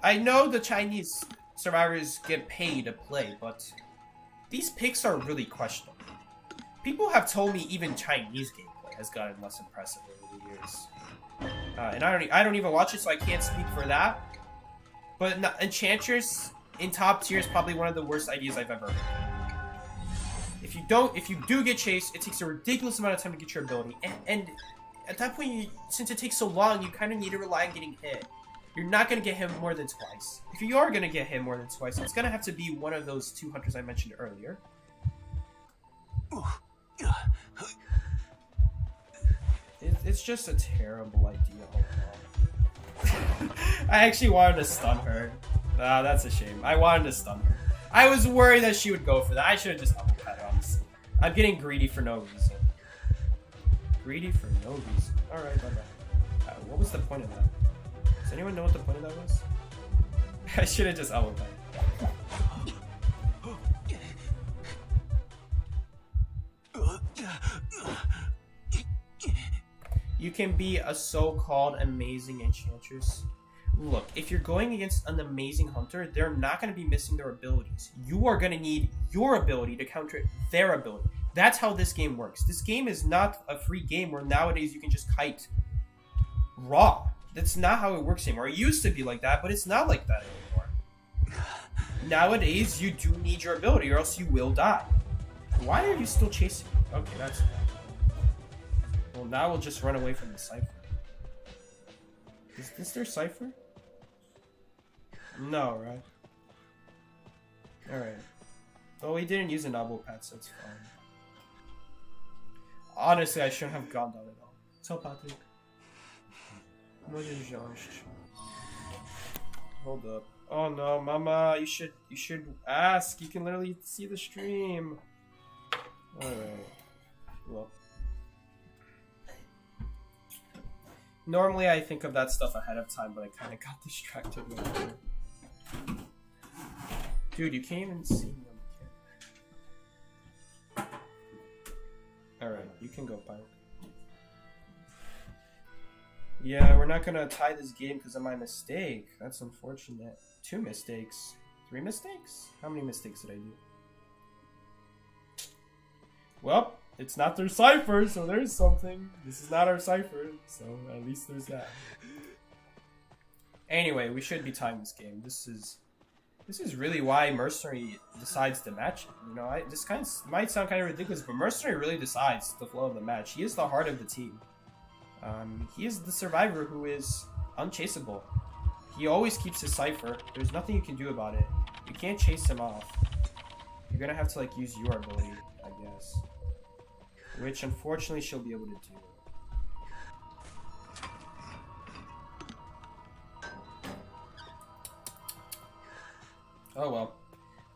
I know the Chinese survivors get paid to play, but these picks are really questionable. People have told me even Chinese gameplay has gotten less impressive over the years. And I don't even watch it, so I can't speak for that. But Enchantress in top tier is probably one of the worst ideas I've ever heard. If you do get chased, it takes a ridiculous amount of time to get your ability. And at that point, since it takes so long, you kind of need to rely on getting hit. You're not going to get him more than twice. If you are going to get him more than twice, it's going to have to be one of those 2 hunters I mentioned earlier. It's just a terrible idea overall. I actually wanted to stun her. That's a shame. I wanted to stun her. I was worried that she would go for that. I should have just double cut, honestly. I'm getting greedy for no reason. Greedy for no reason. Alright, bye-bye. What was the point of that? Does anyone know what the point of that was? I should have just double cut. You can be a so-called amazing Enchantress. Look, if you're going against an amazing hunter, they're not going to be missing their abilities. You are going to need your ability to counter their ability. That's how this game works. This game is not a free game where nowadays you can just kite raw. That's not how it works anymore. It used to be like that, but it's not like that anymore. Nowadays, you do need your ability or else you will die. Why are you still chasing me? Okay, that's... Well, now we'll just run away from the Cypher. Is this their Cypher? No, right? Alright. Well, we didn't use a novel pad, so it's fine. Honestly, I shouldn't have gone down at all. Co, Patrick? Hold up. Oh no, Mama, you should ask. You can literally see the stream. Alright. Well. Normally I think of that stuff ahead of time, but I kind of got distracted right there. Dude, you can't even see me on the camera. Alright, you can go, Pike. Yeah, we're not gonna tie this game because of my mistake. That's unfortunate. 2 mistakes. 3 mistakes? How many mistakes did I do? Well, it's not their Cypher, so there's something. This is not our Cypher, so at least there's that. Anyway, we should be tying this game. This is really why Mercenary decides to match it. You know, this kind of might sound kind of ridiculous, but Mercenary really decides the flow of the match. He is the heart of the team. He is the survivor who is unchaseable. He always keeps his Cypher. There's nothing you can do about it. You can't chase him off. You're gonna have to like use your ability, I guess. Which unfortunately she'll be able to do. Oh well.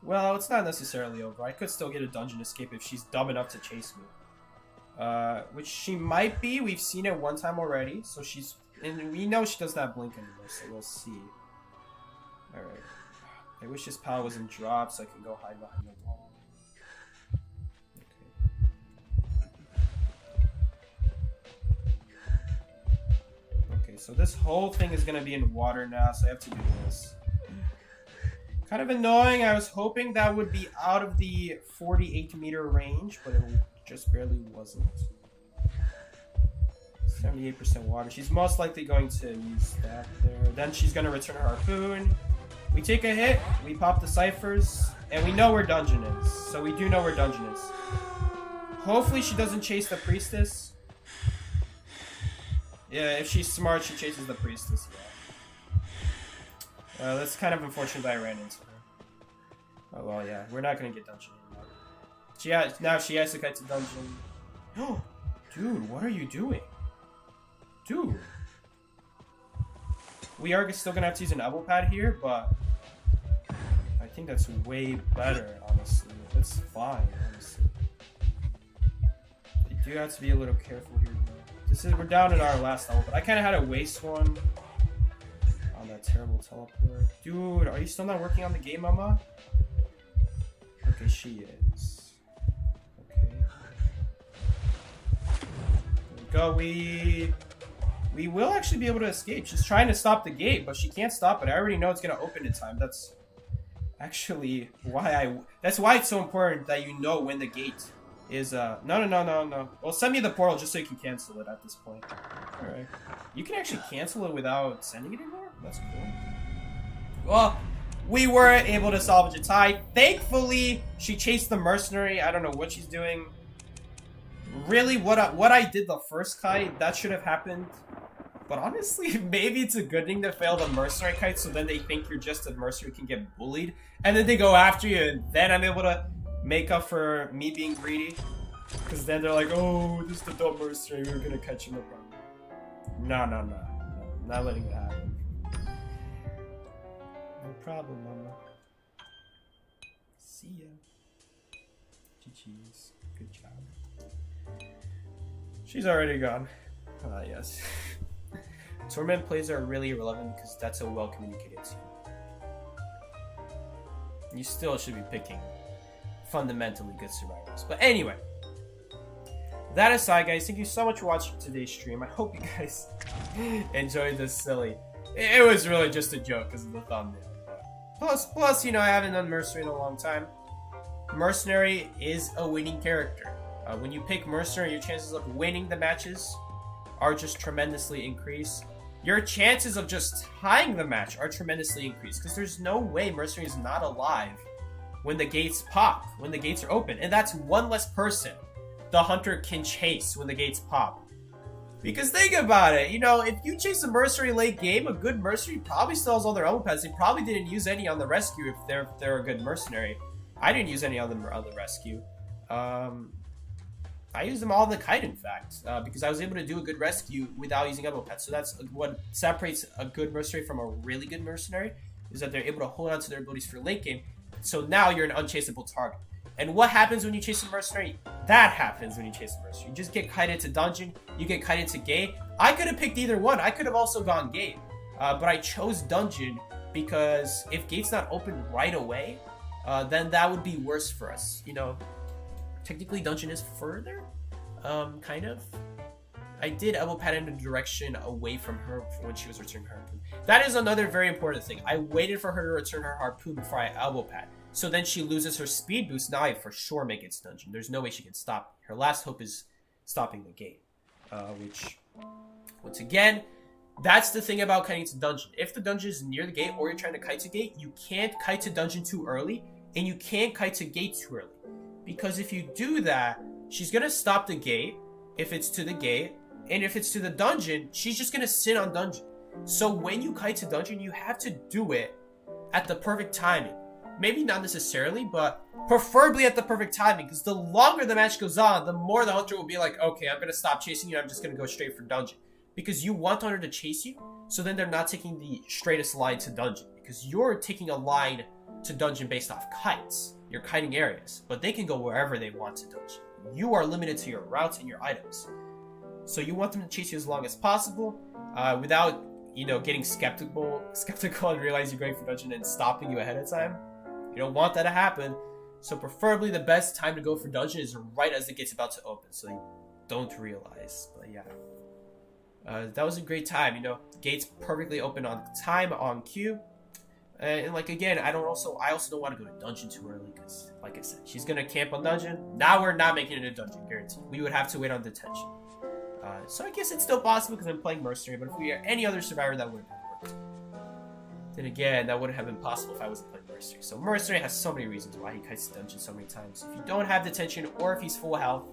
Well, it's not necessarily over. I could still get a dungeon escape if she's dumb enough to chase me. Which she might be. We've seen it one time already, so she's... And we know she doesn't have blink anymore, so we'll see. Alright. I wish this pal wasn't dropped so I can go hide behind the wall. Okay, so this whole thing is gonna be in water now, so I have to do this. Kind of annoying. I was hoping that would be out of the 48-meter range, but it just barely wasn't. 78% water. She's most likely going to use that there. Then she's going to return her harpoon. We take a hit, we pop the Cyphers, and we know where dungeon is. So we do know where dungeon is. Hopefully she doesn't chase the priestess. Yeah, if she's smart, she chases the priestess. Yeah. That's kind of unfortunate that I ran into her. Oh well, yeah, we're not gonna get dungeon anymore. Now she has to get to dungeon. Oh, dude, what are you doing? Dude. We are still gonna have to use an elbow pad here, but I think that's way better, honestly. That's fine, honestly. You do have to be a little careful here, though. We're down in our last level, but I kind of had to waste one on that terrible teleport. Dude, are you still not working on the game, Mama? Okay, she is. Okay. There we go. We will actually be able to escape. She's trying to stop the gate, but she can't stop it. I already know it's gonna open in time. That's actually why that's why it's so important that you know when the gate is no. Well, send me the portal just so you can cancel it at this point. Alright. You can actually cancel it without sending it anymore? That's cool. Well, we were able to salvage a tie. Thankfully, she chased the mercenary. I don't know what she's doing. Really, what I did the first kite, that should have happened. But honestly, maybe it's a good thing to fail the mercenary kite, so then they think you're just a mercenary, can get bullied. And then they go after you, and then I'm able to make up for me being greedy. Because then they're like, oh, this is the dumb mercenary, we were gonna catch him up on. No. Not letting it happen. No problem, Mama. See ya. GG's. Good job. She's already gone. Ah, yes. Torment plays are really irrelevant because that's a well-communicated team. You still should be picking fundamentally good survivors. But anyway, that aside, guys, thank you so much for watching today's stream. I hope you guys enjoyed this silly. It was really just a joke because of the thumbnail. Plus, you know, I haven't done Mercenary in a long time. Mercenary is a winning character. When you pick Mercenary, your chances of winning the matches are just tremendously increased. Your chances of just tying the match are tremendously increased because there's no way Mercenary is not alive when the gates pop, when the gates are open. And that's one less person the hunter can chase when the gates pop. Because think about it, you know, if you chase a Mercenary late game, a good Mercenary probably still has all their elbow pads. They probably didn't use any on the rescue if they're a good Mercenary. I didn't use any on the rescue. I used them all in the kite, in fact, because I was able to do a good rescue without using elbow pads. So that's what separates a good Mercenary from a really good Mercenary, is that they're able to hold on to their abilities for late game. So now you're an unchaseable target. And what happens when you chase a Mercenary? That happens when you chase a Mercenary. You just get kited to dungeon, you get kited to gate. I could have picked either one. I could have also gone gate. But I chose dungeon because if gate's not open right away, then that would be worse for us. You know, technically dungeon is further, kind of. I did elbow pad in a direction away from her when she was returning her harpoon. That is another very important thing. I waited for her to return her harpoon before I elbow pad. So then she loses her speed boost. Now I for sure make it dungeon. There's no way she can stop. Her last hope is stopping the gate. Which, once again, that's the thing about kiting to dungeon. If the dungeon is near the gate or you're trying to kite to gate, you can't kite to dungeon too early. And you can't kite to gate too early. Because if you do that, she's going to stop the gate if it's to the gate. And if it's to the dungeon, she's just going to sit on dungeon. So when you kite to dungeon, you have to do it at the perfect timing. Maybe not necessarily, but preferably at the perfect timing. Because the longer the match goes on, the more the hunter will be like, okay, I'm going to stop chasing you. I'm just going to go straight for dungeon. Because you want the hunter to chase you, so then they're not taking the straightest line to dungeon. Because you're taking a line to dungeon based off kites. You're kiting areas. But they can go wherever they want to dungeon. You are limited to your routes and your items. So you want them to chase you as long as possible, without, you know, getting skeptical and realize you're going for dungeon and stopping you ahead of time. You don't want that to happen. So preferably the best time to go for dungeon is right as the gate's about to open, so you don't realize. But yeah, that was a great time. You know, the gate's perfectly open on time, on cue. And like again, I also don't want to go to dungeon too early because, like I said, she's gonna camp on dungeon. Now we're not making it a dungeon, guaranteed. We would have to wait on detention. So I guess it's still possible because I'm playing Mercenary, but if we are any other survivor, that wouldn't have worked. Then again, that wouldn't have been possible if I wasn't playing Mercenary. So Mercenary has so many reasons why he kites dungeon so many times. If you don't have detention, or if he's full health,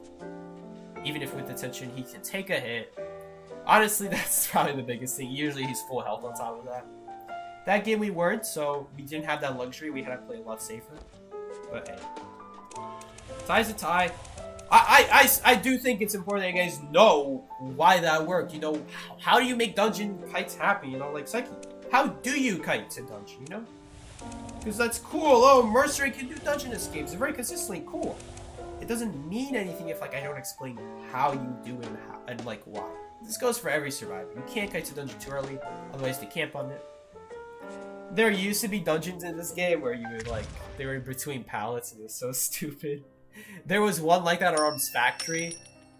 even if with detention he can take a hit. Honestly, that's probably the biggest thing. Usually he's full health on top of that. That game we weren't, so we didn't have that luxury. We had to play a lot safer. But hey, tie's a tie. I do think it's important that you guys know why that worked. You know, how do you make dungeon kites happy? You know, like Psyche. How do you kite to dungeon, you know? Because that's cool. Oh, Mercenary can do dungeon escapes. They're very consistently cool. It doesn't mean anything if, like, I don't explain how you do it and like, why. This goes for every survivor. You can't kite to dungeon too early, otherwise they camp on it. There used to be dungeons in this game where you would, like, they were between pallets and it was so stupid. There was one like that around Factory.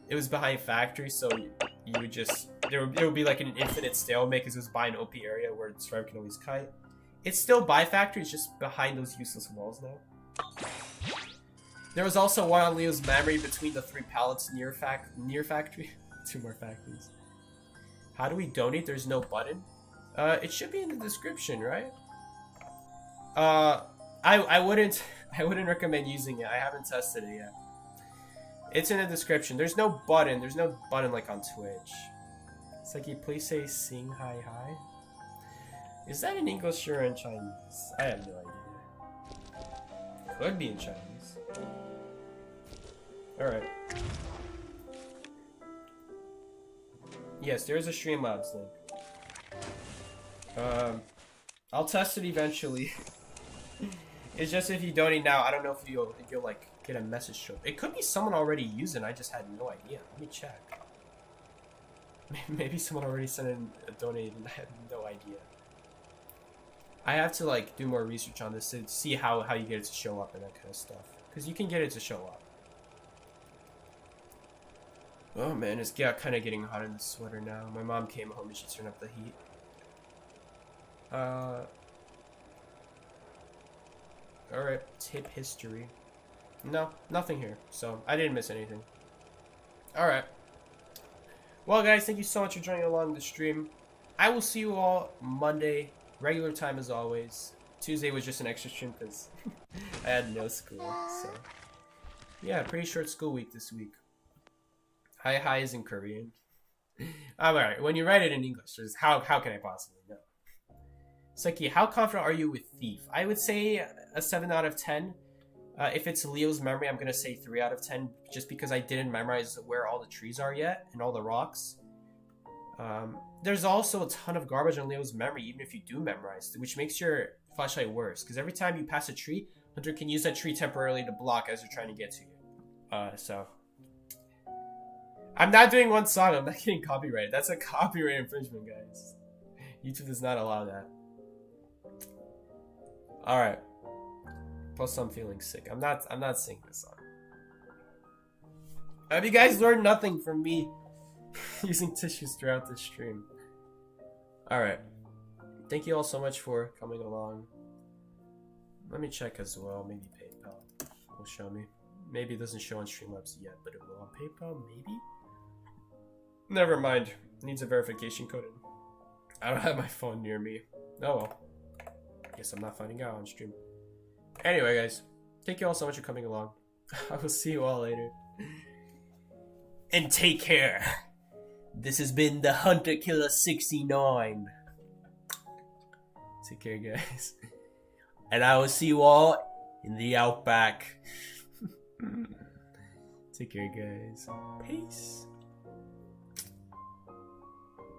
It was behind Factory, so you would just... There would be like an infinite stalemate because it was by an OP area where the survivor can always kite. It's still by Factory, it's just behind those useless walls now. There was also one on Leo's memory between the 3 pallets near Factory. 2 more factories. How do we donate? There's no button. It should be in the description, right? I wouldn't recommend using it. I haven't tested it yet. It's in the description. There's no button. There's no button like on Twitch. It's like, you please say sing hi hi. Is that in English or in Chinese? I have no idea. Could be in Chinese. Alright. Yes, there is a Streamlabs link. I'll test it eventually. It's just if you donate now, I don't know if you'll like get a message show up. It could be someone already using. I just had no idea. Let me check. Maybe someone already sent in a donate and I have no idea. I have to like do more research on this to see how you get it to show up and that kind of stuff. Because you can get it to show up. Oh man, it's kind of getting hot in the sweater now. My mom came home and she turned up the heat. Alright, tip history. No, nothing here, so I didn't miss anything. Alright. Well guys, thank you so much for joining along the stream. I will see you all Monday, regular time as always. Tuesday was just an extra stream because I had no school, so. Yeah, pretty short school week this week. Hi is in Korean. Alright, when you write it in English, how can I possibly know? Seki, how confident are you with Thief? I would say a 7 out of 10. If it's Leo's memory, I'm going to say 3 out of 10, just because I didn't memorize where all the trees are yet, and all the rocks. There's also a ton of garbage on Leo's memory, even if you do memorize, which makes your flashlight worse, because every time you pass a tree, Hunter can use that tree temporarily to block as you're trying to get to you. So... I'm not doing one song, I'm not getting copyrighted. That's a copyright infringement, guys. YouTube does not allow that. Alright. Plus I'm feeling sick. I'm not singing this song. Have you guys learned nothing from me using tissues throughout this stream? Alright. Thank you all so much for coming along. Let me check as well. Maybe PayPal will show me. Maybe it doesn't show on Streamlabs yet, but it will on PayPal, maybe? Never mind. It needs a verification code. I don't have my phone near me. Oh well. Guess I'm not finding out on stream. Anyway, guys. Thank you all so much for coming along. I will see you all later. And take care. This has been the Hunter Killer 69. Take care, guys. And I will see you all in the Outback. Take care, guys. Peace.